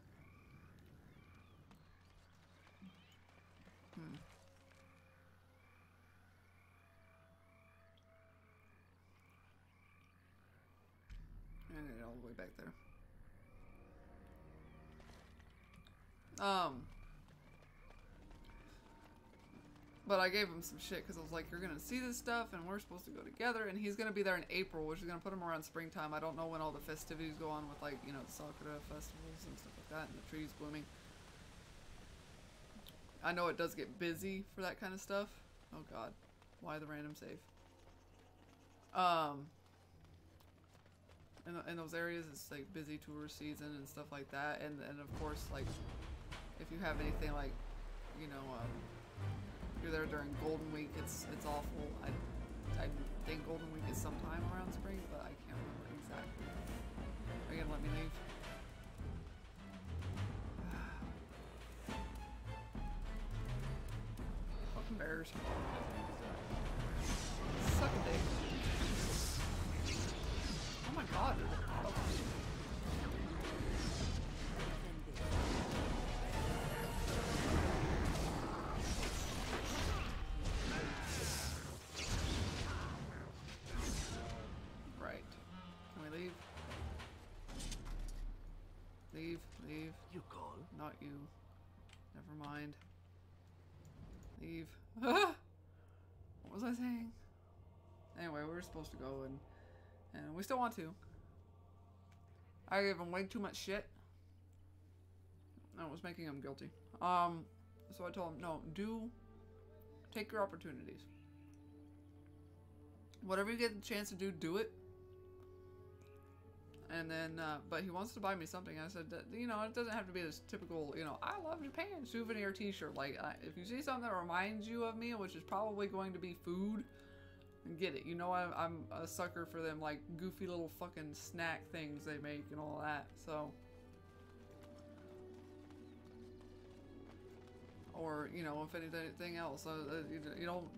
it all the way back there. But I gave him some shit because I was like, you're gonna see this stuff and we're supposed to go together, and he's gonna be there in April, which is gonna put him around springtime. I don't know when all the festivities go on with, like, you know, the Sakura festivals and stuff like that and the trees blooming. I know it does get busy for that kind of stuff. Oh god, why the random save? In those areas it's like busy tourist season and stuff like that, and of course, like, if you have anything like, you know, you're there during Golden Week, it's awful. I think Golden Week is sometime around spring, but I can't remember exactly. Are you gonna let me leave? Fucking bears. Suck a dick. Oh my god. Oh. Right. Can we leave? Leave. You call? Not you. Never mind. Leave. What was I saying? Anyway, we were supposed to go and we still want to. I gave him way too much shit. That was making him guilty. So I told him, no, take your opportunities. Whatever you get the chance to do it. And then, but he wants to buy me something. I said, that, you know, it doesn't have to be this typical, you know, I love Japan souvenir t-shirt. Like, if you see something that reminds you of me, which is probably going to be food, get it. You know, I'm a sucker for them, like, goofy little fucking snack things they make and all that. So, or, you know, if anything else, you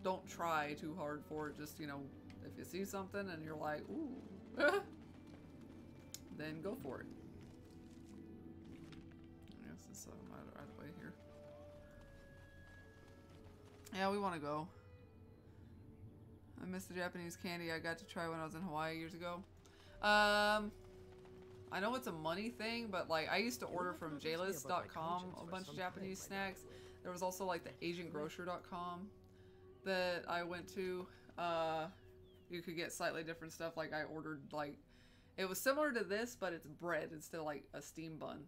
don't try too hard for it. Just, you know, if you see something and you're like, ooh, then go for it. I guess it's either way here. Yeah, we want to go. I miss the Japanese candy I got to try when I was in Hawaii years ago. I I know it's a money thing, but like I used to order from JList.com a bunch of Japanese snacks. There was also like the AsianGrocer.com that I went to. You could get slightly different stuff. Like I ordered like, it was similar to this, but it's bread instead of like a steam bun.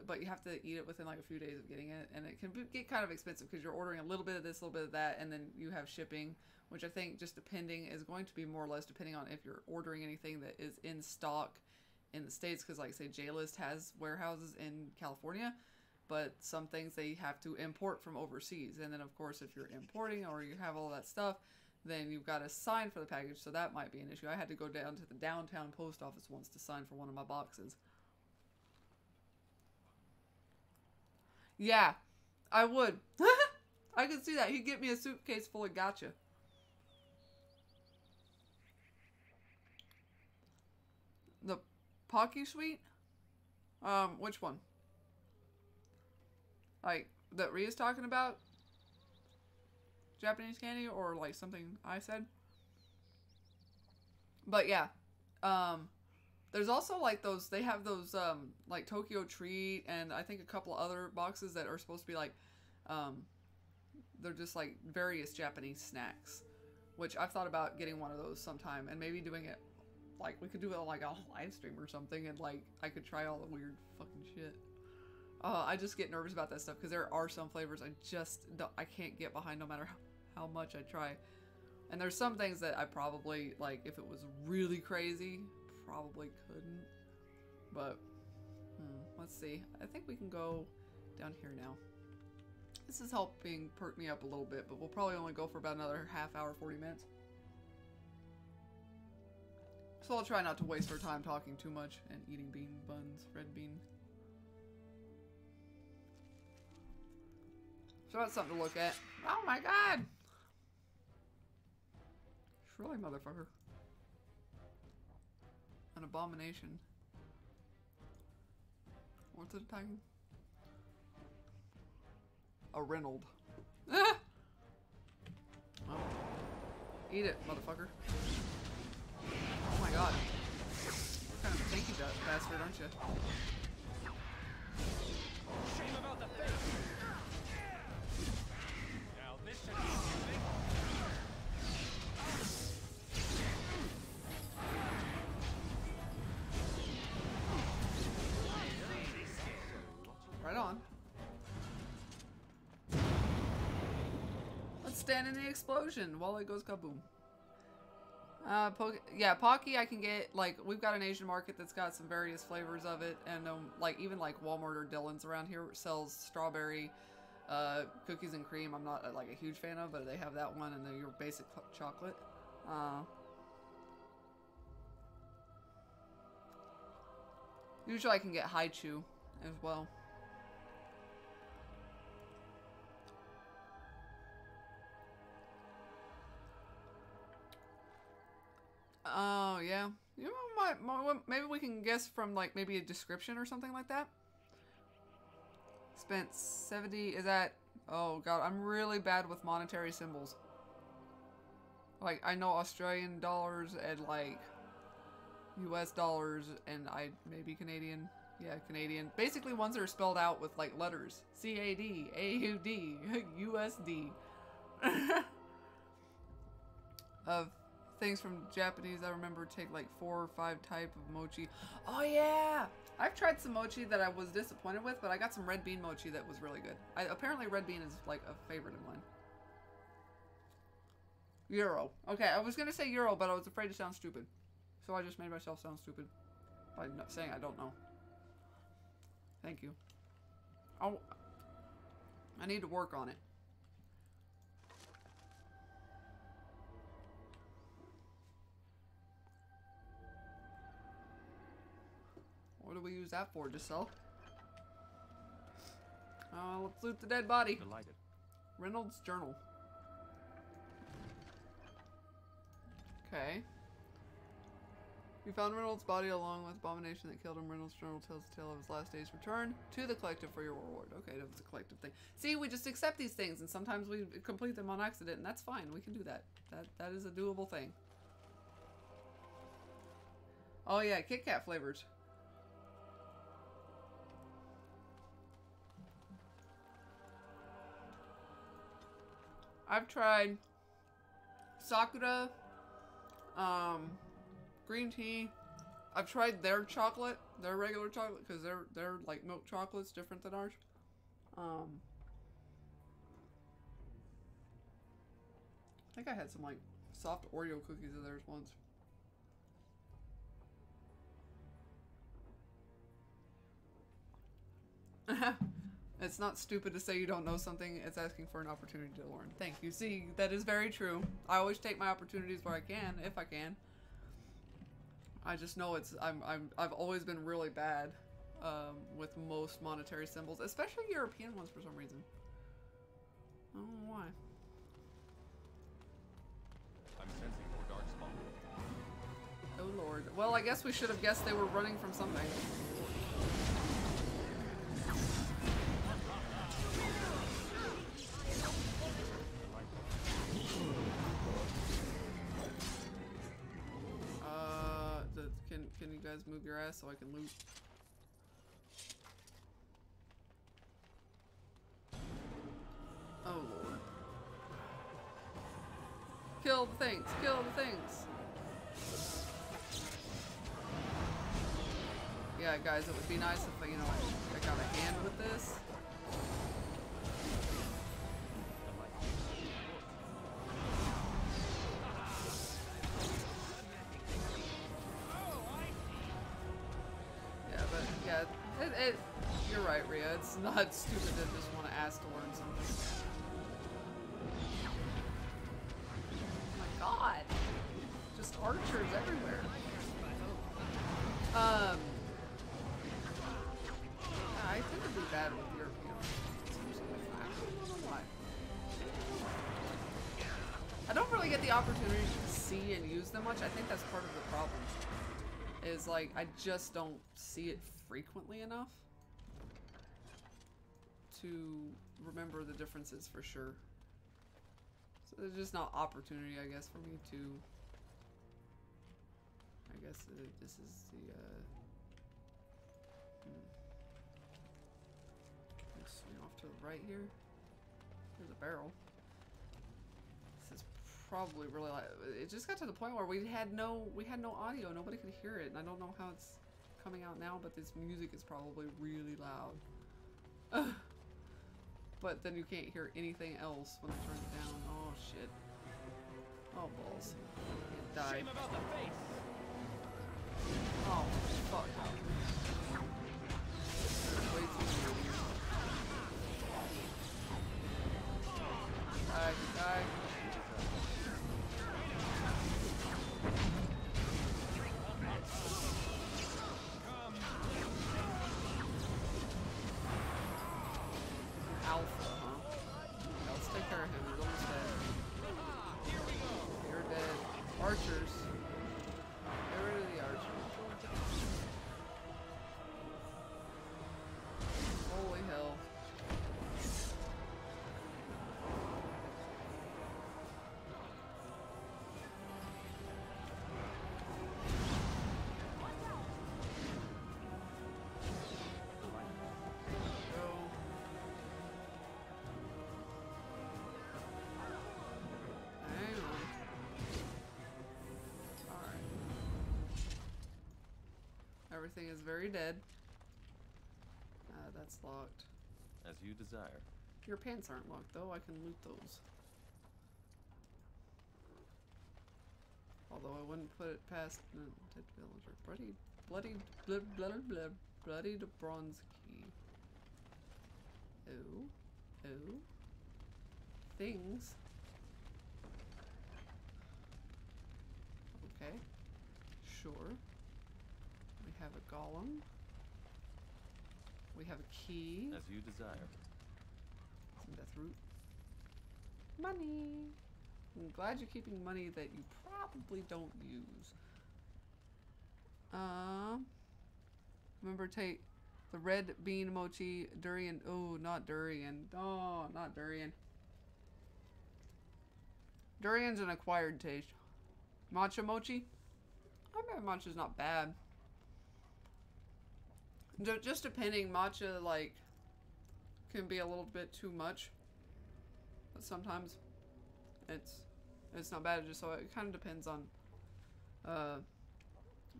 But you have to eat it within like a few days of getting it, and it can get kind of expensive because you're ordering a little bit of this, a little bit of that, and then you have shipping, which I think just depending is going to be more or less depending on if you're ordering anything that is in stock in the States, because like say JList has warehouses in California, but some things they have to import from overseas, and then of course if you're importing or you have all that stuff, then you've got to sign for the package, so that might be an issue. I had to go down to the downtown post office once to sign for one of my boxes. Yeah, I would. I could see that. He'd get me a suitcase full of gacha. The Pocky Sweet? Which one? Like, that Ria's talking about? Japanese candy? Or, like, something I said? But, yeah. There's also, like, those, they have those, like, Tokyo Treat, and I think a couple other boxes that are supposed to be, like, they're just, like, various Japanese snacks, which I've thought about getting one of those sometime, and maybe doing it, like, we could do it on, like, a live stream or something, and, like, I could try all the weird fucking shit. I just get nervous about that stuff, because there are some flavors I can't get behind no matter how much I try. And there's some things that I probably, like, if it was really crazy, probably couldn't, but let's see. I think we can go down here now. This is helping perk me up a little bit, but we'll probably only go for about another half hour, 40 minutes. So I'll try not to waste our time talking too much and eating bean buns, red bean. So that's something to look at. Oh my god! Surely, motherfucker. An abomination. What's it attacking? A Reynold. Ah! Oh. Eat it, motherfucker. Oh my god. You're kind of a tanky bastard, aren't you? Shame about the face. Now this should be something. Right on. Let's stand in the explosion while it goes kaboom. Yeah, Pocky I can get, like, we've got an Asian market that's got some various flavors of it, and like, even like Walmart or Dillon's around here sells strawberry cookies and cream. I'm not like a huge fan of, but they have that one, and then your basic chocolate. Usually I can get Haichu as well. Oh, yeah. You know, maybe we can guess from, like, maybe a description or something like that. Spent 70, is that... Oh, God, I'm really bad with monetary symbols. Like, I know Australian dollars and, like, US dollars, and maybe Canadian. Yeah, Canadian. Basically, ones that are spelled out with, like, letters. CAD, AUD, USD. Of... things from Japanese I remember take like 4 or 5 type of mochi. Oh yeah! I've tried some mochi that I was disappointed with, but I got some red bean mochi that was really good. Apparently red bean is like a favorite of mine. Euro. Okay, I was gonna say euro, but I was afraid to sound stupid. So I just made myself sound stupid by not saying I don't know. Thank you. Oh, I need to work on it. What do we use that for? To sell? Let's loot the dead body. Delighted. Reynolds Journal. Okay. We found Reynolds' body along with Abomination that killed him. Reynolds' Journal tells the tale of his last days. Return to the collective for your reward. Okay, that was a collective thing. See, we just accept these things, and sometimes we complete them on accident, and that's fine. We can do that. That is a doable thing. Oh yeah, Kit Kat flavors. I've tried Sakura, green tea. I've tried their chocolate, their regular chocolate, because they're like milk chocolates, different than ours. I think I had some like soft Oreo cookies of theirs once. It's not stupid to say you don't know something. It's asking for an opportunity to learn. Thank you. See, that is very true. I always take my opportunities where I can, if I can. I just know I've always been really bad with most monetary symbols, especially European ones for some reason. I don't know why. I'm sensing more darkspawn. Oh lord. Well, I guess we should have guessed they were running from something. Can you guys move your ass so I can loot? Oh lord. Kill the things! Kill the things! Yeah, guys, it would be nice if, you know, I got a hand with this. You're right, Rhea. It's not stupid to just want to ask to learn something. Oh my god! Just archers everywhere. Yeah, I tend to be bad with European archers. I don't know why. I don't really get the opportunity to see and use them much. I think that's part of the problem. Is like, I just don't see it frequently enough to remember the differences for sure. So there's just not opportunity, I guess, for me to... I guess this is the, swing off to the right here. There's a barrel. This is probably really like... It just got to the point where we had no audio. Nobody could hear it, and I don't know how it's coming out now, but this music is probably really loud. But then you can't hear anything else when I turn it down. Oh shit. Oh balls. It died. Shame about the face. Oh fuck. There's way too many. Die, die. Alpha, huh? Yeah, let's take care of him. He's almost dead. You're dead. Archers. Get rid of the archers. Holy hell. Everything is very dead. That's locked. As you desire. Your pants aren't locked though. I can loot those. Although I wouldn't put it past the dead villager. Bloodied bronze key. Oh. Things. Okay. Sure. We have a golem. We have a key. As you desire. Some death root. Money. I'm glad you're keeping money that you probably don't use. Remember, take the red bean mochi, durian. Oh, not durian. Oh, not durian. Durian's an acquired taste. Matcha mochi? combat matcha is not bad. Just depending, matcha like can be a little bit too much, but sometimes it's not bad. Just so it kind of depends on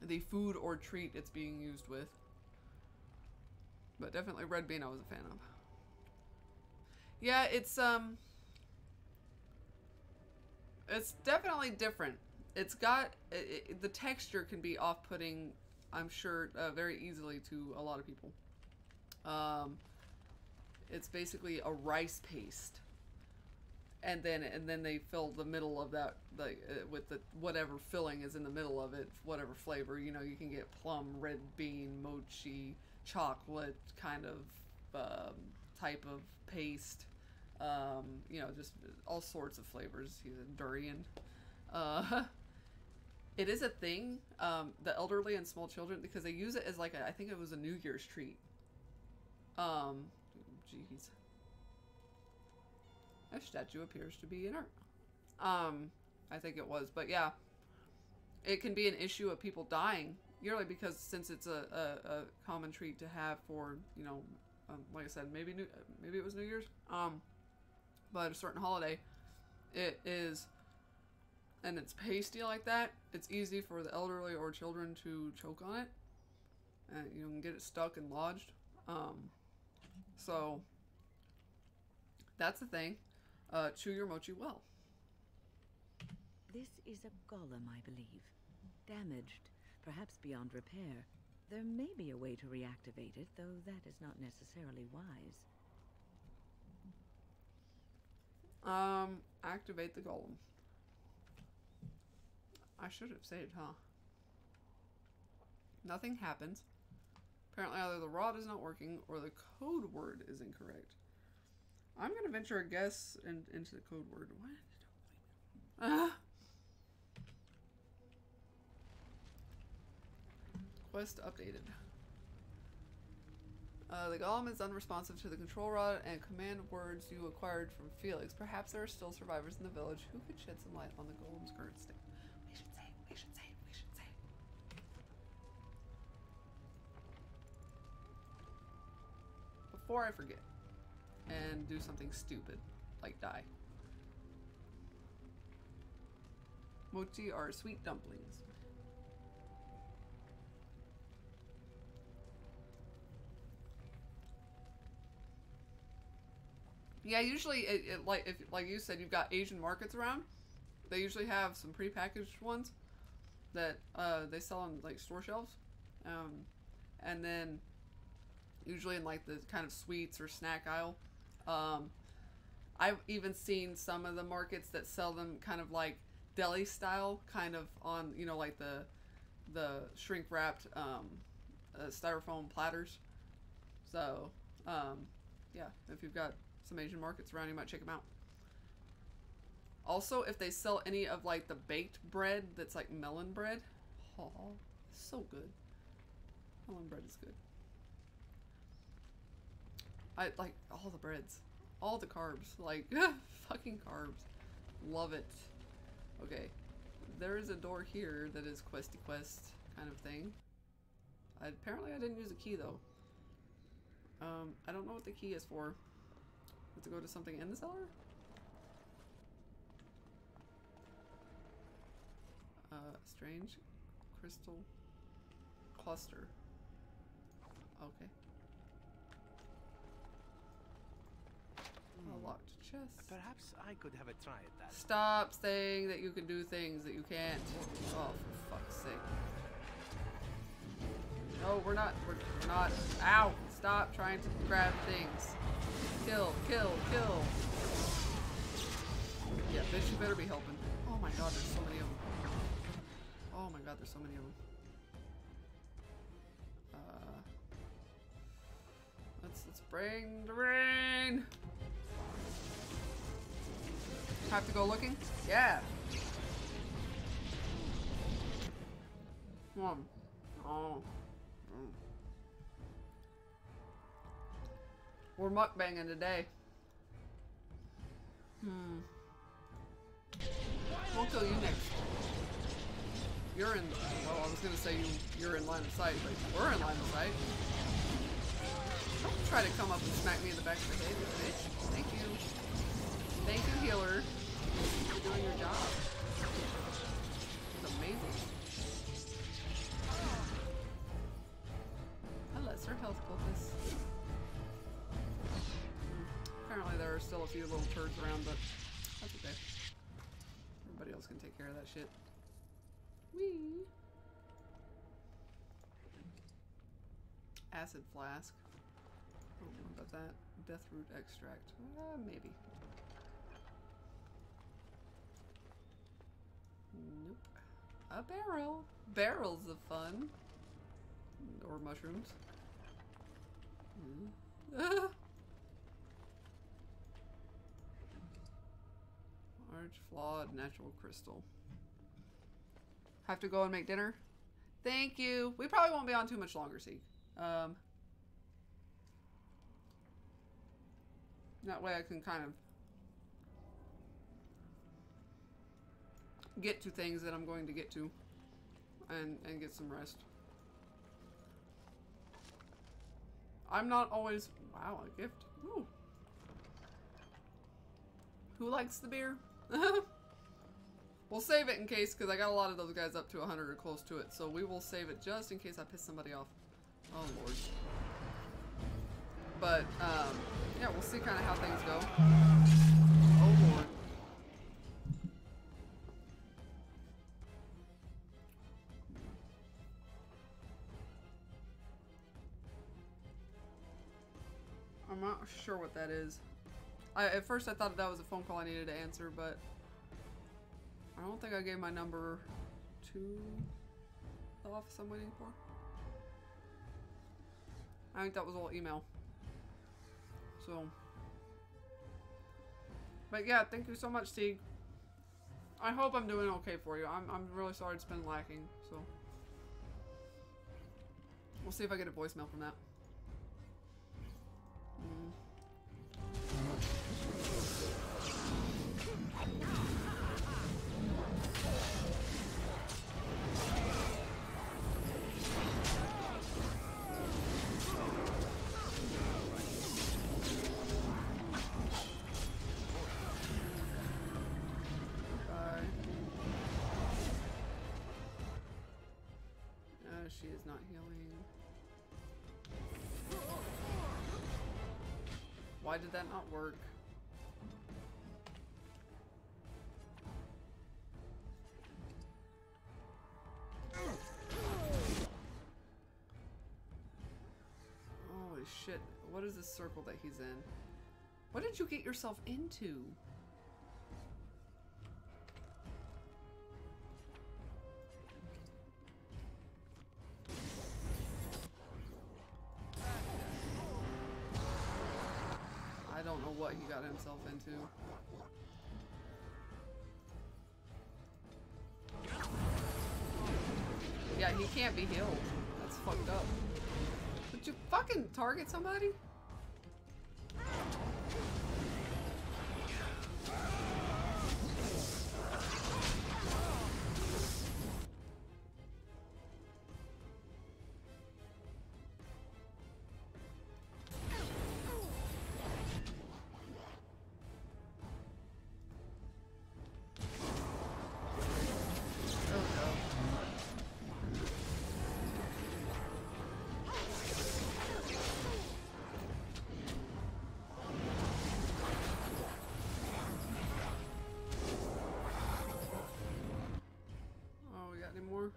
the food or treat it's being used with. But definitely red bean I was a fan of. Yeah, it's definitely different. It's got the texture can be off-putting, I'm sure, very easily to a lot of people. It's basically a rice paste, and then they fill the middle of that with the whatever filling is in the middle of it, whatever flavor. You know, you can get plum, red bean, mochi, chocolate kind of type of paste. You know, just all sorts of flavors. Durian. It is a thing, the elderly and small children, because they use it as like I think it was a New Year's treat. Jeez. That statue appears to be inert. I think it was, but yeah. It can be an issue of people dying yearly because since it's a common treat to have for, you know, like I said, maybe it was New Year's. But a certain holiday, it is, and it's pasty like that, it's easy for the elderly or children to choke on it, and you can get it stuck and lodged. So that's the thing. Chew your mochi well. This is a golem, I believe. Damaged, perhaps beyond repair. There may be a way to reactivate it, though that is not necessarily wise. Activate the golem. I should have saved, huh? Nothing happens. Apparently either the rod is not working or the code word is incorrect. I'm gonna venture a guess into the code word. What? Quest updated. The golem is unresponsive to the control rod and command words you acquired from Felix. Perhaps there are still survivors in the village who could shed some light on the golem's current state. We should say it, we should say it, we should say it. Before I forget and do something stupid, like die. Mochi are sweet dumplings. Yeah, usually, like you said, you've got Asian markets around. They usually have some prepackaged ones that they sell on like store shelves, and then usually in like the kind of sweets or snack aisle. I've even seen some of the markets that sell them kind of like deli style, kind of on, you know, like the shrink wrapped styrofoam platters. So yeah, if you've got some Asian markets around, you might check them out. Also, if they sell any of like the baked bread that's like melon bread, oh, so good. Melon bread is good. I like all the breads, all the carbs, like fucking carbs. Love it. Okay, there is a door here that is questy quest kind of thing. Apparently I didn't use a key though. I don't know what the key is for. To go to something in the cellar? Strange crystal cluster. Okay. A locked chest. Perhaps I could have a try at that. Stop saying that you can do things that you can't. Oh, for fuck's sake. No, we're not. We're not. Ow! Stop trying to grab things. Kill, kill, kill. Yeah, bitch, you better be helping. Oh my god, there's so many of them. Oh my god, there's so many of them. Let's bring the rain. Have to go looking? Yeah. Come on. Oh. We're mukbanging today. We'll kill you next. You're in. Oh, I was gonna say you're in line of sight, but we're in line of sight. Don't try to come up and smack me in the back of the head, bitch. Thank you. Thank you, healer. You're doing your job. It's amazing. A lesser health cultist. Apparently there are still a few little turds around, but that's okay. Everybody else can take care of that shit. Whee! Acid flask. I don't know about that. Death root extract. Maybe. Nope. A barrel. Barrels of fun. Or mushrooms. Large flawed natural crystal. Have to go and make dinner? Thank you. We probably won't be on too much longer, see. That way I can kind of get to things that I'm going to get to and get some rest. I'm not always... Wow, a gift. Ooh. Who likes the beer? We'll save it in case, because I got a lot of those guys up to 100 or close to it, so we will save it just in case I piss somebody off. Oh, Lord. But, yeah, we'll see kind of how things go. Oh, Lord. I'm not sure what that is. At first I thought that was a phone call I needed to answer, but I don't think I gave my number to the office I'm waiting for. I think that was all email. So, but yeah, thank you so much, Teague. I hope I'm doing okay for you. I'm really sorry it's been lacking, so we'll see if I get a voicemail from that. She is not healing. Why did that not work? Holy shit. What is this circle that he's in? What did you get yourself into? I don't know what he got himself into. Yeah, he can't be healed. That's fucked up. Did you fucking target somebody? Anymore.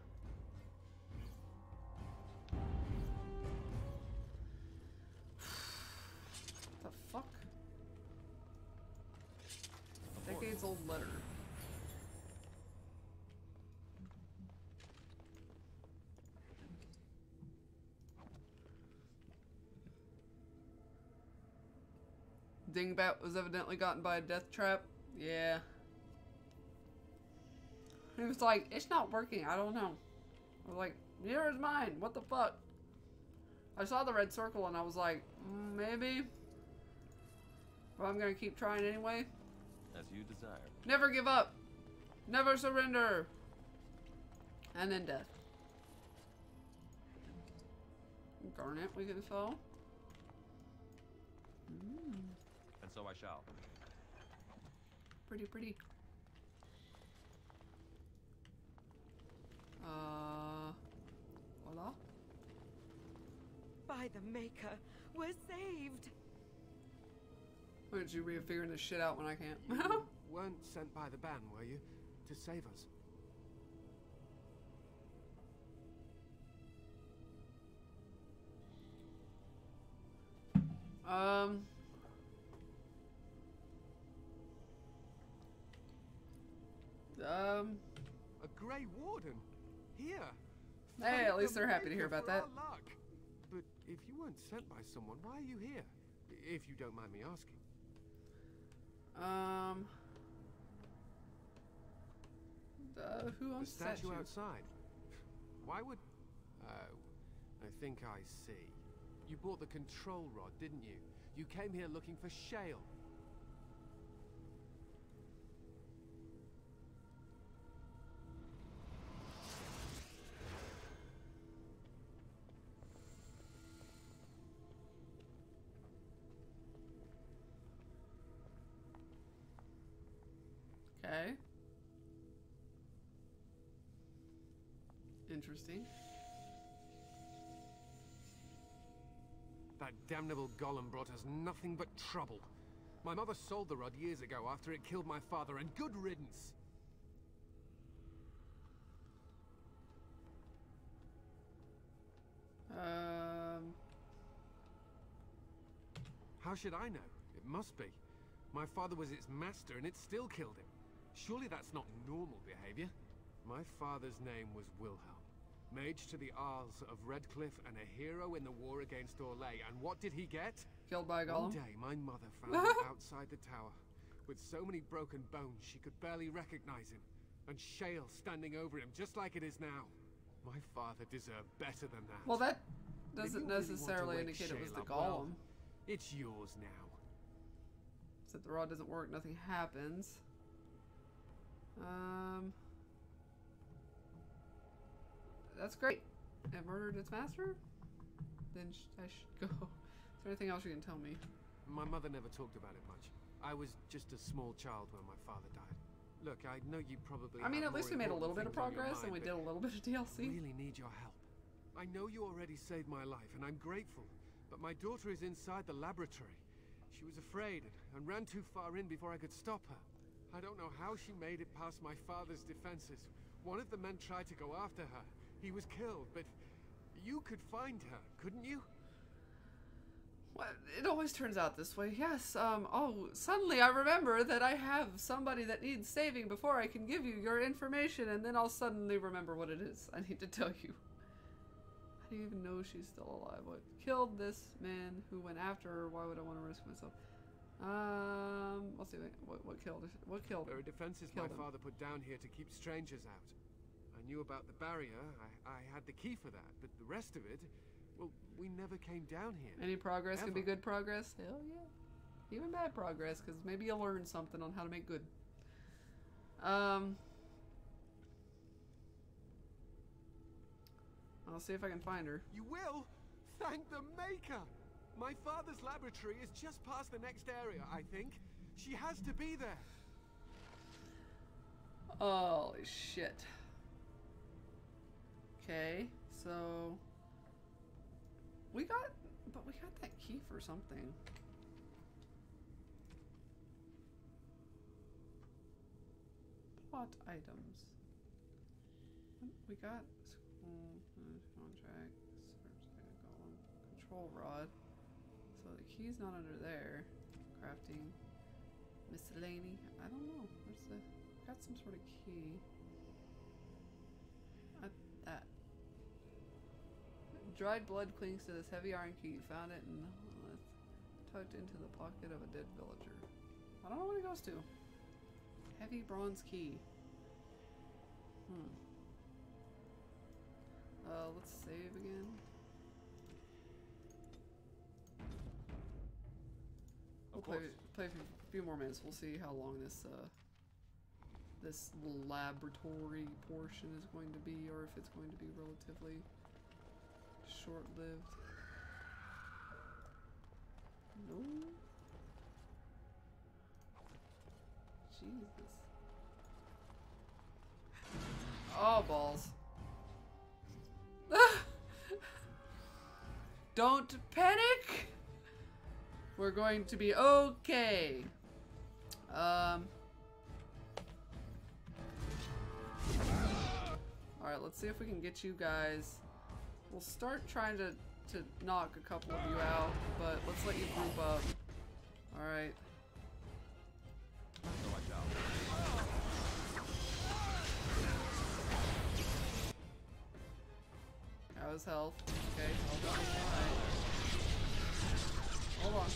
The fuck? Decades old letter. Dingbat was evidently gotten by a death trap. Yeah. He was like, it's not working, I don't know. I was like, neither is mine, what the fuck? I saw the red circle and I was like, maybe. But I'm gonna keep trying anyway. As you desire. Never give up. Never surrender. And then death. Garnet we can sell. And so I shall. Pretty, pretty. Voila. By the Maker, we're saved. Why don't you be figuring this shit out when I can't? You weren't sent by the ban, were you? To save us? A Grey Warden? Here? Hey, at least The they're happy to hear Maker about for that. our luck. But if you weren't sent by someone, why are you here? If you don't mind me asking. Who owns the statue outside? Why would... I think I see. You bought the control rod, didn't you? You came here looking for Shale. Okay. Interesting. That damnable golem brought us nothing but trouble. My mother sold the rod years ago after it killed my father, and good riddance. How should I know? It must be. My father was its master, and it still killed him. Surely that's not normal behavior. My father's name was Wilhelm, mage to the Isles of Redcliffe and a hero in the war against Orlais. And what did he get? Killed by a golem. One day, my mother found him outside the tower, with so many broken bones she could barely recognize him, and Shale standing over him, just like it is now. My father deserved better than that. Well, that If doesn't you really want to necessarily wake indicate it was Shale the up, well, golem. it's yours now. Except the rod doesn't work, nothing happens. That's great. It murdered its master? Then I should go. Is there anything else you can tell me? My mother never talked about it much. I was just a small child when my father died. Look, I know you probably I mean, have at least more we made a important little bit of things on your progress, and we mind, did a little bit of DLC. I really need your help. I know you already saved my life, and I'm grateful, but my daughter is inside the laboratory. She was afraid and ran too far in before I could stop her. I don't know how she made it past my father's defenses. One of the men tried to go after her. He was killed, but you could find her, couldn't you? Well, it always turns out this way. Yes, oh, suddenly I remember that I have somebody that needs saving before I can give you your information, and then I'll suddenly remember what it is I need to tell you. I don't even know she's still alive. What killed this man who went after her? Why would I want to risk myself? Let's see, what killed her? What killed her? There are defenses my father put down here to keep strangers out. I knew about the barrier, I had the key for that, but the rest of it, well, we never came down here. Any progress Ever. can be good progress? Hell yeah. Even bad progress, because maybe you'll learn something on how to make good. I'll see if I can find her. You will? Thank the Maker! My father's laboratory is just past the next area, I think. She has to be there. Holy shit. Okay, so we got that key for something. Plot items. We got contract, control rod. So the key's not under there. Crafting, miscellany. I don't know. Where's the? Got some sort of key. That. Dried blood clings to this heavy iron key. You found it and tucked into the pocket of a dead villager. I don't know what it goes to. Heavy bronze key. Let's save again. We'll play for a few more minutes. We'll see how long this this laboratory portion is going to be, or if it's going to be relatively Short-lived. No. Jesus. Oh, balls. Don't panic! We're going to be okay. Alright, let's see if we can get you guys. We'll start trying to knock a couple of you out, but let's let you group up. Alright. How is health? Okay, hold on. Alright. Hold on.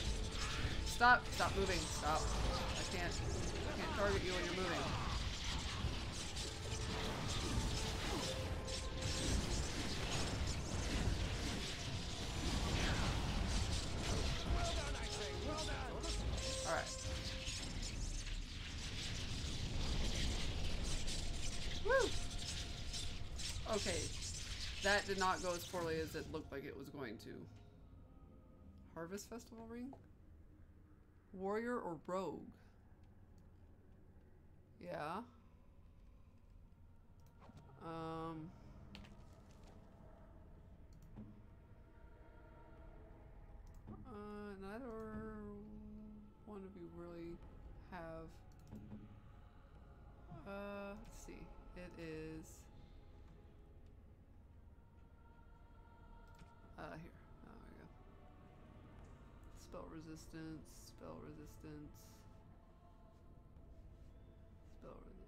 Stop! Stop moving. Stop. I can't target you when you're moving. Alright. Woo! Okay. That did not go as poorly as it looked like it was going to. Harvest Festival ring? Warrior or rogue? Yeah. Neither one of you really have. Let's see. It is. Here. Oh, there we go. Spell resistance, spell resistance.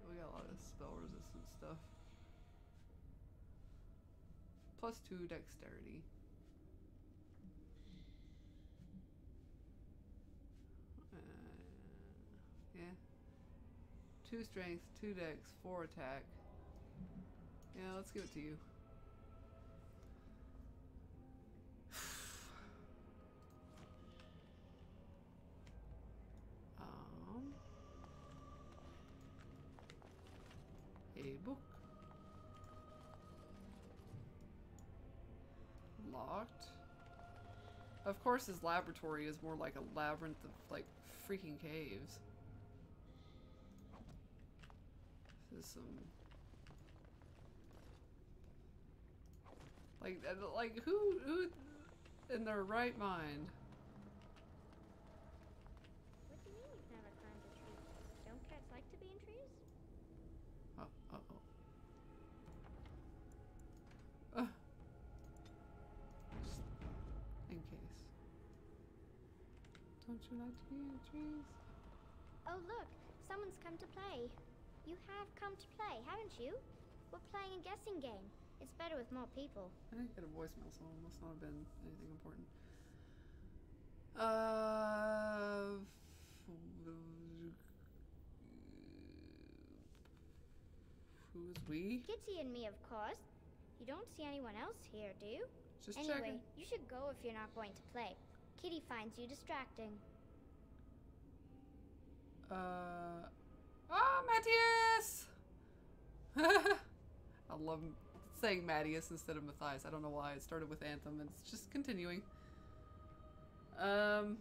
We got a lot of spell resistance stuff. +2 dexterity. Yeah. 2 strength, 2 dex, 4 attack. Yeah, let's give it to you. A book. Locked. Of course his laboratory is more like a labyrinth of like freaking caves. This is some like who in their right mind? What do you mean you've never climbed a tree? Don't cats like to be in trees? Just in case. Don't you like to be in trees? Oh look, someone's come to play. You have come to play, haven't you? We're playing a guessing game. It's better with more people. I didn't get a voicemail, so it must not have been anything important. Who's we? Kitty and me, of course. You don't see anyone else here, do you? Just anyway, checking. You should go if you're not going to play. Kitty finds you distracting. Matthias! I love saying Matthias instead of Matthias. I don't know why. It started with Anthem and it's just continuing. Sure,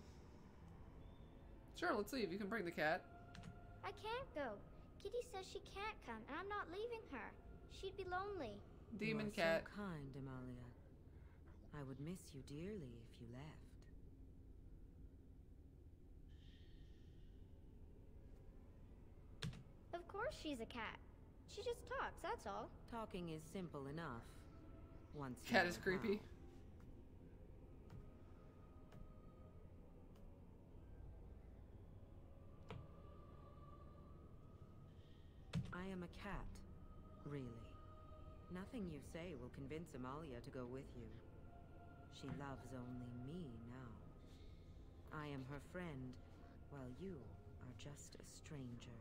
let's see if you can bring the cat. I can't go. Kitty says she can't come, and I'm not leaving her. She'd be lonely. Demon You are cat. so kind, Amalia. I would miss you dearly if you left. Of course she's a cat. She just talks, that's all. Talking is simple enough. Once you Cat know is creepy. how. I am a cat, really. Nothing you say will convince Amalia to go with you. She loves only me now. I am her friend, while you are just a stranger.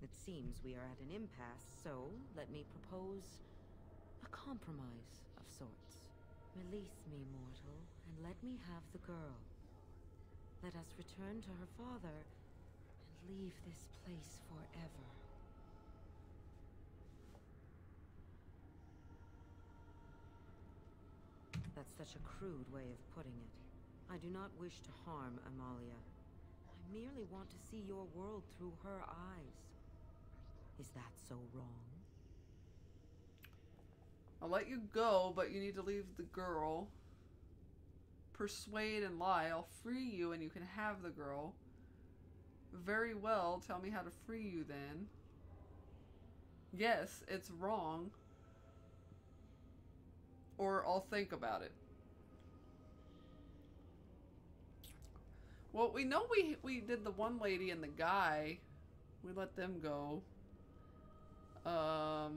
It seems we are at an impasse, so let me propose a compromise of sorts. Release me, mortal, and let me have the girl. Let us return to her father and leave leave this place forever. That's such a crude way of putting it. I do not wish to harm Amalia. I merely want to see your world through her eyes. Is that so wrong? I'll let you go, but you need to leave the girl. Persuade and lie. I'll free you and you can have the girl. Very well. Tell me how to free you then. Yes, it's wrong. Or I'll think about it. Well, we know we did the one lady and the guy. We let them go. Are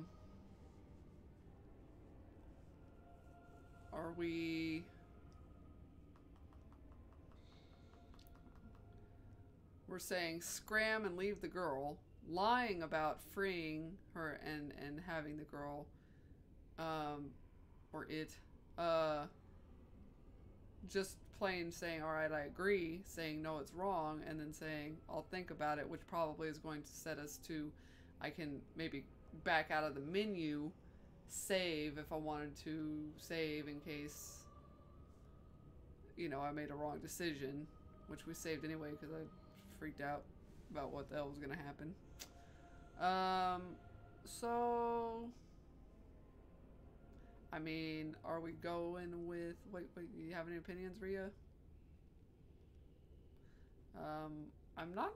we... We're saying scram and leave the girl. Lying about freeing her and having the girl. Or it. Just plain saying, alright, I agree. Saying, no, it's wrong. And then saying, I'll think about it. Which probably is going to set us to... I can maybe back out of the menu. Save if I wanted to save in case, you know, I made a wrong decision, which we saved anyway because I freaked out about what the hell was going to happen. So, I mean, are we going with, wait, you have any opinions, Rhea? I'm not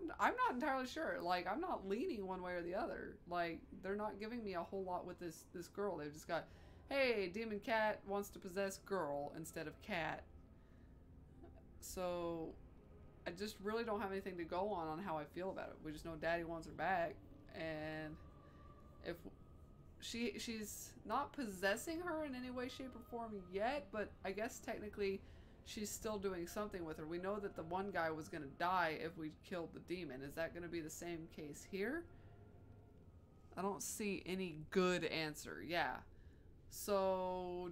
entirely sure. Like, I'm not leaning one way or the other. Like, they're not giving me a whole lot with this girl. They've just got, hey, demon cat wants to possess girl instead of cat. So, I just really don't have anything to go on how I feel about it. We just know daddy wants her back. And if she's not possessing her in any way, shape, or form yet, but I guess technically she's still doing something with her. We know that the one guy was going to die if we killed the demon. Is that going to be the same case here? I don't see any good answer. Yeah. So...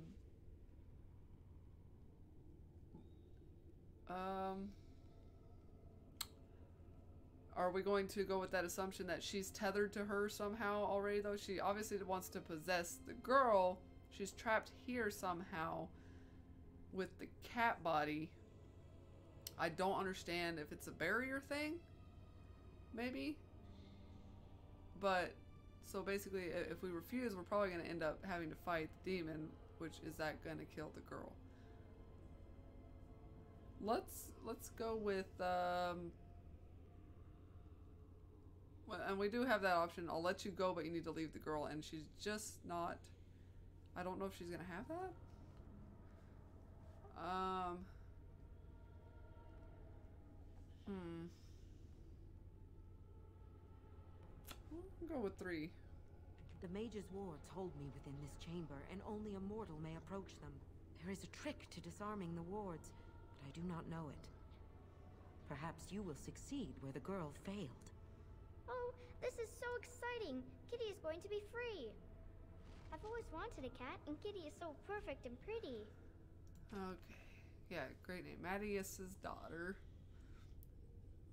Are we going to go with that assumption that she's tethered to her somehow already, though? She obviously wants to possess the girl. She's trapped here somehow with the cat body. I don't understand if it's a barrier thing. Maybe. But, so basically, if we refuse, we're probably going to end up having to fight the demon, which is that going to kill the girl. Let's go with, and we do have that option. I'll let you go, but you need to leave the girl. And she's just not... I don't know if she's going to have that. We'll go with 3. The mage's wards hold me within this chamber, and only a mortal may approach them. There is a trick to disarming the wards, but I do not know it. Perhaps you will succeed where the girl failed. Oh, this is so exciting! Kitty is going to be free! I've always wanted a cat, and Kitty is so perfect and pretty. Okay. Yeah, great name. Mattias's daughter.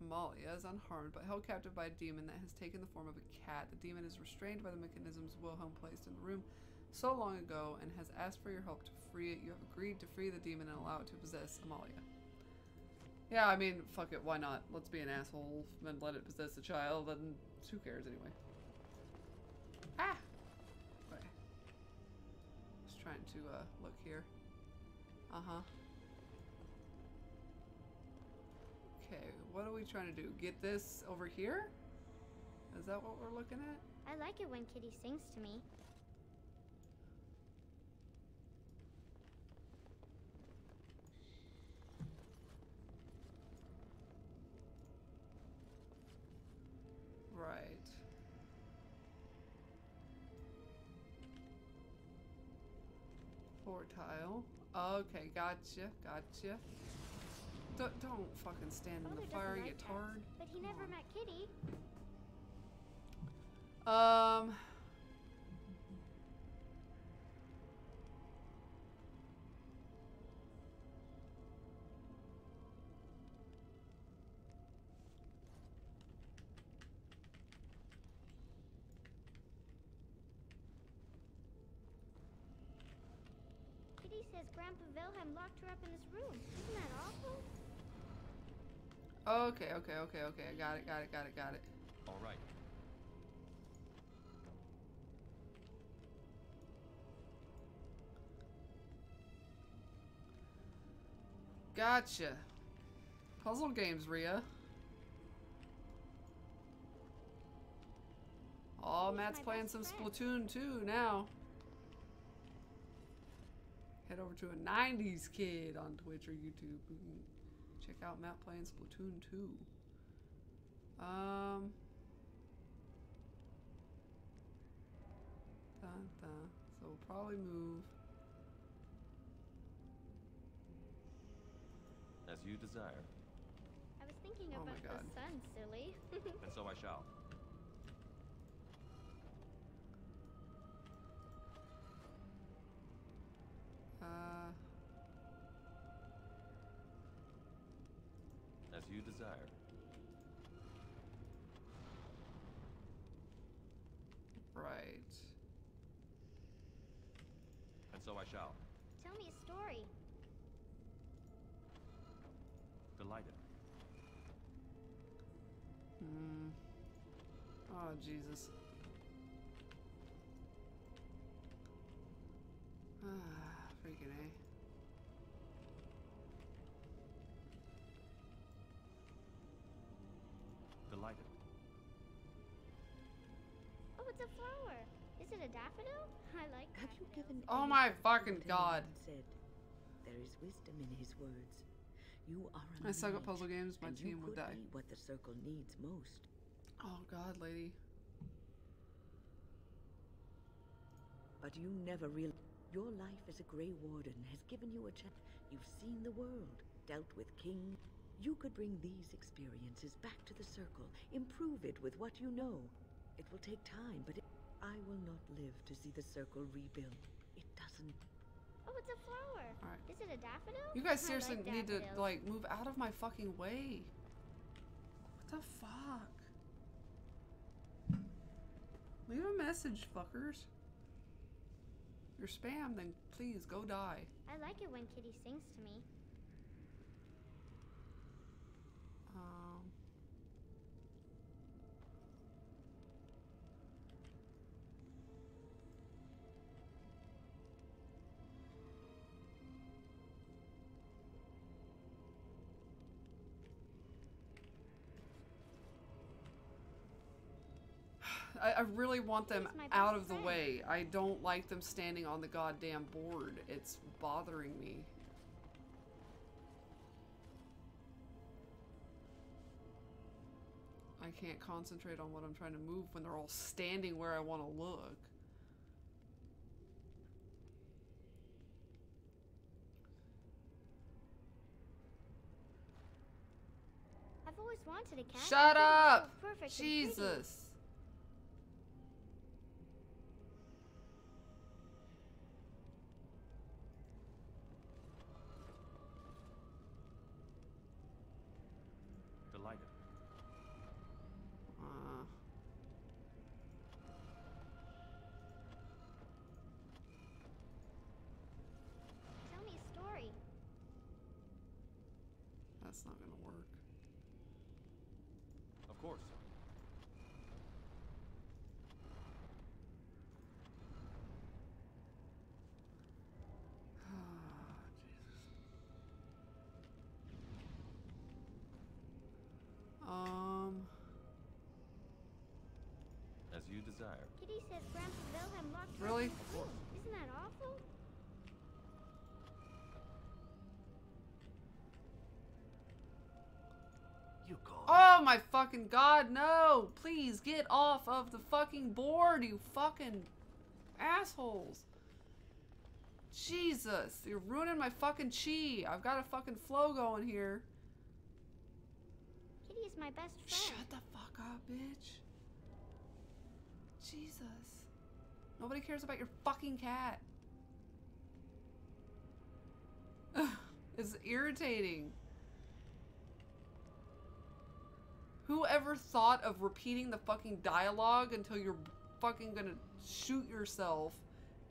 Amalia is unharmed, but held captive by a demon that has taken the form of a cat. The demon is restrained by the mechanisms Wilhelm placed in the room so long ago and has asked for your help to free it. You have agreed to free the demon and allow it to possess Amalia. Yeah, I mean, fuck it, why not? Let's be an asshole and let it possess a child, and who cares anyway? Ah! Okay. Just trying to, look here. Uh-huh. Okay, what are we trying to do? Get this over here? Is that what we're looking at? I like it when Kitty sings to me. Right. Floor tile. Okay, gotcha, gotcha. Don't fucking stand in the fire, you tard. But he never met Kitty. says Grandpa Wilhelm locked her up in this room. Isn't that awful? Okay. I got it. All right. Gotcha. Puzzle games, Rhea. Oh, Matt's playing some Splatoon 2 now. Head over to a 90s kid on Twitch or YouTube. Check out Matt playing Splatoon 2. So we'll probably move. As you desire. I was thinking Oh my about God. the sun, silly. And so I shall. As you desire. Right. And so I shall. Tell me a story. Delighted. Oh, Jesus. Freaking A. Delighted. Oh, it's a flower. Is it a daffodil? I like Have you given Oh any my thought to fucking what God. anyone said? There is wisdom in his words. You are I suck at mage, puzzle games. My and team you would could die. be what the circle needs most. Oh God, lady. But you never real. Your life as a Grey Warden has given you a chance. You've seen the world, dealt with king. You could bring these experiences back to the circle, improve it with what you know. It will take time, but I will not live to see the circle rebuild. It doesn't. Oh, it's a flower. Alright. Is it a daffodil? You guys I seriously like need to, daffodils. like, move out of my fucking way. What the fuck? Leave a message, fuckers. You're spam, then please go die. I like it when Kitty sings to me. I really want them He's my out best of the friend. way. I don't like them standing on the goddamn board. It's bothering me. I can't concentrate on what I'm trying to move when they're all standing where I want to look. I've always wanted a cat. Shut Kitty's so up! perfect and pretty. Jesus. Delighted. Tell me a story. That's not gonna work. Of course. As you desire. Kitty says Grandpa Wilhelm locked her Really? up in this room. Isn't that awful? You go. Oh my fucking God, no! Please get off of the fucking board, you fucking assholes. Jesus, you're ruining my fucking chi. I've got a fucking flow going here. Kitty is my best friend. Shut the fuck up, bitch. Jesus. Nobody cares about your fucking cat. Ugh, it's irritating. Whoever thought of repeating the fucking dialogue until you're fucking gonna shoot yourself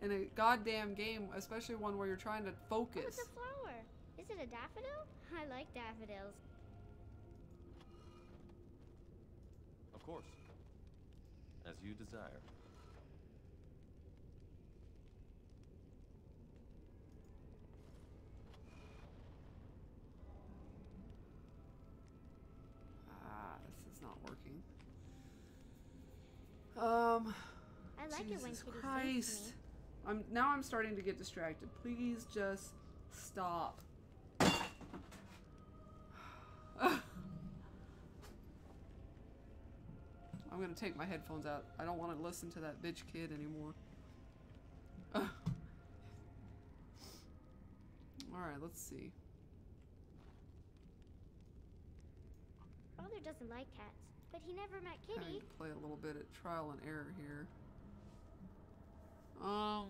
in a goddamn game, especially one where you're trying to Oh, focus. it's a flower. Is it a daffodil? I like daffodils. Of course. As you desire. This is not working. I like it when Jesus Kitty Christ. sings to me. I'm starting to get distracted. Please just stop. I'm gonna take my headphones out. I don't want to listen to that bitch kid anymore. Alright, let's see. Father doesn't like cats, but he never met I Kitty. need to play a little bit at trial and error here. I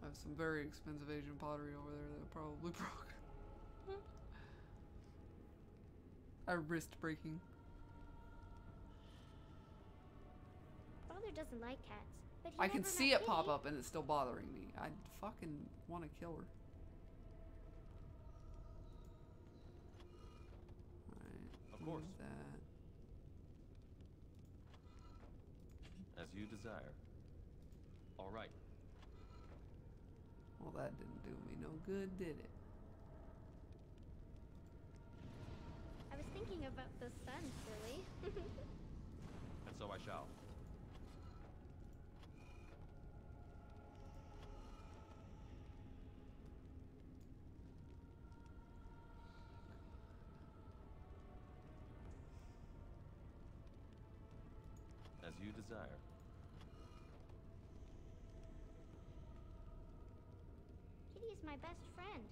have some very expensive Asian pottery over there that probably broke. Wrist breaking. Father doesn't like cats, but he I can never see met it pop Kitty. up and it's still bothering me. I fucking want to kill her. Alright. Of course. That. As you desire. All right. Well, that didn't do me no good, did it? I was thinking about the sun, silly. And so I shall. As you desire. Kitty is my best friend.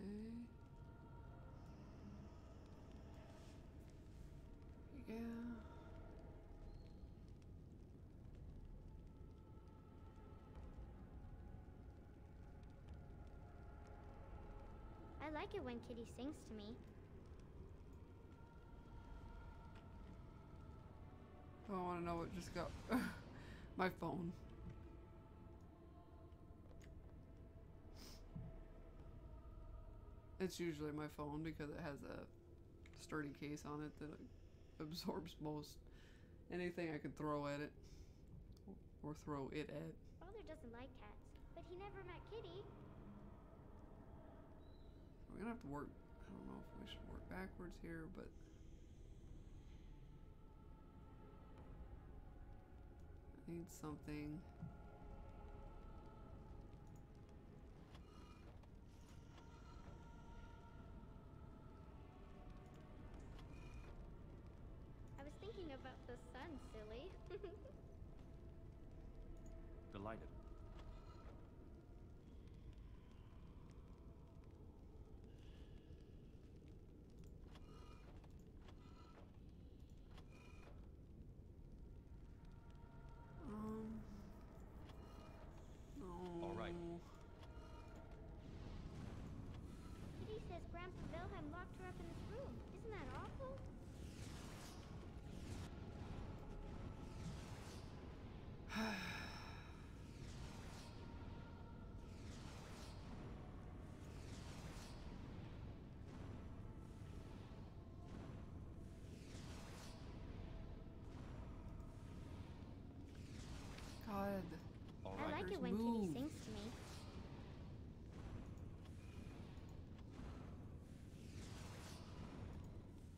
Okay. Yeah. I like it when Kitty sings to me. I want to know what just got my phone. It's usually my phone because it has a sturdy case on it that absorbs most anything I can throw at it or throw it at. Father doesn't like cats, but he never met Kitty. We're gonna have to work. I don't know if we should work backwards here, but I need something. I was thinking about the sun, silly. Delighted. No. All right. Kitty says Grandpa Wilhelm locked her up in his room. Isn't that awful? God. All I right. like it when Kitty sings to me.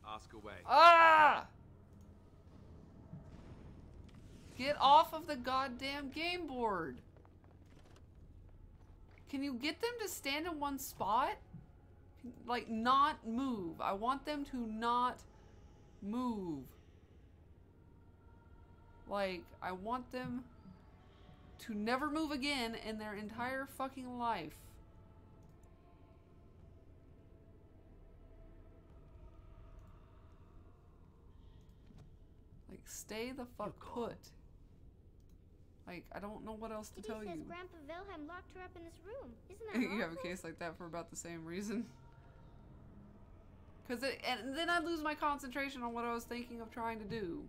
Ask away. Ah! Get off of the goddamn game board. Can you get them to stand in one spot? Like, not move. I want them to not move. Like, I want them to never move again in their entire fucking life. Like, stay the fuck put. Like, I don't know what else to Kitty tell says you. Grandpa Wilhelm locked her up in this room. Isn't that You have a awful? case like that for about the same reason. And then I lose my concentration on what I was thinking of trying to do.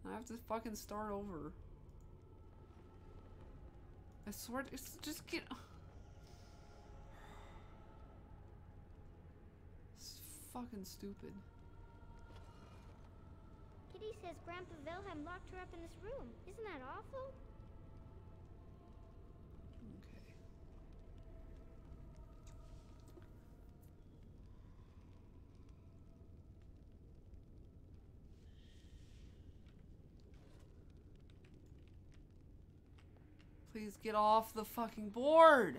I have to fucking start over. I swear, it's just get. It's fucking stupid. Kitty says Grandpa Wilhelm locked her up in this room. Isn't that awful? Please get off the fucking board.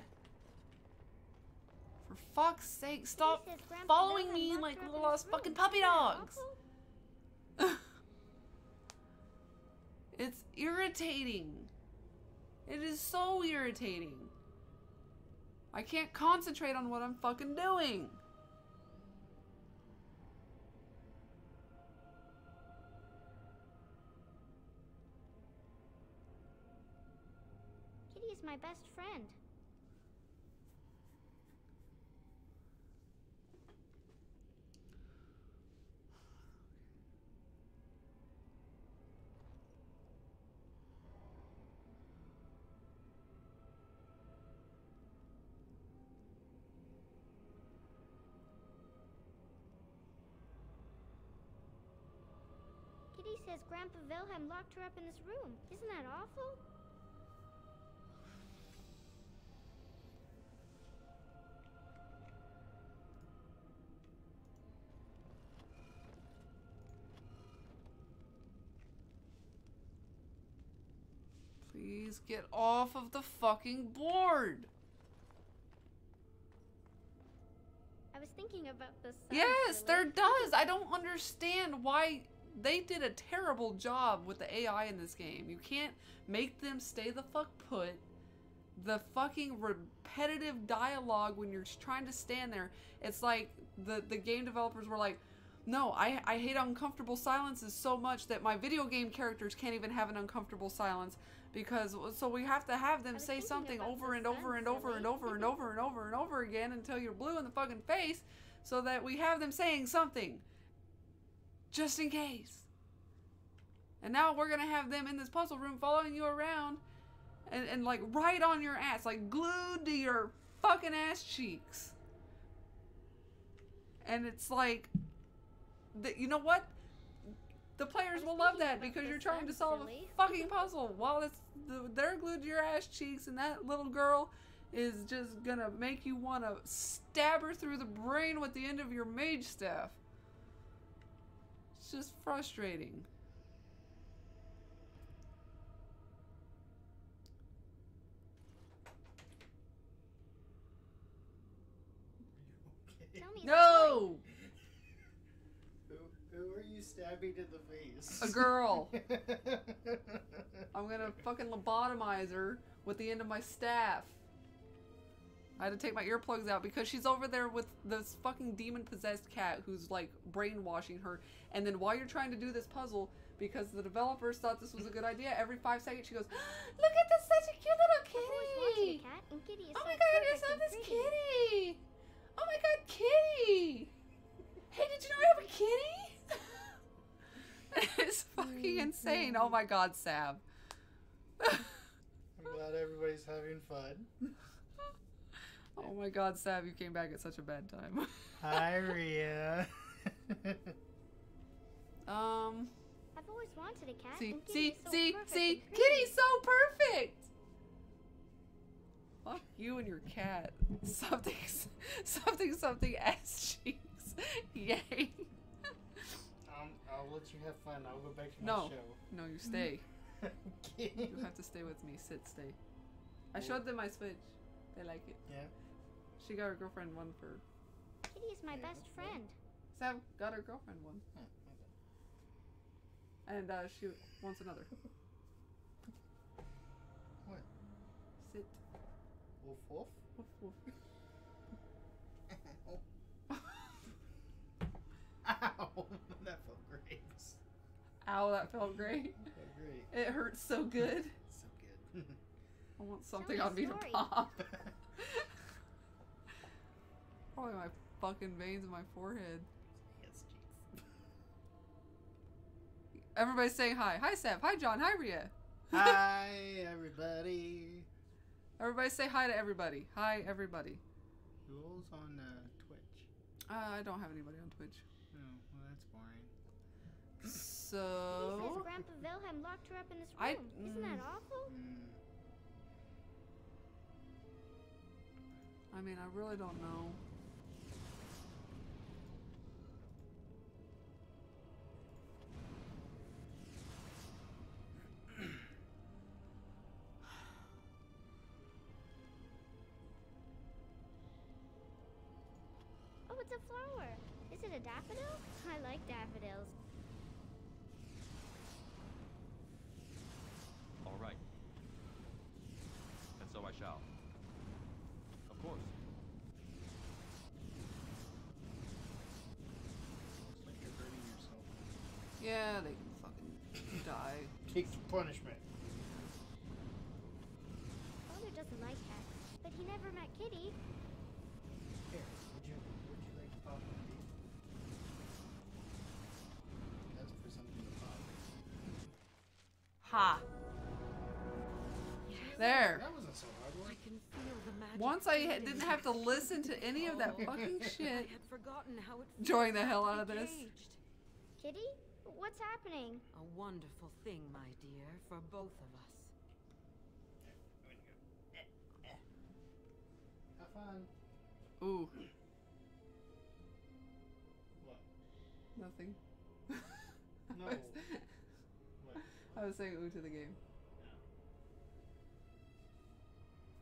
For fuck's sake, stop following me like little ass fucking puppy dogs. It's irritating. It is so irritating. I can't concentrate on what I'm fucking doing. Kitty is my best friend. Kitty says Grandpa Wilhelm locked her up in this room. Isn't that awful? Please get off of the fucking board. I was thinking about this. Yes, there does. I don't understand why they did a terrible job with the AI in this game. You can't make them stay the fuck put. The fucking repetitive dialogue when you're trying to stand there. It's like the game developers were like, no, I hate uncomfortable silences so much that my video game characters can't even have an uncomfortable silence. Because, so we have to have them say something over and over and over and over and over and over and over again until you're blue in the fucking face, so that we have them saying something. Just in case. And now we're gonna have them in this puzzle room following you around and like right on your ass, like glued to your fucking ass cheeks. And it's like, you know what? The players will love that because you're trying to solve a fucking puzzle while they're glued to your ass cheeks, and that little girl is just gonna make you want to stab her through the brain with the end of your mage staff. It's just frustrating. Tell me No! Who are you stabbing in the face? A girl. I'm gonna fucking lobotomize her with the end of my staff. I had to take my earplugs out because she's over there with this fucking demon-possessed cat who's like brainwashing her. And then while you're trying to do this puzzle, because the developers thought this was a good idea, every 5 seconds she goes, "Look at this, such a cute little kitty! Cat, and Kitty is Oh so my god, you're perfect so and this pretty." kitty! Oh my god, kitty! Hey, did you know I have a kitty?" It's fucking insane. Oh my god, Sab. I'm glad everybody's having fun. Oh my god, Sab, you came back at such a bad time. Hi, Ria. I've always wanted a cat. See, and Kitty see, is so perfect see, and pretty. Kitty's so perfect! Fuck you and your cat. Something ass cheeks. Yay. I'll let you have fun. I'll go back to my No, show. no, you stay. Okay. You have to stay with me. Sit, stay. I showed them my Switch. They like it. Yeah. She got her girlfriend one for... Kitty is my best friend. Sam got her girlfriend one. And she wants another. What? Sit. Woof woof? Woof woof. Ow! That felt great. Ow, that felt great. That felt great. It hurts so good. So good. I want something Tell on me me a to story. pop. Probably my fucking veins in my forehead. Yes, jeez. Everybody's saying hi. Hi, Seb. Hi, John. Hi, Rhea. Hi, everybody. Everybody say hi to everybody. Hi, everybody. Who's on Twitch? I don't have anybody on Twitch. Oh, well, that's boring. He says So... Grandpa Wilhelm locked her up in this room. Isn't that awful? I mean, I really don't know. Oh, it's a flower. Is it a daffodil? I like daffodils. All right. And so I shall. Of course. Looks like you're hurting yourself. Yeah, they can fucking die. Take some punishment. Father doesn't like cats, but he never met Kitty. Here, would you like to pop one of these? That's for something to pop. Ha! There. That wasn't so hard. I can feel the magic. Once I fading. didn't have to listen to any of that fucking I shit. had forgotten how it feels Enjoying the to hell be out of this. caged. Kitty? What's happening? A wonderful thing, my dear, for both of us. Have fun. Ooh. What? Nothing. No. I was, What? I was saying ooh to the game.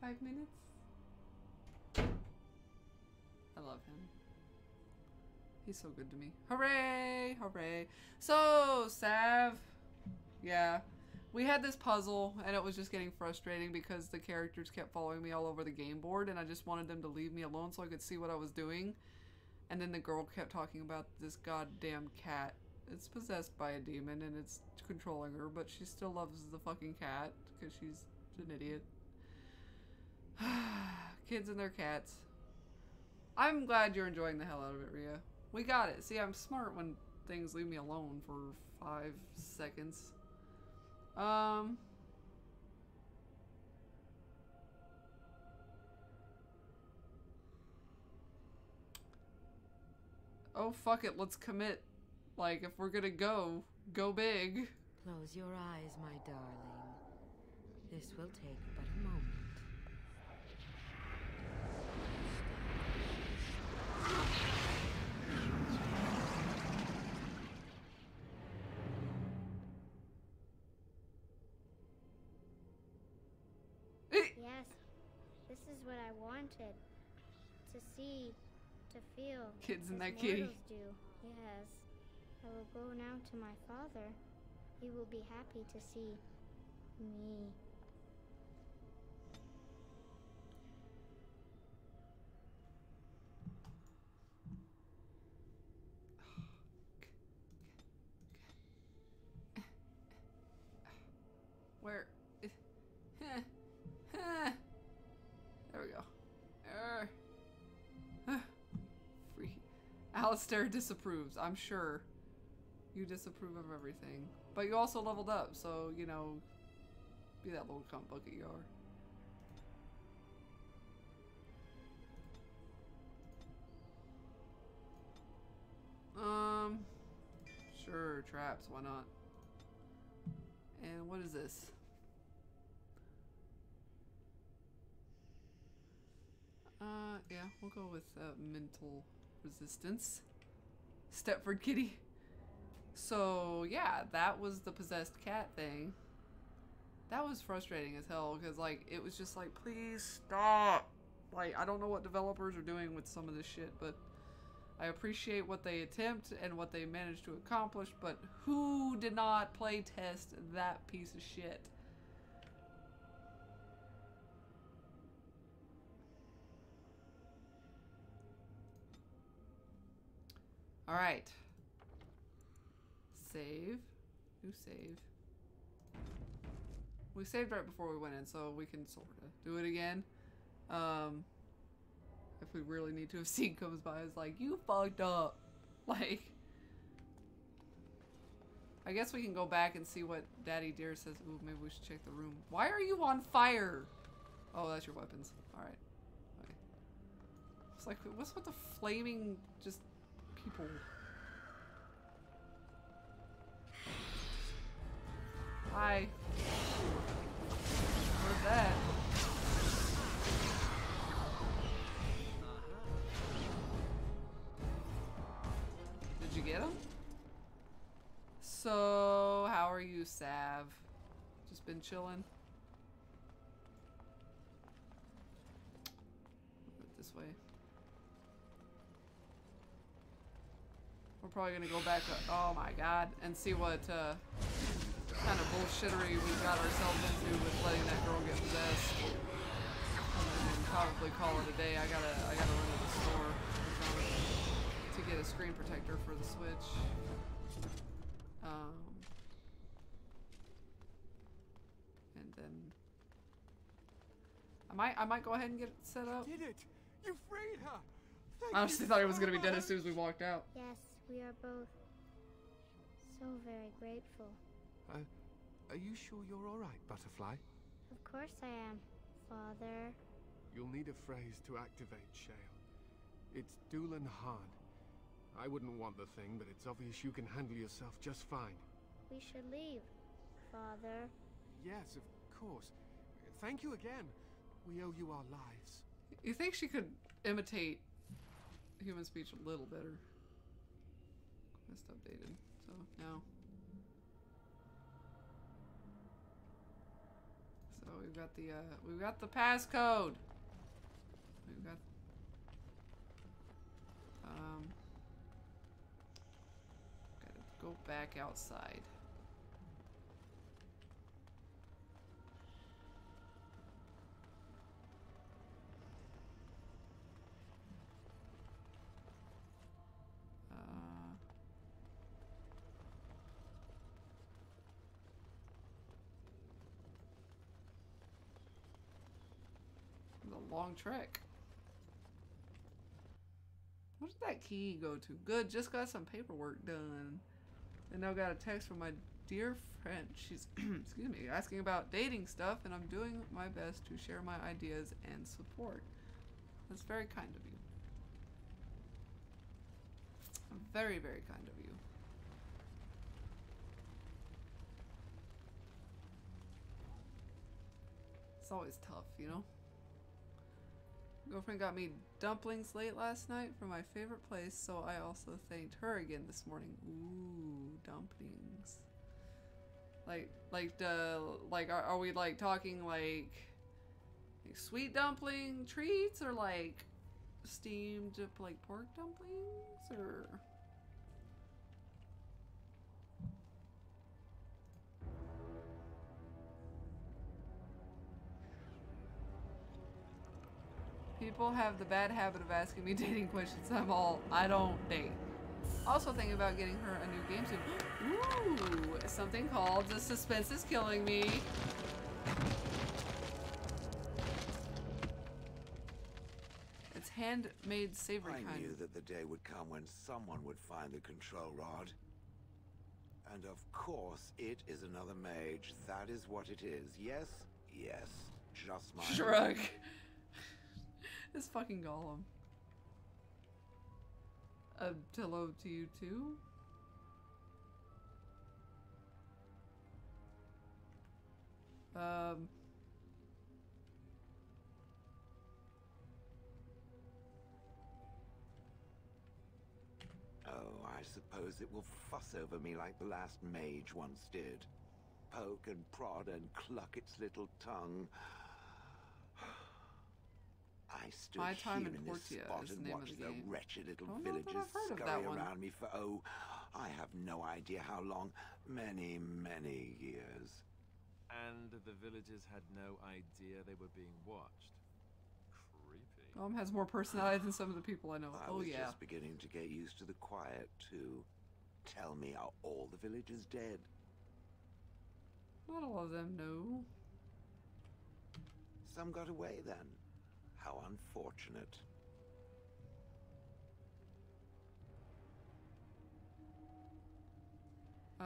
5 minutes? I love him. He's so good to me. Hooray! Hooray. So, Sav. Yeah. We had this puzzle, and it was just getting frustrating because the characters kept following me all over the game board, and I just wanted them to leave me alone so I could see what I was doing. And then the girl kept talking about this goddamn cat. It's possessed by a demon, and it's controlling her, but she still loves the fucking cat because she's an idiot. Kids and their cats. I'm glad you're enjoying the hell out of it, Rhea. We got it. See, I'm smart when things leave me alone for 5 seconds. Oh, fuck it. Let's commit. Like, if we're gonna go big. Close your eyes, my darling. This will take but a moment. Yes, this is what I wanted. To see, to feel. Kids and as that kitty. mortals do. Yes. I will go now to my father. He will be happy to see me. Where? There we go. Free. Alistair disapproves, I'm sure. You disapprove of everything. But you also leveled up, so, you know, be that little cunt bucket you are. Sure, traps, why not? And what is this? Yeah, we'll go with mental resistance. Stepford Kitty. So, yeah, that was the possessed cat thing. That was frustrating as hell, because, like, it was just like, please stop. Like, I don't know what developers are doing with some of this shit, but I appreciate what they attempt and what they managed to accomplish, but who did not play test that piece of shit? Alright. Save. New save. We saved right before we went in, so we can sort of do it again. If we really need to, if Scene comes by, it's like, you fucked up. Like, I guess we can go back and see what Daddy Deer says. Ooh, maybe we should check the room. Why are you on fire? Oh, that's your weapons. Alright. Okay. It's like, what's with the flaming, just, people? Hi. What's that? Did you get him? So, how are you, Sav? Just been chilling? This way. We're probably gonna go back up, oh my god, and see what kind of bullshittery we got ourselves into with letting that girl get possessed. And then probably call it a day. I gotta run to the store to get a screen protector for the Switch. And then I might go ahead and get it set up. Did it? You freed her. I honestly thought he was gonna be dead as soon as we walked out. Yes, we are both so very grateful. Are you sure you're all right, Butterfly? Of course I am, Father. You'll need a phrase to activate Shale. It's Doolan hard. I wouldn't want the thing, but it's obvious you can handle yourself just fine. We should leave, Father. Yes, of course. Thank you again. We owe you our lives. You think she could imitate human speech a little better? Quest updated, so no. So we've got the passcode. We've got gotta go back outside. A long trek. What did that key go to? Good, just got some paperwork done. And now got a text from my dear friend. She's, excuse me, asking about dating stuff, and I'm doing my best to share my ideas and support. That's very kind of you. Very, very kind of you. It's always tough, you know? Girlfriend got me dumplings late last night from my favorite place, so I also thanked her again this morning. Ooh, dumplings. Are we like talking like sweet dumpling treats or like steamed like pork dumplings or? People have the bad habit of asking me dating questions. I don't date. Also thinking about getting her a new game soon. Ooh, something called The Suspense is Killing Me. It's handmade savory kind. I knew that the day would come when someone would find the control rod. And of course, it is another mage. That is what it is. Yes? Yes. Just my... Shrug. This fucking Gollum. Hello to you too? Oh, I suppose it will fuss over me like the last mage once did. Poke and prod and cluck its little tongue. I stood My Time here in in this Portia spot is the and name of watched the the game. wretched little I don't know that villagers I've heard of scurry that one. around me for, oh, I have no idea how long. Many, many years. And the villagers had no idea they were being watched. Creepy. Gollum has more personality than some of the people I know. I Oh was yeah. just beginning to get used to the quiet, too. Tell me, are all the villagers dead? Not all of them, no. some got away then. How unfortunate. Do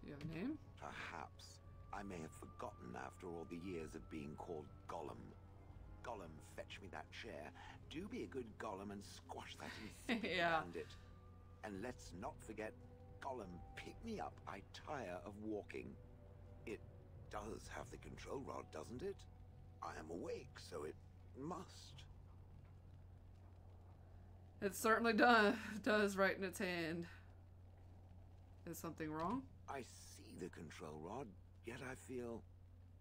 you have a name? Perhaps. I may have forgotten after all the years of being called Gollum. Gollum, fetch me that chair. Do be a good Gollum and squash that insipid Yeah. bandit. And let's not forget, Gollum, pick me up. I tire of walking. It does have the control rod, doesn't it? I am awake, so it must. It certainly does right in its hand. Is something wrong? I see the control rod, yet I feel...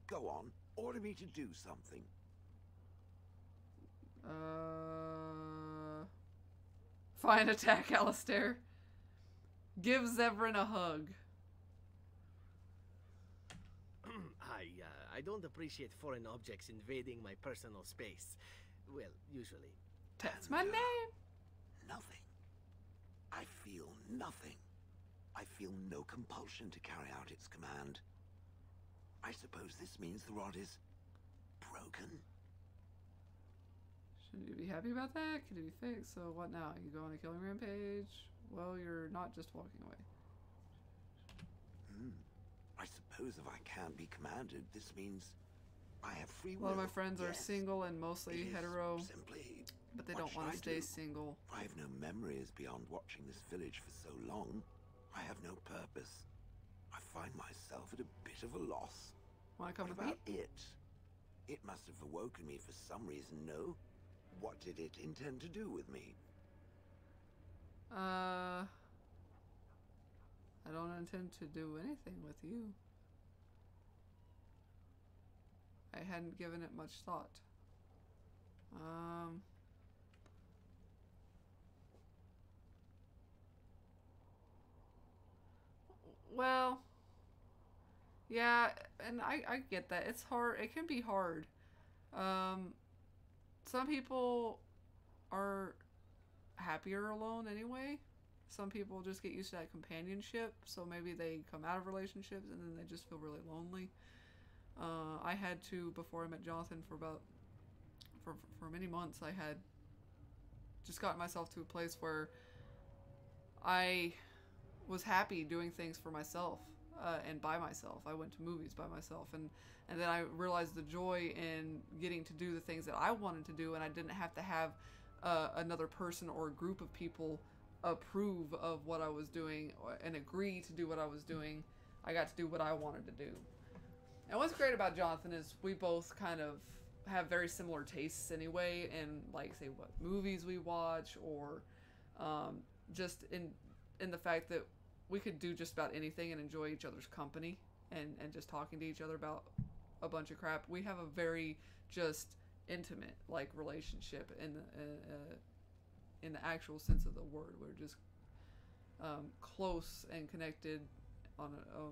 Go on, order me to do something. Fine attack, Alistair. Give Zevran a hug. I don't appreciate foreign objects invading my personal space. Well, usually. That's my name. Nothing. I feel nothing. I feel no compulsion to carry out its command. I suppose this means the rod is broken. Shouldn't you be happy about that? Could it be fixed? So what now? You go on a killing rampage? Well, you're not just walking away. I suppose if I can't be commanded, this means I have free A will. lot of my friends are Yes. single and mostly It is hetero, simply, but they what don't want to should I stay do? single. I have no memories beyond watching this village for so long. I have no purpose. I find myself at a bit of a loss. Want to come What with me? about it? It must have awoken me for some reason, no? What did it intend to do with me? I don't intend to do anything with you. I hadn't given it much thought. Well, yeah, and I get that. It's hard. It can be hard. Some people are happier alone anyway. Some people just get used to that companionship, so maybe they come out of relationships and then they just feel really lonely. I had to, before I met Jonathan, for many months, I had just gotten myself to a place where I was happy doing things for myself and by myself. I went to movies by myself, and then I realized the joy in getting to do the things that I wanted to do, and I didn't have to have another person or a group of people approve of what I was doing and agree to do what I was doing. I got to do what I wanted to do. And what's great about Jonathan is we both kind of have very similar tastes anyway, and like say what movies we watch, or just in the fact that we could do just about anything and enjoy each other's company and just talking to each other about a bunch of crap. We have a very just intimate like relationship in the actual sense of the word. We're just close and connected on a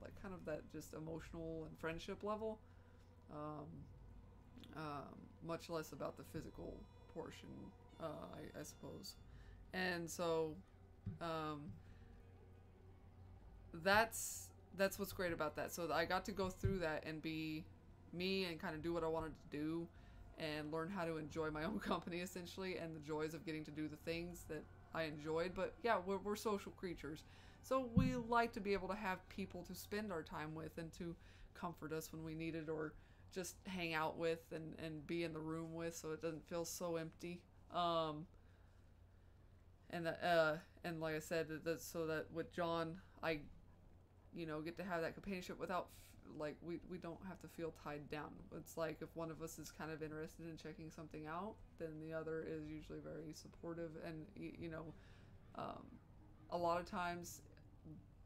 like kind of that just emotional and friendship level. Much less about the physical portion, I suppose. And so that's what's great about that. So I got to go through that and be me and kind of do what I wanted to do and learn how to enjoy my own company essentially, and the joys of getting to do the things that I enjoyed. But yeah, we're social creatures, so we like to be able to have people to spend our time with and to comfort us when we need it, or just hang out with and be in the room with, so it doesn't feel so empty. And like I said, so that with John, I get to have that companionship without like we don't have to feel tied down. It's like if one of us is kind of interested in checking something out, then the other is usually very supportive. And a lot of times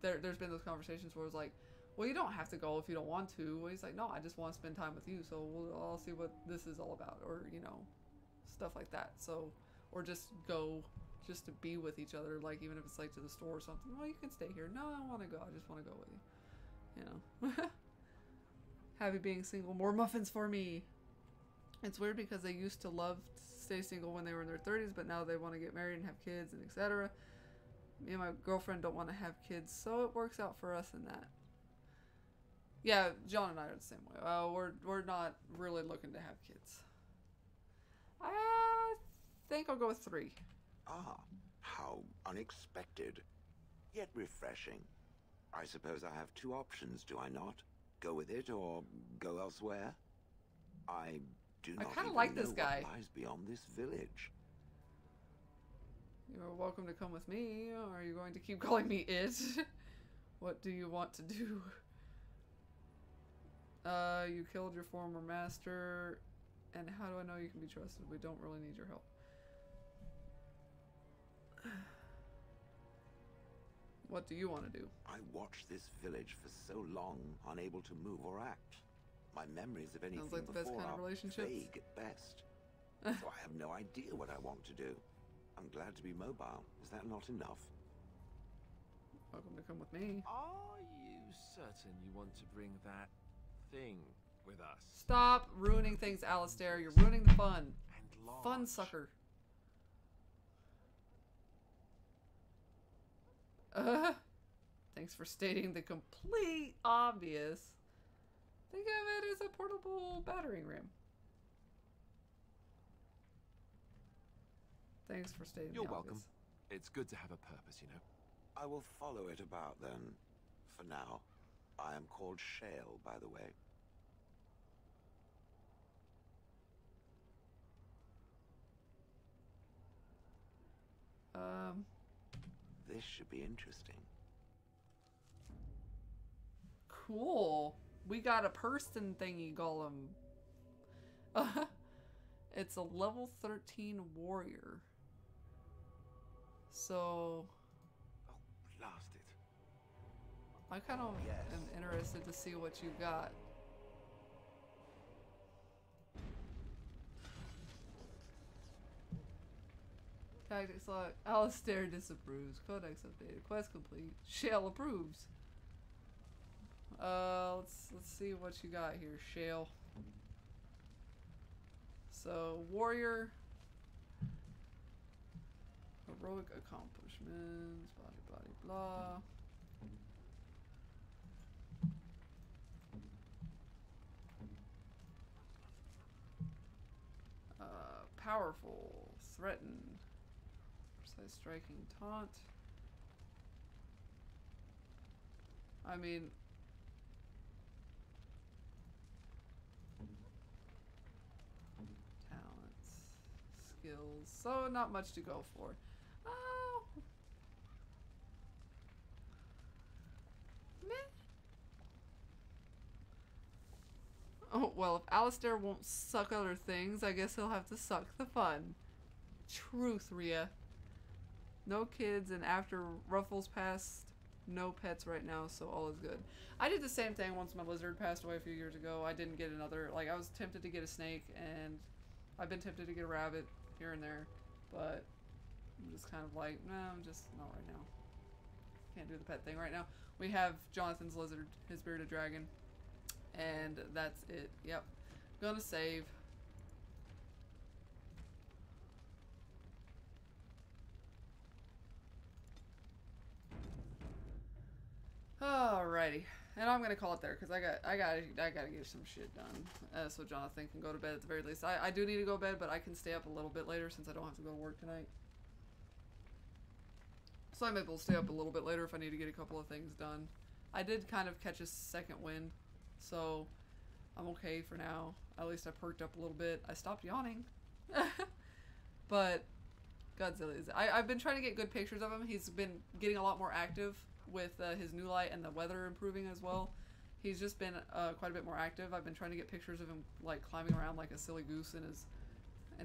there's been those conversations where it's like, well, you don't have to go if you don't want to. Well, he's like, no, I just want to spend time with you, so I'll see what this is all about, or stuff like that. So, or just go just to be with each other, like even if it's like to the store or something. Well, you can stay here. No, I want to go. I just want to go with you. Happy being single. More muffins for me. It's weird because they used to love to stay single when they were in their 30s, but now they want to get married and have kids and etc. Me and my girlfriend don't want to have kids, so it works out for us in that. Yeah, John and I are the same way. We're not really looking to have kids. I think I'll go with 3. Ah, how unexpected. Yet refreshing. I suppose I have 2 options, do I not? Go with it or go elsewhere? I do not kinda even like this know guy. what lies beyond this village. You're welcome to come with me, or are you going to keep calling me it? What do you want to do? You killed your former master, and how do I know you can be trusted? We don't really need your help. What do you want to do? I watched this village for so long, unable to move or act. My memories of anything like the best before kind of are relationships. vague at best. So I have no idea what I want to do. I'm glad to be mobile. Is that not enough? Welcome to come with me. Are you certain you want to bring that thing with us? Stop ruining things, Alistair. You're ruining the fun. Fun sucker. Thanks for stating the complete obvious. Think of it as a portable battering ram. Thanks for stating You're the welcome. obvious. It's good to have a purpose, you know. I will follow it about then. For now, I am called Shale, by the way. This should be interesting. Cool. We got a person thingy golem. It's a level 13 warrior. So Blast it. I kind of am interested to see what you got. Tactics lock. Alistair disapproves. Codex updated. Quest complete. Shale approves. Let's see what you got here, Shale. So warrior, heroic accomplishments, blah blah. Powerful, threaten, precise striking, taunt. I mean, talents, skills, so not much to go for. Oh, meh. Oh, well, if Alistair won't suck other things, I guess he'll have to suck the fun. Truth, Rhea. No kids, and after Ruffles passed, no pets right now, so all is good. I did the same thing once my lizard passed away a few years ago. I didn't get another, like, I was tempted to get a snake, and I've been tempted to get a rabbit here and there, but I'm just kind of like, no, I'm just not right now. Can't do the pet thing right now. We have Jonathan's lizard, his bearded dragon, and that's it. Yep. Gonna save. Alrighty, and I'm gonna call it there because I gotta get some shit done, so Jonathan can go to bed at the very least. I do need to go to bed, but I can stay up a little bit later since I don't have to go to work tonight. So I'm able to stay up a little bit later if I need to get a couple of things done. I did kind of catch a second wind, so I'm okay for now. At least I perked up a little bit. I stopped yawning, but Godzilla is. I've been trying to get good pictures of him. He's been getting a lot more active with his new light and the weather improving as well. He's just been quite a bit more active. I've been trying to get pictures of him like climbing around like a silly goose in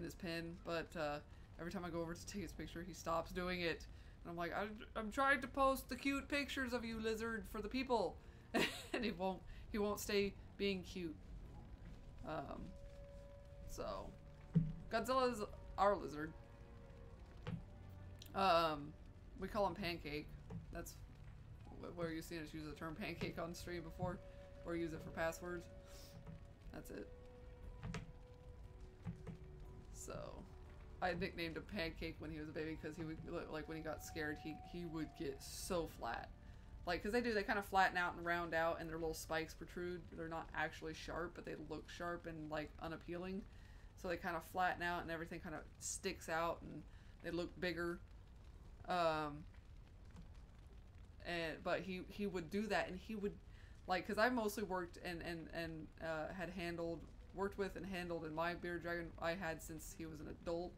his pen, but every time I go over to take his picture, he stops doing it. And I'm like, I'm trying to post the cute pictures of you, lizard, for the people, and he won't stay being cute. So Godzilla is our lizard. We call him Pancake. That's where you've seen us use the term pancake on stream before, or use it for passwords. That's it. So I nicknamed him Pancake when he was a baby because he would, like, when he got scared, he would get so flat. like, because they kind of flatten out and round out, and their little spikes protrude. They're not actually sharp, but they look sharp and like unappealing. So they kind of flatten out, and everything kind of sticks out, and they look bigger. But he would do that, and he would, like, because I mostly worked and had worked with and handled in my bearded dragon I had since he was an adult.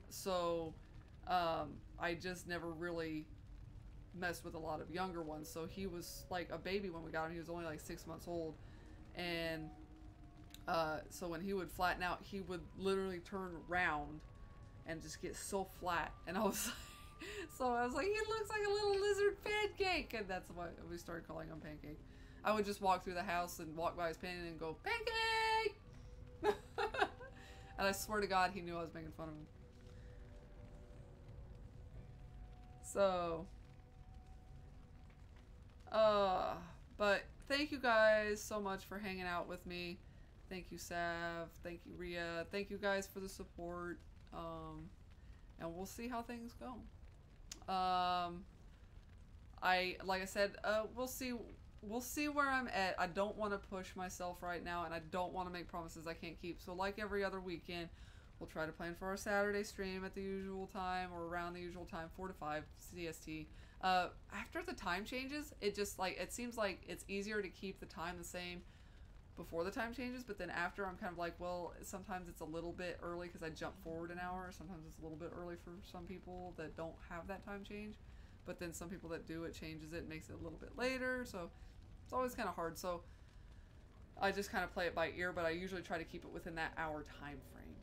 So I just never really messed with a lot of younger ones. So he was like a baby when we got him. He was only like 6 months old, and so when he would flatten out, he would literally turn round and just get so flat. And I was like, so I was like, he looks like a little lizard pancake, and that's why we started calling him Pancake. I would just walk through the house and walk by his painting and go, Pancake! And I swear to God, he knew I was making fun of him. So, but thank you guys so much for hanging out with me. Thank you, Sav. Thank you, Ria. Thank you guys for the support. And we'll see how things go. Like I said, we'll see where I'm at. I don't want to push myself right now, and I don't want to make promises I can't keep. So like every other weekend, we'll try to plan for our Saturday stream at the usual time, or around the usual time, 4 to 5 CST. After the time changes, it just like, it seems like it's easier to keep the time the same before the time changes, but then after, I'm kind of like, well, sometimes it's a little bit early because I jump forward an hour. Sometimes it's a little bit early for some people that don't have that time change, but then some people that do, it changes it, makes it a little bit later. So it's always kind of hard. So I just kind of play it by ear, but I usually try to keep it within that hour time frame.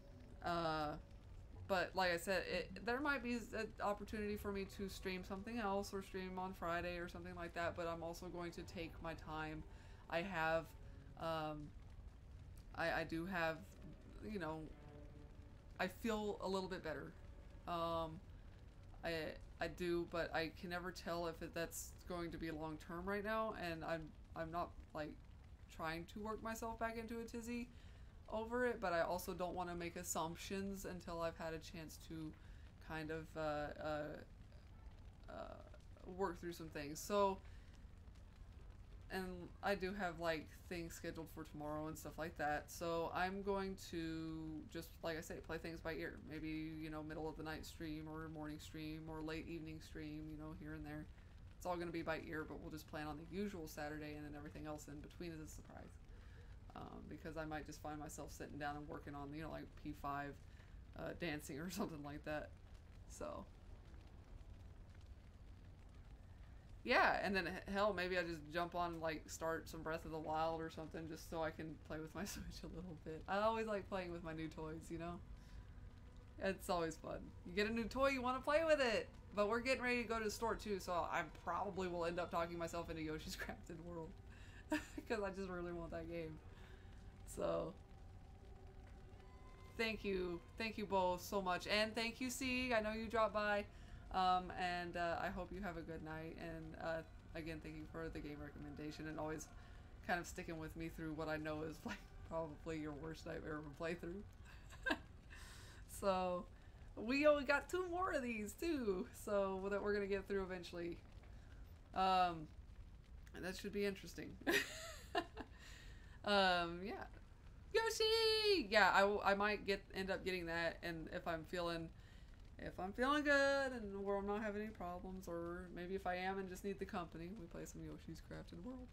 But like I said, there might be an opportunity for me to stream something else, or stream on Friday or something like that, but I'm also going to take my time. I have I do have, you know, I feel a little bit better. I do, but I can never tell if that's going to be long term right now, and I'm not like trying to work myself back into a tizzy over it, but I also don't want to make assumptions until I've had a chance to kind of work through some things. So, and I do have like things scheduled for tomorrow and stuff like that. So I'm going to just, like I say, play things by ear. Maybe, you know, middle of the night stream, or morning stream, or late evening stream, you know, here and there. It's all going to be by ear, but we'll just plan on the usual Saturday, and then everything else in between is a surprise. Because I might just find myself sitting down and working on, you know, like P5 dancing or something like that. So yeah, and then hell, maybe I just jump on and like start some Breath of the Wild or something, just so I can play with my Switch a little bit. I always like playing with my new toys, you know? It's always fun. You get a new toy, you want to play with it! But we're getting ready to go to the store too, so I probably will end up talking myself into Yoshi's Crafted World. Because I just really want that game. So, thank you both so much, and thank you, C. I know you dropped by. And I hope you have a good night, and again, thank you for the game recommendation, and always kind of sticking with me through what I know is like probably your worst nightmare of a playthrough. So we only got 2 more of these too, so that we're gonna get through eventually, and that should be interesting. Yeah, Yoshi, yeah, I might end up getting that, and if I'm feeling good and where I'm not having any problems, or maybe if I am and just need the company, we play some Yoshi's Crafted World.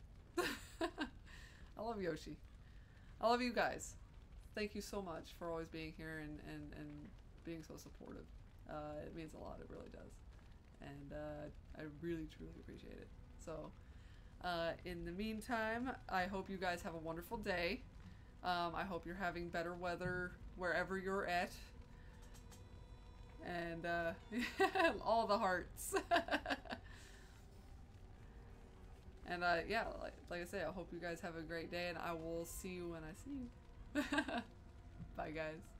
I love Yoshi. I love you guys. Thank you so much for always being here and being so supportive. It means a lot, it really does. And I really, truly appreciate it. So, in the meantime, I hope you guys have a wonderful day. I hope you're having better weather wherever you're at. And all the hearts. And yeah, like I say, I hope you guys have a great day, and I will see you when I see you. Bye guys.